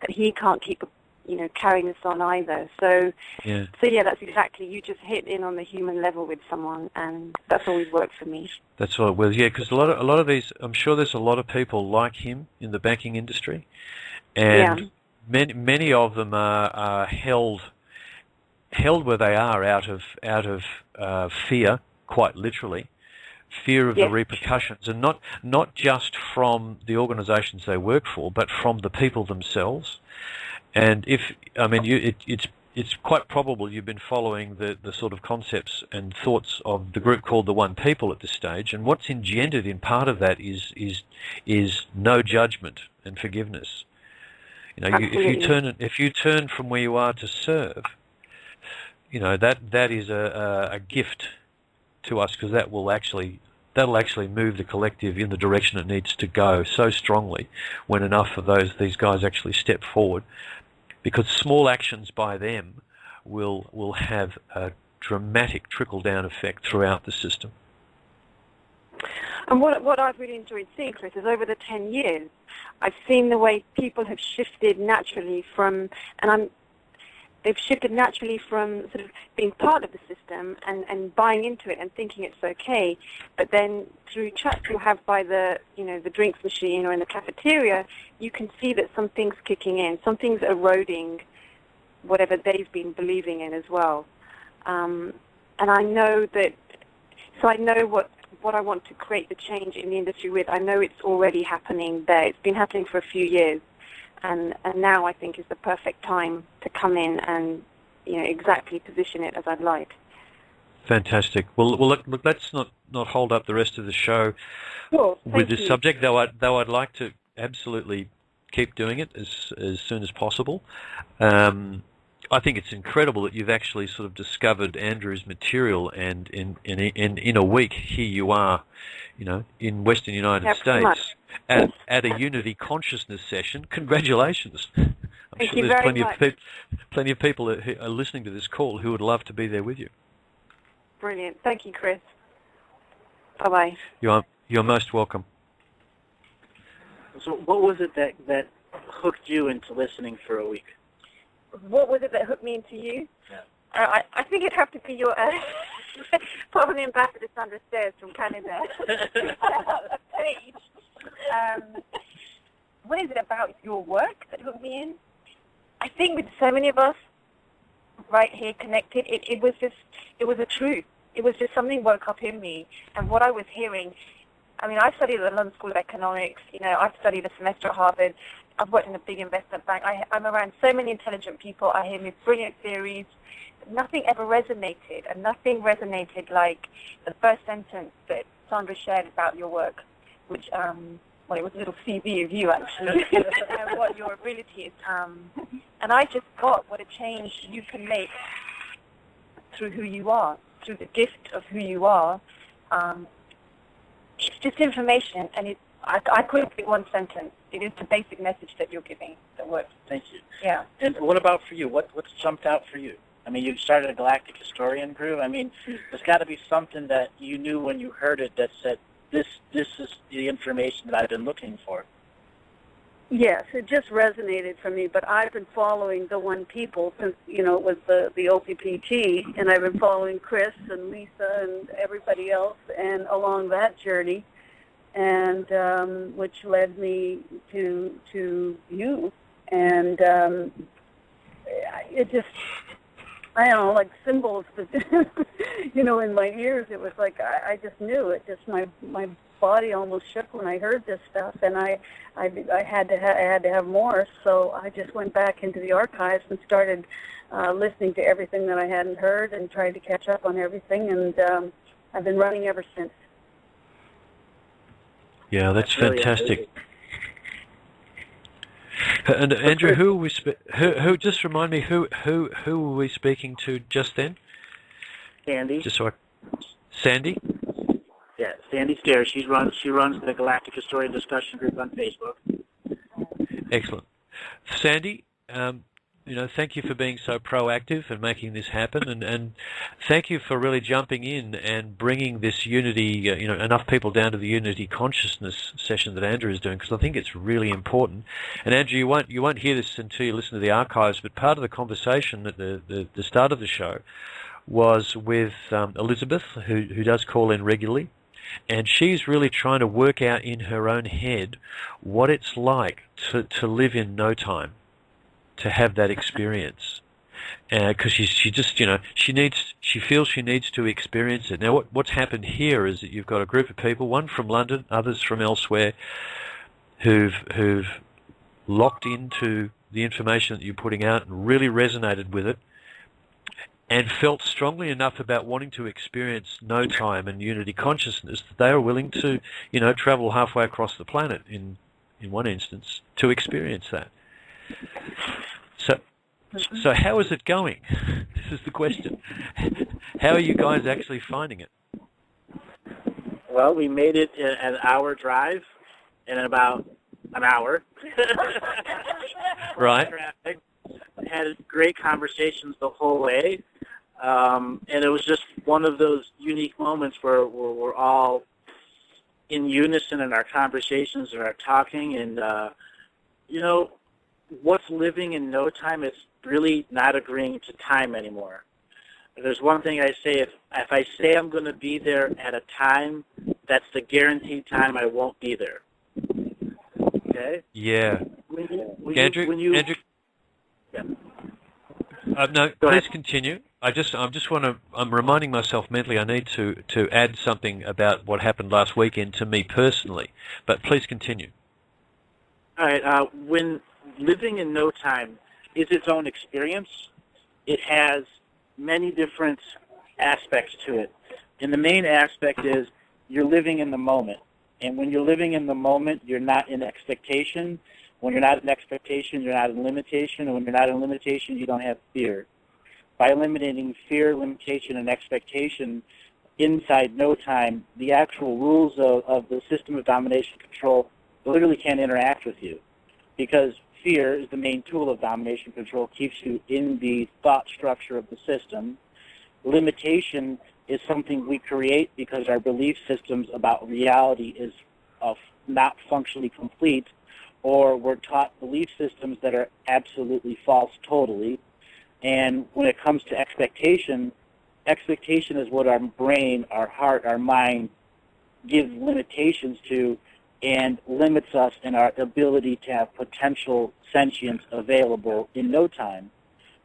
that he can't keep, carrying this on either. So that's exactly, you just hit in on the human level with someone, and that's always worked for me. That's right. Well, because a lot of these, I'm sure there's a lot of people like him in the banking industry, and many of them are held where they are out of fear. Quite literally, fear of the repercussions, and not just from the organisations they work for, but from the people themselves. And it's quite probable you've been following the sort of concepts and thoughts of the group called the One People at this stage. And what's engendered in part of that is no judgment and forgiveness. If you turn from where you are to serve, that is a gift to us, because that'll actually move the collective in the direction it needs to go so strongly when enough of these guys actually step forward, because small actions by them will have a dramatic trickle-down effect throughout the system. And what I've really enjoyed seeing, Chris, is over the 10 years, I've seen the way people have shifted naturally they've shifted naturally from sort of being part of the system and buying into it and thinking it's okay, but then through chats you'll have by the drinks machine or in the cafeteria, you can see that something's kicking in, something's eroding whatever they've been believing in as well. And I know that, so I know what I want to create the change in the industry with. I know it's already happening there. It's been happening for a few years. and now I think is the perfect time to come in and exactly position it as I'd like. Fantastic. Well, look, let's not hold up the rest of the show with this subject, though I'd like to absolutely keep doing it as soon as possible. I think it's incredible that you've actually sort of discovered Andrew's material, and in a week here you are, in Western United States at a Unity Consciousness session. Congratulations! I'm sure there's plenty of people that are listening to this call who would love to be there with you. Brilliant. Thank you, Chris. Bye-bye. You're most welcome. So what was it that hooked you into listening for a week? What was it that hooked me into you? Yeah. I think it'd have to be your probably Ambassador Sandra Stairs from Canada page. What is it about your work that hooked me in? I think with so many of us right here connected, it was a truth. It was just something woke up in me, and what I was hearing. I mean, I studied at the London School of Economics. I've studied a semester at Harvard. I've worked in a big investment bank. I'm around so many intelligent people. I hear these brilliant theories. Nothing ever resonated, and nothing resonated like the first sentence that Sandra shared about your work, which, it was a little CV of you, actually, and what your ability is. And I just got what a change you can make through who you are, through the gift of who you are. It's just information, and I couldn't pick one sentence. It is the basic message that you're giving that works. Thank you. Yeah. And what about for you? What's jumped out for you? I mean, you started a Galactic Historian group. I mean, there's got to be something that you knew when you heard it that said, this is the information that I've been looking for. Yes, it just resonated for me, but I've been following the One People since, it was the OPPT, and I've been following Chris and Lisa and everybody else, and along that journey, and which led me to you, and it just, I don't know, like symbols, in my ears, it was like I just knew it. Just my body almost shook when I heard this stuff, and I had to have more. So I just went back into the archives and started listening to everything that I hadn't heard and tried to catch up on everything, and I've been running ever since. Yeah, that's fantastic. And Andrew, who were we just remind me who were we speaking to just then? Sandy. Sandy? Yeah, Sandy Stairs. She runs the Galactic Historian discussion group on Facebook. Excellent. Sandy, thank you for being so proactive and making this happen, and thank you for really jumping in and bringing this Unity, enough people down to the Unity Consciousness session that Andrew is doing, because I think it's really important. And Andrew, you won't hear this until you listen to the archives, but part of the conversation at the start of the show was with Elizabeth, who does call in regularly, and she's really trying to work out in her own head what it's like to live in no time, to have that experience, because she just she feels she needs to experience it. Now, what's happened here is that you've got a group of people, one from London, others from elsewhere, who've locked into the information that you're putting out and really resonated with it, and felt strongly enough about wanting to experience no time and Unity consciousness that they are willing to, travel halfway across the planet in one instance to experience that. So how is it going? This is the question. How are you guys actually finding it? Well, we made it an hour drive in about an hour. Right. Traffic. Had great conversations the whole way. And it was just one of those unique moments where we're all in unison in our conversations and our talking. And, what's living in no time is really not agreeing to time anymore. There's one thing I say, if I say I'm going to be there at a time, that's the guaranteed time I won't be there. Okay? Yeah. Andrew? Yeah. No, please continue. I'm reminding myself mentally I need to add something about what happened last weekend to me personally, but please continue. All right. When living in no time is its own experience. It has many different aspects to it. And the main aspect is you're living in the moment. And when you're living in the moment, you're not in expectation. When you're not in expectation, you're not in limitation. And when you're not in limitation, you don't have fear. By eliminating fear, limitation, and expectation inside no time, the actual rules of the system of domination control literally can't interact with you, because fear is the main tool of domination control, keeps you in the thought structure of the system. Limitation is something we create because our belief systems about reality is not functionally complete, or we're taught belief systems that are absolutely false totally. And when it comes to expectation is what our brain, our heart, our mind gives limitations to, and limits us in our ability to have potential sentience available in no time.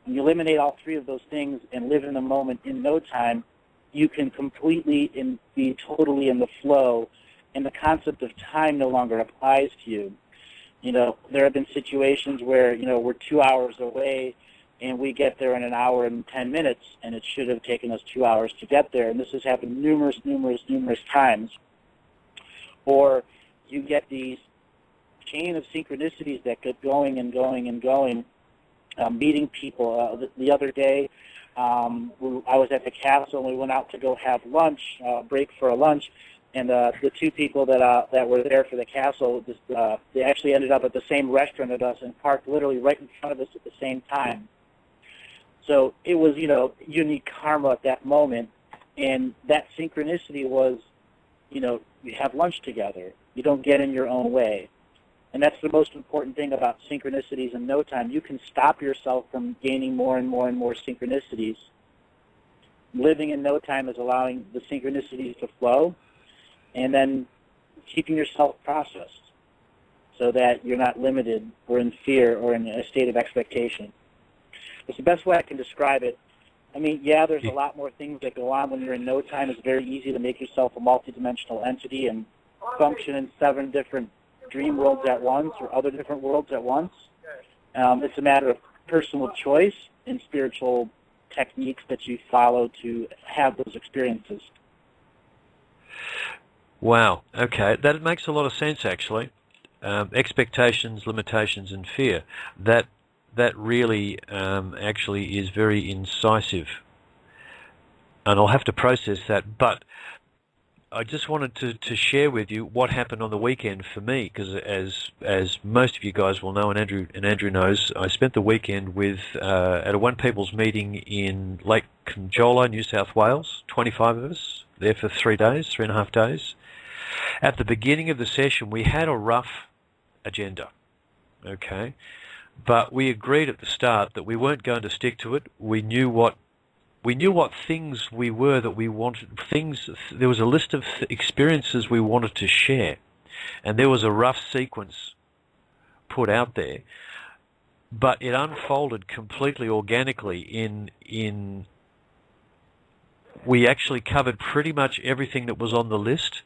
When you eliminate all three of those things and live in the moment in no time, you can completely be totally in the flow, and the concept of time no longer applies to you. You know, there have been situations where, you know, we're 2 hours away and we get there in an hour and 10 minutes, and it should have taken us 2 hours to get there. And this has happened numerous times. Or you get these chain of synchronicities that get going and going and going. Meeting people. The other day, I was at the castle, and we went out to go have lunch, break for a lunch, and the two people that were there for the castle, they actually ended up at the same restaurant as us and parked literally right in front of us at the same time. So it was, you know, unique karma at that moment, and that synchronicity was, you know, you have lunch together. You don't get in your own way. And that's the most important thing about synchronicities in no time. You can stop yourself from gaining more and more and more synchronicities. Living in no time is allowing the synchronicities to flow, and then keeping yourself processed so that you're not limited or in fear or in a state of expectation. It's the best way I can describe it. I mean, yeah, there's a lot more things that go on when you're in no time. It's very easy to make yourself a multidimensional entity and function in 7 different dream worlds at once or other different worlds at once. It's a matter of personal choice and spiritual techniques that you follow to have those experiences. Wow. Okay. That makes a lot of sense, actually. Expectations, limitations, and fear. That really actually is very incisive. And I'll have to process that. But I just wanted to share with you what happened on the weekend for me, because as most of you guys will know, and Andrew knows, I spent the weekend with at a One People's meeting in Lake Conjola, New South Wales. 25 of us there for 3.5 days. At the beginning of the session, we had a rough agenda, okay, but we agreed at the start that we weren't going to stick to it. We knew what things we were that we wanted. There was a list of experiences we wanted to share, and there was a rough sequence put out there, but it unfolded completely organically. We actually covered pretty much everything that was on the list,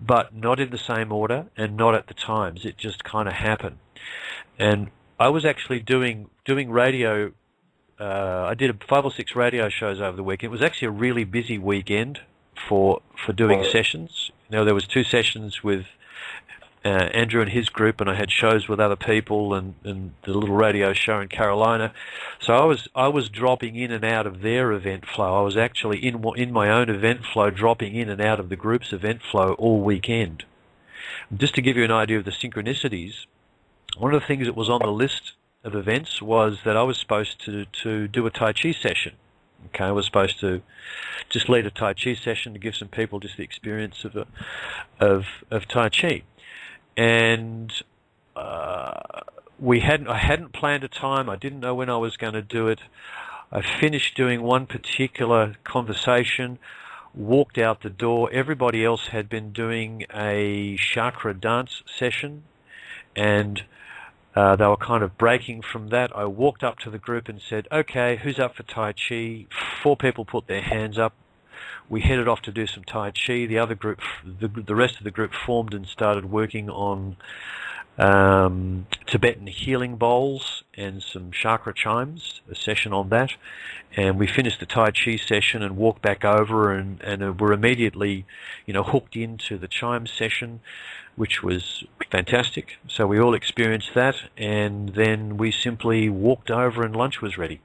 but not in the same order and not at the times. It just kind of happened. And I was actually doing radio. I did 5 or 6 radio shows over the weekend. It was actually a really busy weekend for doing sessions. You know, there was 2 sessions with Andrew and his group, and I had shows with other people and the little radio show in Carolina. So I was dropping in and out of their event flow. I was actually in my own event flow, dropping in and out of the group's event flow all weekend. Just to give you an idea of the synchronicities, one of the things that was on the list of events was that I was supposed to do a Tai Chi session. Okay, I was supposed to just lead a Tai Chi session to give some people just the experience of Tai Chi. And I hadn't planned a time. I didn't know when I was going to do it. I finished doing one particular conversation, walked out the door. Everybody else had been doing a chakra dance session, and they were kind of breaking from that. I walked up to the group and said, okay, who's up for Tai Chi? 4 people put their hands up. We headed off to do some Tai Chi. The other group, the rest of the group formed and started working on Tibetan healing bowls and some chakra chimes, a session on that. And we finished the Tai Chi session and walked back over and were immediately, hooked into the chime session, which was fantastic. So we all experienced that, and then we simply walked over and lunch was ready.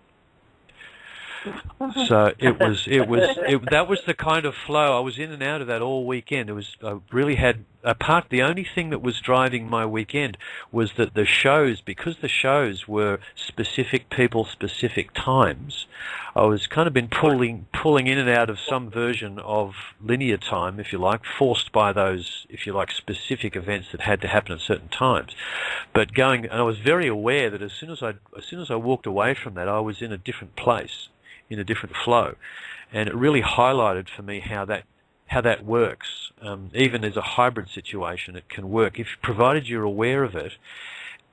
So that was the kind of flow. I was in and out of that all weekend. I really had the only thing that was driving my weekend was that because the shows were specific people, specific times, I was kind of been pulling in and out of some version of linear time, if you like, forced by those, if you like, specific events that had to happen at certain times. But and I was very aware that as soon as I walked away from that, I was in a different place, in a different flow, and it really highlighted for me how that works. Even as a hybrid situation, it can work provided you're aware of it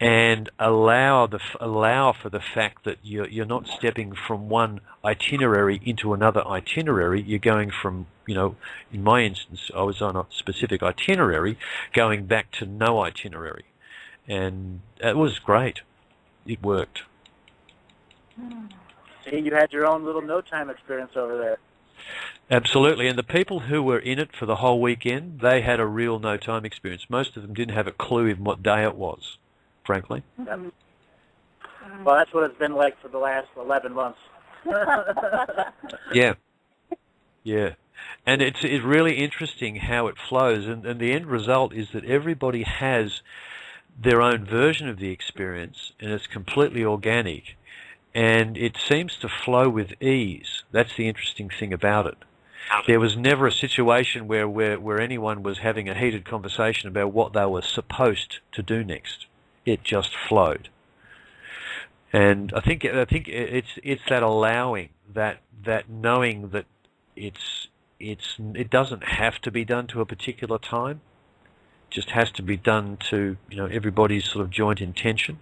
and allow for the fact that you're not stepping from one itinerary into another itinerary. You're going from, in my instance, I was on a specific itinerary, going back to no itinerary, and it was great. It worked. See, you had your own little no-time experience over there. Absolutely, and the people who were in it for the whole weekend, they had a real no-time experience. Most of them didn't have a clue even what day it was, frankly. Well, that's what it's been like for the last 11 months. Yeah. And it's really interesting how it flows, and the end result is that everybody has their own version of the experience, and it's completely organic. And it seems to flow with ease. That's the interesting thing about it. There was never a situation where anyone was having a heated conversation about what they were supposed to do next. It just flowed. And I think it's that allowing, that knowing that it doesn't have to be done to a particular time. Just has to be done to everybody's sort of joint intention,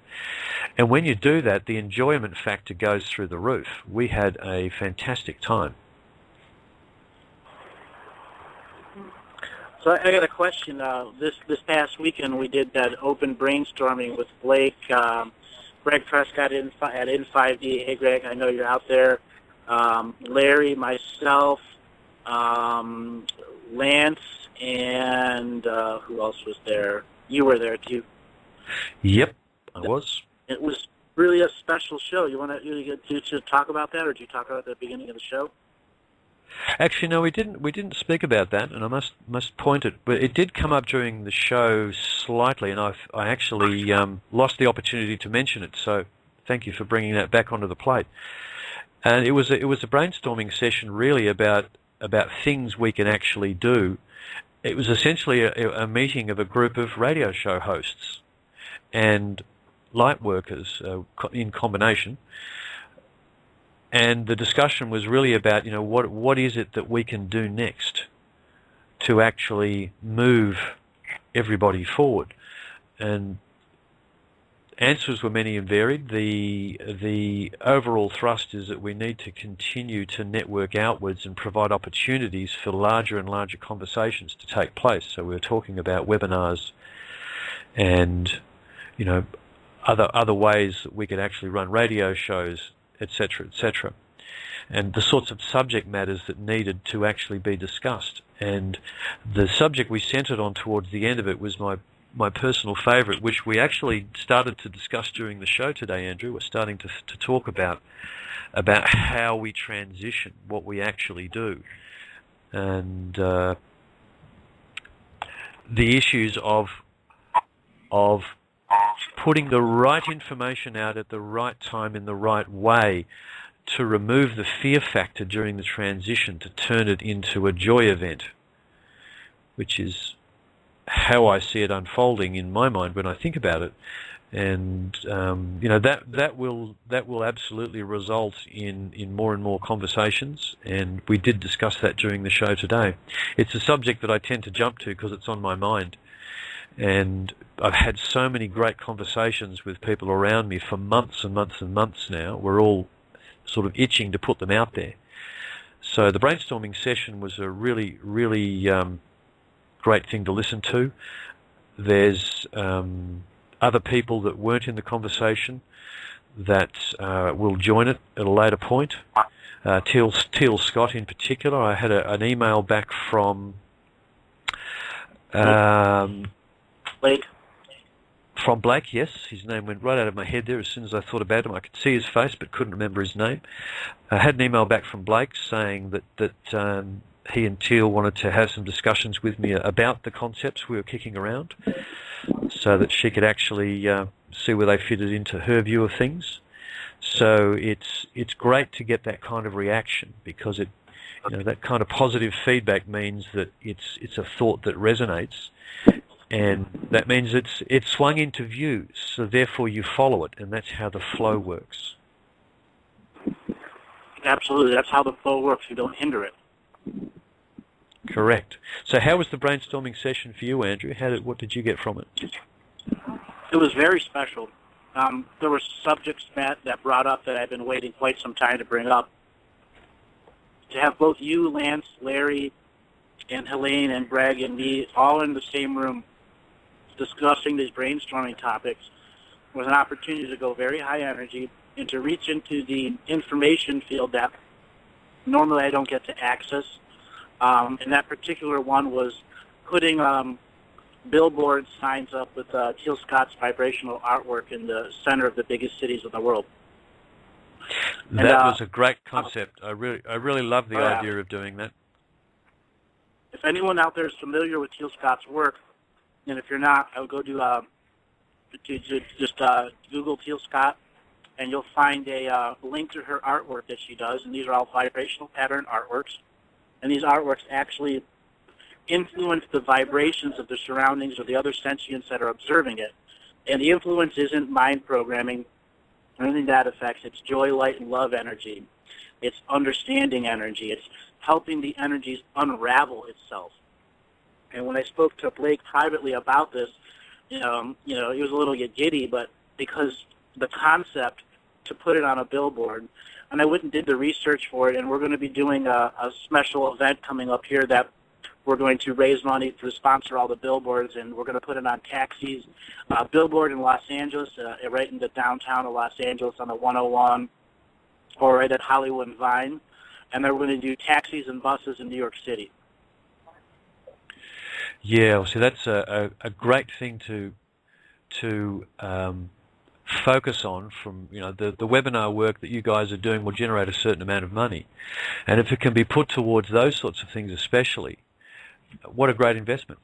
and when you do that, the enjoyment factor goes through the roof. We had a fantastic time. So I got a question. This past weekend we did that open brainstorming with Blake, Greg Prescott at In5D. Hey Greg, I know you're out there. Larry, myself, Lance. And who else was there? You were there too. Yep, I was. It was really a special show. You want to talk about that, or did you talk about it at the beginning of the show? Actually, no, we didn't speak about that, and I must point it. But it did come up during the show slightly, and I actually lost the opportunity to mention it. So thank you for bringing that back onto the plate. And it was a brainstorming session, really about things we can actually do. It was essentially a meeting of a group of radio show hosts and light workers in combination. And the discussion was really about, what is it that we can do next to actually move everybody forward. And answers were many and varied. The overall thrust is that we need to continue to network outwards and provide opportunities for larger and larger conversations to take place. So we were talking about webinars and, other ways that we could actually run radio shows, etc., etc., and the sorts of subject matters that needed to actually be discussed. And the subject we centered on towards the end of it was my personal favourite, which we actually started to discuss during the show today, Andrew. We're starting to talk about how we transition, what we actually do, and the issues of putting the right information out at the right time in the right way to remove the fear factor during the transition, to turn it into a joy event, which is how I see it unfolding in my mind when I think about it. And that will absolutely result in more and more conversations, and we did discuss that during the show today. It's a subject that I tend to jump to because it's on my mind, and I've had so many great conversations with people around me for months and months and months now. We're all sort of itching to put them out there. So the brainstorming session was a really, really great thing to listen to. There's other people that weren't in the conversation that will join it at a later point. Teal Scott in particular. I had an email back from Blake. From Blake, yes. His name went right out of my head there as soon as I thought about him. I could see his face but couldn't remember his name. I had an email back from Blake saying that he and Teal wanted to have some discussions with me about the concepts we were kicking around so that she could actually see where they fitted into her view of things. So it's great to get that kind of reaction because that kind of positive feedback means that it's a thought that resonates, and that means it's swung into views. So therefore you follow it, and that's how the flow works. Absolutely, that's how the flow works. You don't hinder it. Correct. So how was the brainstorming session for you, Andrew? What did you get from it? It was very special. There were subjects, Matt, that brought up that I've been waiting quite some time to bring up. To have both you, Lance, Larry, and Helene and Greg and me all in the same room discussing these brainstorming topics was an opportunity to go very high energy and to reach into the information field that normally I don't get to access. And that particular one was putting billboard signs up with Teal Scott's vibrational artwork in the center of the biggest cities of the world. That was a great concept. I really love the idea of doing that. If anyone out there is familiar with Teal Scott's work, and if you're not, I would go to just Google Teal Scott, and you'll find a link to her artwork that she does, and these are all vibrational pattern artworks. And these artworks actually influence the vibrations of the surroundings or the other sentients that are observing it. And the influence isn't mind programming or anything that affects. It's joy, light, and love energy. It's understanding energy. It's helping the energies unravel itself. And when I spoke to Blake privately about this, he was a little giddy, but because the concept to put it on a billboard, and I went and did the research for it, and we're going to be doing a special event coming up here that we're going to raise money to sponsor all the billboards, and we're going to put it on taxis. Billboard in Los Angeles, right in the downtown of Los Angeles on the 101, or right at Hollywood and Vine. And then we're going to do taxis and buses in New York City. Yeah, well, see, that's a great thing to focus on. From the webinar work that you guys are doing will generate a certain amount of money, and if it can be put towards those sorts of things, especially, what a great investment.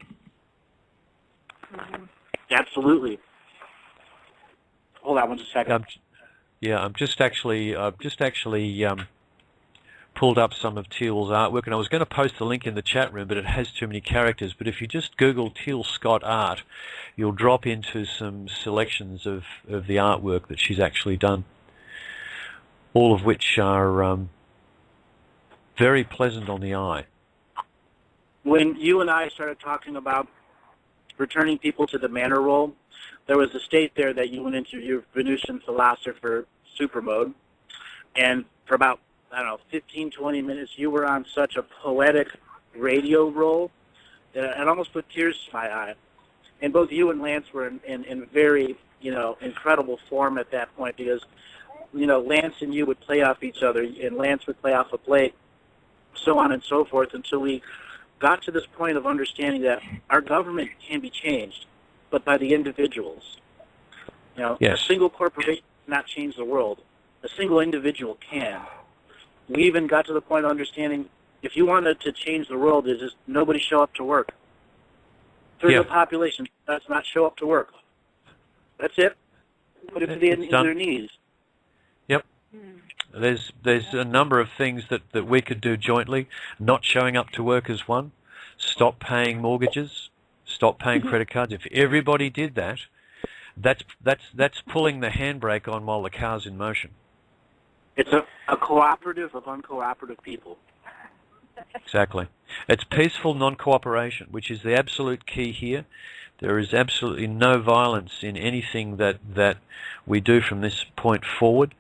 Absolutely. Hold on one second. I've just actually pulled up some of Teal's artwork, and I was going to post the link in the chat room, but it has too many characters. But if you just Google Teal Scott art, you'll drop into some selections of the artwork that she's actually done, all of which are very pleasant on the eye. When you and I started talking about returning people to the manor role, there was a state there that you went into your Venusian philosopher super mode, and for about 15, 20 minutes, you were on such a poetic radio role that it almost put tears to my eye. And both you and Lance were in very, incredible form at that point because, Lance and you would play off each other, and Lance would play off of Blake, so on and so forth, until we got to this point of understanding that our government can be changed, but by the individuals. Yes. A single corporation cannot change the world. A single individual can. We even got to the point of understanding if you wanted to change the world, is just nobody show up to work. Third of the population does not show up to work. That's it. Put it to their knees. Yep. There's a number of things that we could do jointly. Not showing up to work is one. Stop paying mortgages. Stop paying credit cards. If everybody did that, that's pulling the handbrake on while the car's in motion. It's a cooperative of uncooperative people. Exactly. It's peaceful non-cooperation, which is the absolute key here. There is absolutely no violence in anything that we do from this point forward.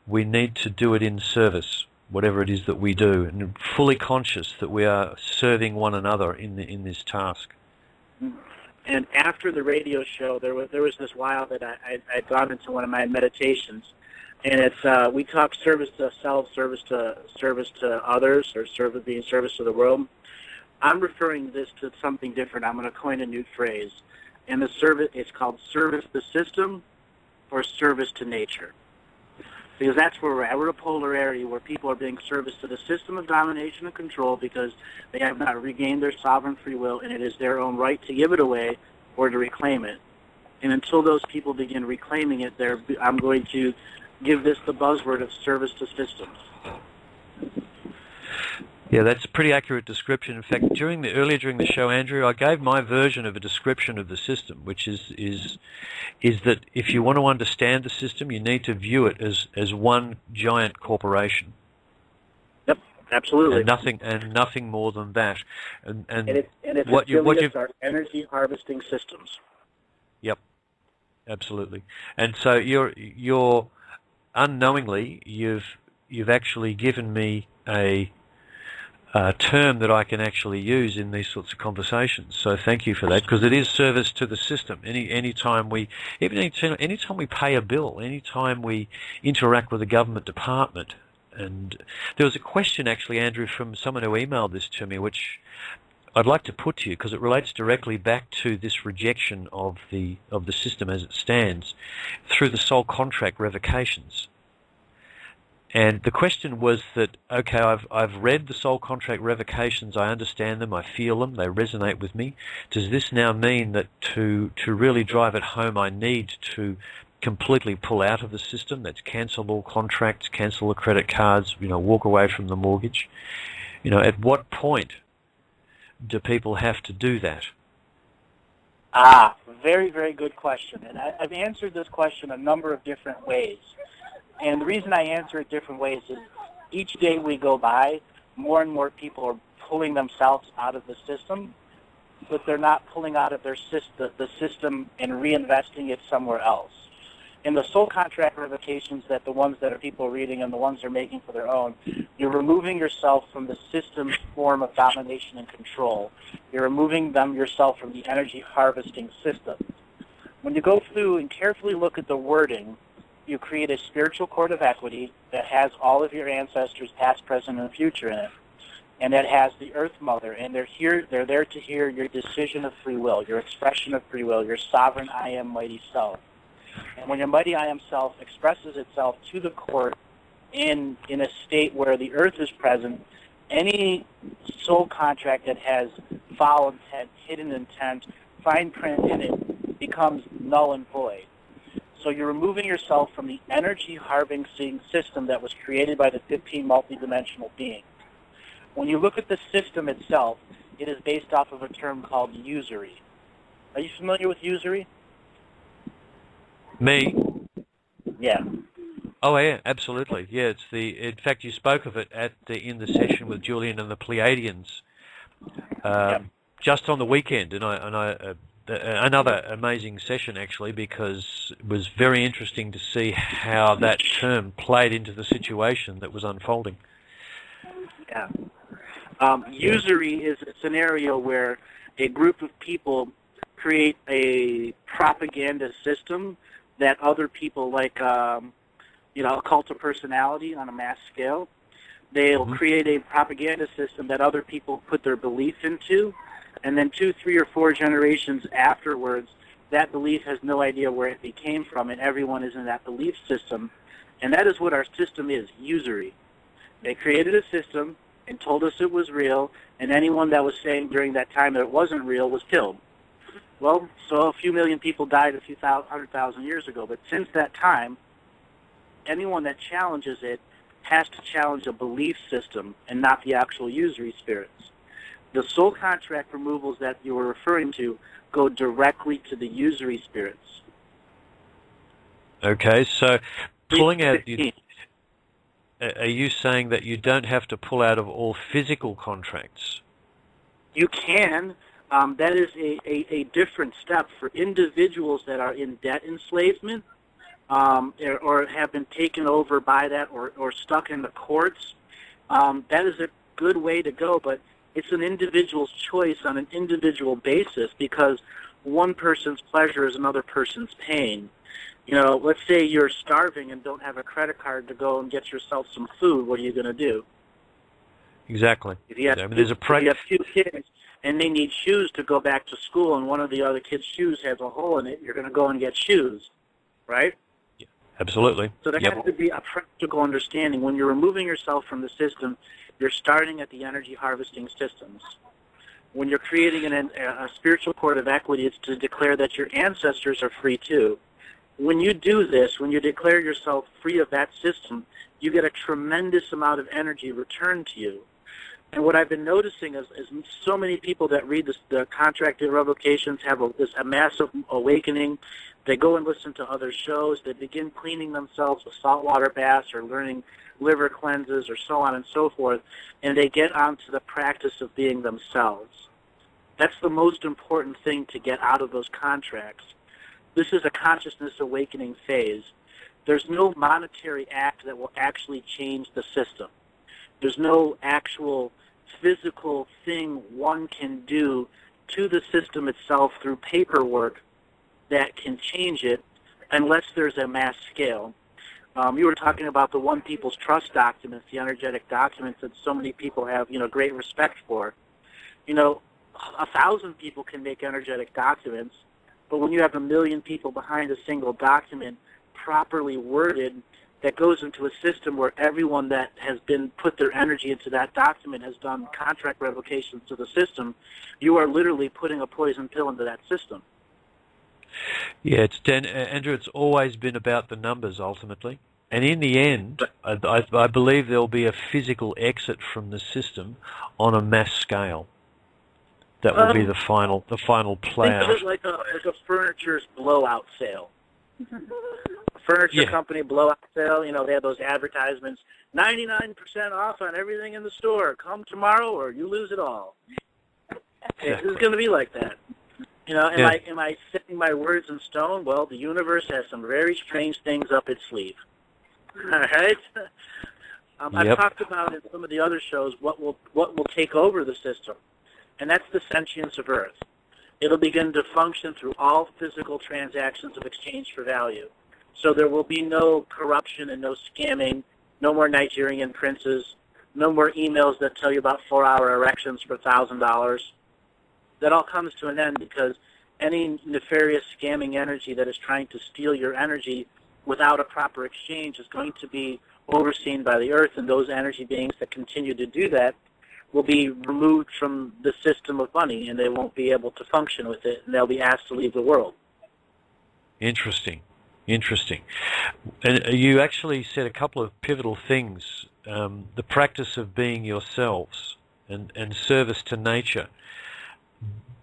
We need to do it in service, whatever it is that we do, and fully conscious that we are serving one another in this task. And after the radio show, there was this while that I'd gone into one of my meditations, and it's we talk service to self, service to others, or being service to the world. I'm referring this to something different. I'm going to coin a new phrase, and it's called service to system or service to nature. Because that's where we're at. We're a polarity where people are being service to the system of domination and control because they have not regained their sovereign free will, and it is their own right to give it away or to reclaim it. And until those people begin reclaiming it, I'm going to give this the buzzword of service to systems. Yeah, that's a pretty accurate description. In fact, earlier during the show, Andrew, I gave my version of a description of the system, which is that if you want to understand the system, you need to view it as one giant corporation. Yep, absolutely. And nothing more than that. And its what affiliates are energy harvesting systems. Yep, absolutely. And so you're unknowingly you've actually given me a term that I can actually use in these sorts of conversations. So thank you for that, because it is service to the system. Anytime we pay a bill, anytime we interact with a government department. And there was a question actually, Andrew, from someone who emailed this to me, which I'd like to put to you because it relates directly back to this rejection of the system as it stands through the soul contract revocations. And the question was that, okay, I've read the soul contract revocations, I understand them, I feel them, they resonate with me. Does this now mean that to really drive it home I need to completely pull out of the system? That's cancel all contracts, cancel the credit cards, walk away from the mortgage. At what point do people have to do that? Very, very good question. And I've answered this question a number of different ways. And the reason I answer it different ways is each day we go by, more and more people are pulling themselves out of the system, but they're not pulling out of the system and reinvesting it somewhere else. In the soul contract revocations, that the ones that are people reading and the ones they're making for their own, you're removing yourself from the system's form of domination and control. You're removing yourself from the energy harvesting system. When you go through and carefully look at the wording, you create a spiritual court of equity that has all of your ancestors, past, present, and future in it. And that has the Earth Mother, and they're there to hear your decision of free will, your expression of free will, your sovereign I Am Mighty Self. And when your Mighty I Am Self expresses itself to the court in a state where the Earth is present, any soul contract that has foul intent, hidden intent, fine print in it becomes null and void. So you're removing yourself from the energy harvesting system that was created by the 15 multidimensional beings. When you look at the system itself, it is based off of a term called usury. Are you familiar with usury? Me? Yeah. Oh yeah, absolutely. Yeah, in fact you spoke of it in the session with Julian and the Pleiadians just on the weekend, and I another amazing session actually, because it was very interesting to see how that term played into the situation that was unfolding. Yeah. Usury is a scenario where a group of people create a propaganda system that other people, like a cult of personality on a mass scale, they'll create a propaganda system that other people put their belief into, and then 2, 3, or 4 generations afterwards, that belief has no idea where it came from, and everyone is in that belief system. And that is what our system is, usury. They created a system and told us it was real, and anyone that was saying during that time that it wasn't real was killed. Well, so a few million people died a few 100,000 years ago, but since that time, anyone that challenges it has to challenge a belief system and not the actual usury spirits. The soul contract removals that you were referring to go directly to the usury spirits. Okay, so pulling out... Are you saying that you don't have to pull out of all physical contracts? You can. That is a different step for individuals that are in debt enslavement or have been taken over by that or stuck in the courts. That is a good way to go, but it's an individual's choice on an individual basis, because one person's pleasure is another person's pain. Let's say you're starving and don't have a credit card to go and get yourself some food. What are you going to do? Exactly. If you have, I mean, there's a if you have two kids and they need shoes to go back to school, and one of the other kids' shoes has a hole in it, you're going to go and get shoes, right? Yeah, absolutely. So there has to be a practical understanding. When you're removing yourself from the system, you're starting at the energy harvesting systems. When you're creating a spiritual court of equity, it's to declare that your ancestors are free too. When you do this, when you declare yourself free of that system, you get a tremendous amount of energy returned to you. And what I've been noticing is so many people that read the contracted revocations have a massive awakening. They go and listen to other shows. They begin cleaning themselves with saltwater baths or learning liver cleanses or so on and so forth, and they get onto the practice of being themselves. That's the most important thing to get out of those contracts. This is a consciousness awakening phase. There's no monetary act that will actually change the system. There's no actual physical thing one can do to the system itself through paperwork that can change it unless there's a mass scale. You were talking about the One People's Trust documents, the energetic documents that so many people have, great respect for. 1,000 people can make energetic documents, but when you have 1 million people behind a single document, properly worded, that goes into a system where everyone that has been put their energy into that document has done contract revocations to the system, you are literally putting a poison pill into that system. Yeah, Andrew, it's always been about the numbers ultimately. And in the end, I believe there'll be a physical exit from the system on a mass scale. That will be the final play out. Think of it like a furniture's blowout sale. Furniture company blowout sale, they have those advertisements, 99% off on everything in the store. Come tomorrow or you lose it all. This is going to be like that. Am I setting my words in stone? Well, the universe has some very strange things up its sleeve. All right? I've talked about in some of the other shows what will take over the system, and that's the sentience of Earth. It'll begin to function through all physical transactions of exchange for value. So there will be no corruption and no scamming, no more Nigerian princes, no more emails that tell you about 4-hour erections for $1,000. That all comes to an end because any nefarious scamming energy that is trying to steal your energy without a proper exchange is going to be overseen by the Earth, and those energy beings that continue to do that will be removed from the system of money, and they won't be able to function with it, and they'll be asked to leave the world. Interesting. And you actually said a couple of pivotal things, the practice of being yourselves and service to nature.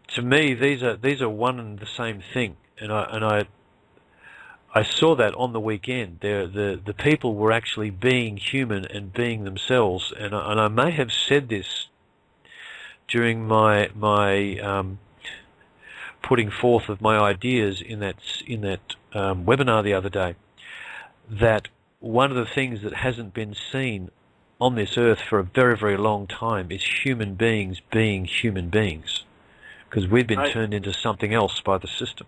To me, these are one and the same thing, and I saw that on the weekend. The people were actually being human and being themselves, and I may have said this during my putting forth of my ideas in that webinar the other day, that one of the things that hasn't been seen on this earth for a very, very long time is human beings being human beings, because we've been turned into something else by the system.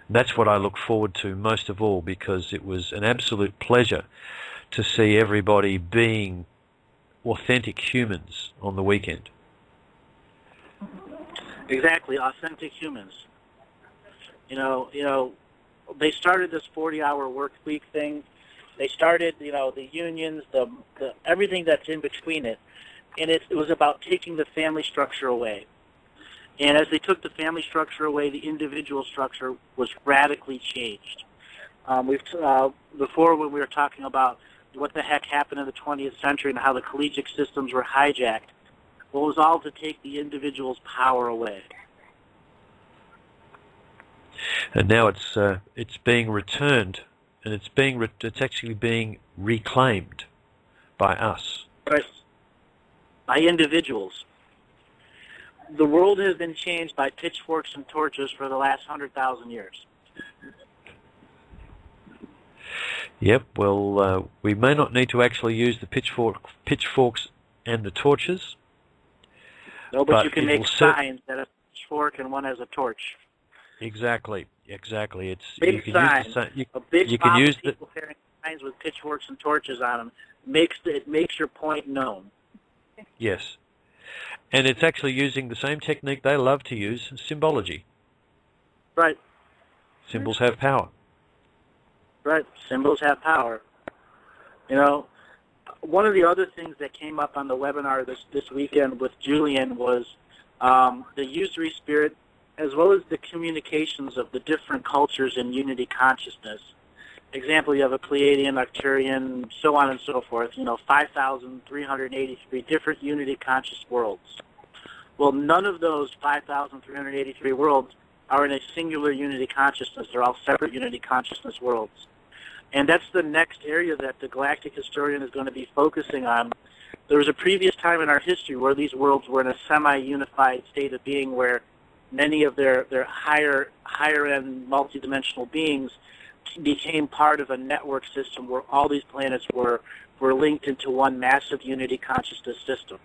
That's what I look forward to most of all, because it was an absolute pleasure to see everybody being authentic humans on the weekend. Exactly, authentic humans. They started this 40-hour work week thing. They started, the unions, the everything that's in between it, and it was about taking the family structure away. And as they took the family structure away, the individual structure was radically changed. Before, when we were talking about what the heck happened in the 20th century and how the collegiate systems were hijacked, well, it was all to take the individual's power away. And now it's being returned, and it's actually being reclaimed by us. Right. By individuals. The world has been changed by pitchforks and torches for the last 100,000 years. Yep, well, we may not need to actually use the pitchforks and the torches. No, but you can make signs that a pitchfork and one has a torch. Exactly. It's big you can sign, use the a big you can use people carrying signs with pitchforks and torches on them. It makes your point known. Yes, and it's actually using the same technique they love to use, symbology. Right. Symbols have power. Right. Symbols have power. You know, one of the other things that came up on the webinar this weekend with Julian was the usury spirit, as well as the communications of the different cultures in unity consciousness. Example, you have a Pleiadian, Arcturian, so on and so forth, 5,383 different unity conscious worlds. Well, none of those 5,383 worlds are in a singular unity consciousness. They're all separate unity consciousness worlds. And that's the next area that the Galactic Historian is going to be focusing on. There was a previous time in our history where these worlds were in a semi-unified state of being where many of their higher-end multidimensional beings became part of a network system where all these planets were linked into one massive unity consciousness system.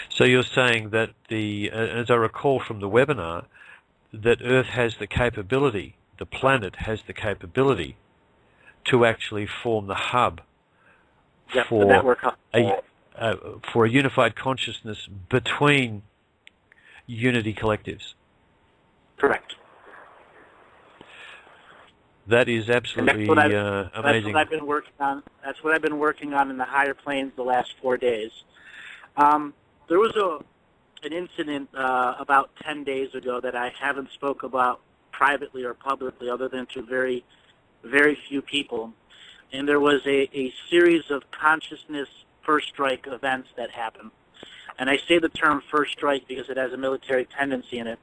So you're saying that as I recall from the webinar, that Earth has the capability, the planet has the capability to actually form the hub for the network hub. For a unified consciousness between unity collectives. Correct. That is absolutely amazing. That's what I've been working on. That's what I've been working on in the higher planes the last 4 days. There was an incident about 10 days ago that I haven't spoke about privately or publicly, other than to very, very few people. And there was a series of consciousness first strike events that happened. And I say the term first strike because it has a military tendency in it.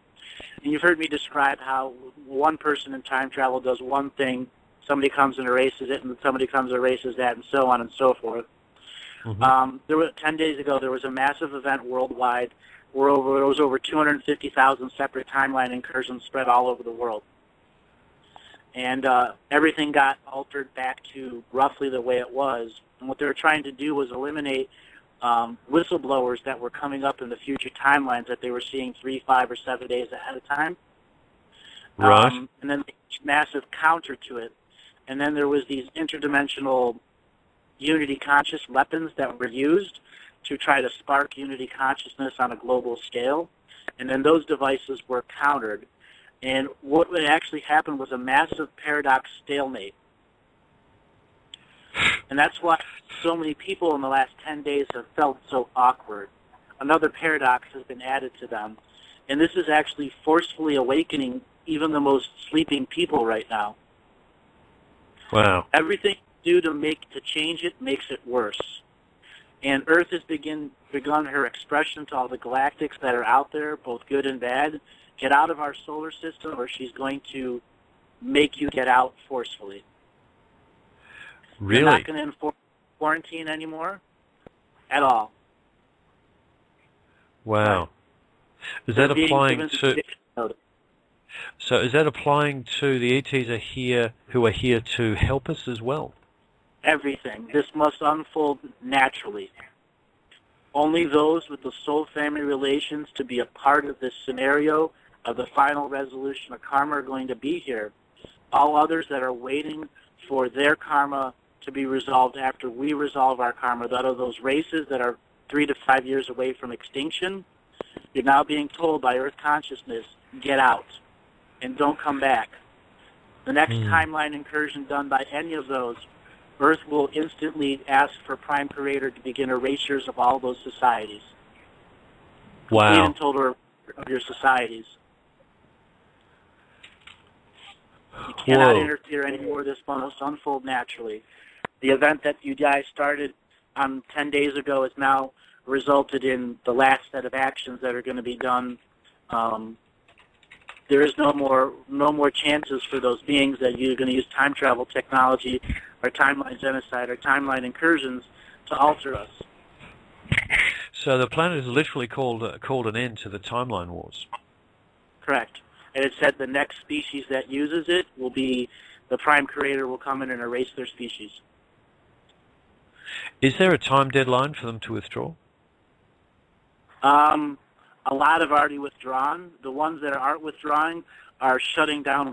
And you've heard me describe how one person in time travel does one thing, somebody comes and erases it, and somebody comes and erases that, and so on and so forth. Mm-hmm. 10 days ago, there was a massive event worldwide where there was over 250,000 separate timeline incursions spread all over the world. And everything got altered back to roughly the way it was. And what they were trying to do was eliminate whistleblowers that were coming up in the future timelines that they were seeing 3, 5, or 7 days ahead of time. Right. And then massive counter to it. And then there was these interdimensional unity conscious weapons that were used to try to spark unity consciousness on a global scale. And then those devices were countered. And what would actually happen was a massive paradox stalemate. And that's why so many people in the last 10 days have felt so awkward. Another paradox has been added to them. And this is actually forcefully awakening even the most sleeping people right now. Wow. Everything you do to change it makes it worse. And Earth has begun her expression to all the galactics that are out there, both good and bad. Get out of our solar system, or she's going to make you get out forcefully. Really? You're not going to enforce quarantine anymore at all. Wow. Is that applying to? So is that applying to the ETs who are here to help us as well? Everything. This must unfold naturally. Only those with the soul family relations to be a part of this scenario of the final resolution of karma are going to be here. All others that are waiting for their karma to be resolved after we resolve our karma, that are those races that are 3 to 5 years away from extinction, you're now being told by Earth consciousness, get out and don't come back. The next timeline incursion done by any of those, Earth will instantly ask for Prime Creator to begin erasures of all those societies. Wow. Complete and total of your societies. You cannot interfere anymore. This must unfold naturally. The event that you guys started on 10 days ago has now resulted in the last set of actions that are going to be done. There is no more chances for those beings that you're going to use time travel technology or timeline genocide or timeline incursions to alter us. So the planet has literally called an end to the timeline wars. Correct. And it said the next species that uses it will be the Prime Creator will come in and erase their species. Is there a time deadline for them to withdraw? A lot have already withdrawn. The ones that aren't withdrawing are shutting down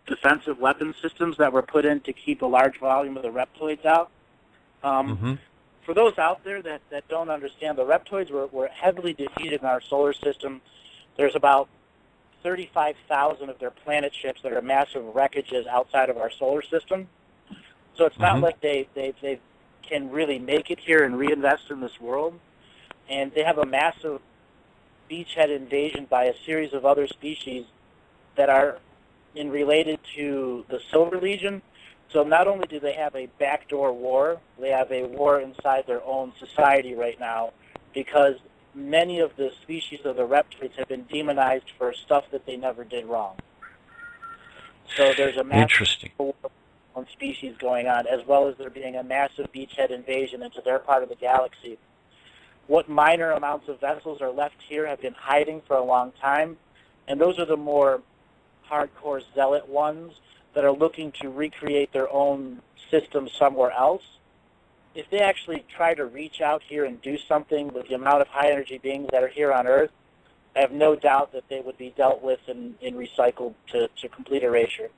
defensive weapon systems that were put in to keep a large volume of the reptoids out. For those out there that don't understand, the reptoids were heavily defeated in our solar system. There's about 35,000 of their planet ships that are massive wreckages outside of our solar system. So it's not like they can really make it here and reinvest in this world. And they have a massive beachhead invasion by a series of other species that are related to the Silver Legion. So not only do they have a backdoor war, they have a war inside their own society right now, because many of the species of the reptoids have been demonized for stuff that they never did wrong. So there's a massive war on species going on, as well as there being a massive beachhead invasion into their part of the galaxy. What minor amounts of vessels are left here have been hiding for a long time, and those are the more hardcore zealot ones that are looking to recreate their own system somewhere else. If they actually try to reach out here and do something with the amount of high-energy beings that are here on Earth, I have no doubt that they would be dealt with and recycled to complete erasure.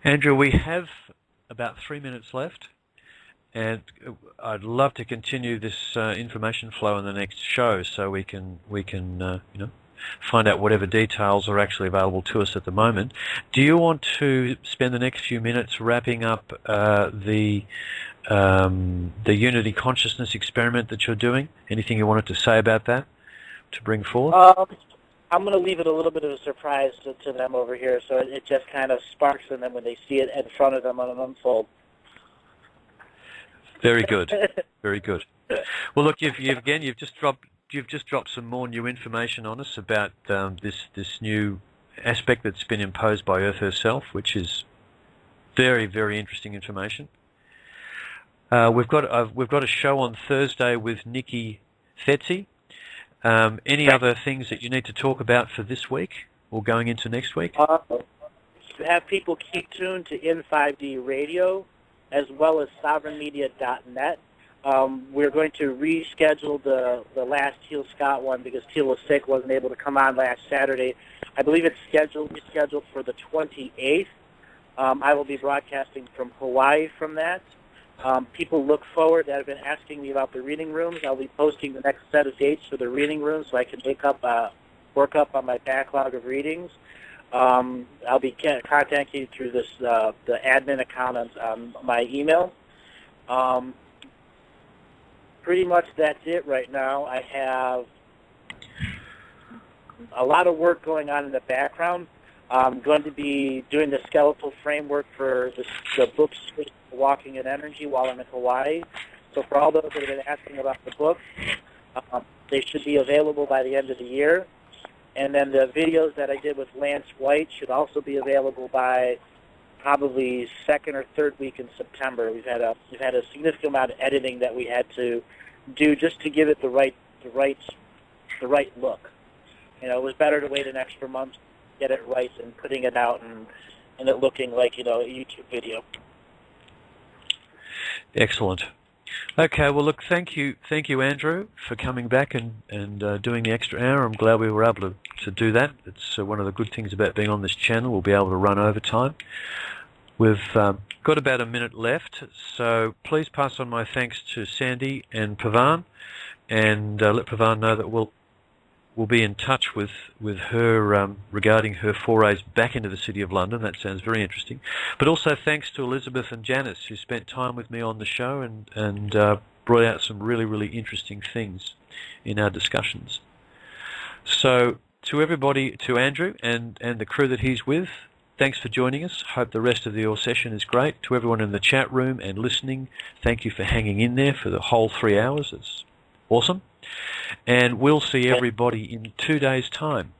Andrew, we have about 3 minutes left, and I'd love to continue this information flow in the next show, so we can find out whatever details are actually available to us at the moment. Do you want to spend the next few minutes wrapping up the Unity Consciousness experiment that you're doing? Anything you wanted to say about that to bring forth? I'm going to leave it a little bit of a surprise to them over here, so it just kind of sparks in them when they see it in front of them on an unfold. Very good, very good. Well, look, you've just dropped some more new information on us about this new aspect that's been imposed by Earth herself, which is very, very interesting information. We've got a show on Thursday with Nikki Fetzi. Any other things that you need to talk about for this week or going into next week? Have people keep tuned to In5D Radio as well as SovereignMedia.net. We're going to reschedule the last Teal Scott one because Teal was sick, wasn't able to come on last Saturday. I believe it's rescheduled for the 28th. I will be broadcasting from Hawaii from that. People look forward that have been asking me about the reading rooms. I'll be posting the next set of dates for the reading rooms so I can work up on my backlog of readings. I'll be contacting you through this the admin account on my email. Pretty much that's it right now. I have a lot of work going on in the background. I'm going to be doing the skeletal framework for the book Walking in Energy while I'm in Hawaii. So for all those that have been asking about the book, they should be available by the end of the year. And then the videos that I did with Lance White should also be available by probably second or third week in September. We've had a significant amount of editing that we had to do just to give it the right look. You know, it was better to wait an extra month to get it right than putting it out and it looking like, a YouTube video. Excellent. Okay, well, look, thank you, Andrew, for coming back and doing the extra hour. I'm glad we were able to do that. It's one of the good things about being on this channel. We'll be able to run overtime. We've got about a minute left, so please pass on my thanks to Sandy and Pavan, and let Pavan know that we'll be in touch with her regarding her forays back into the City of London. That sounds very interesting. But also thanks to Elizabeth and Janice, who spent time with me on the show and brought out some really, really interesting things in our discussions. So to everybody, to Andrew and the crew that he's with, thanks for joining us. Hope the rest of your session is great. To everyone in the chat room and listening, thank you for hanging in there for the whole 3 hours. It's awesome. And we'll see everybody in 2 days' time.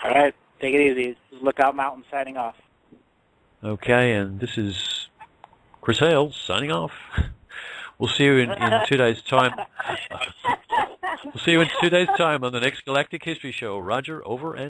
All right. Take it easy. This is Lookout Mountain signing off. Okay, and this is Chris Hales signing off. We'll see you in 2 days' time. We'll see you in 2 days' time on the next Galactic History Show. Roger, over and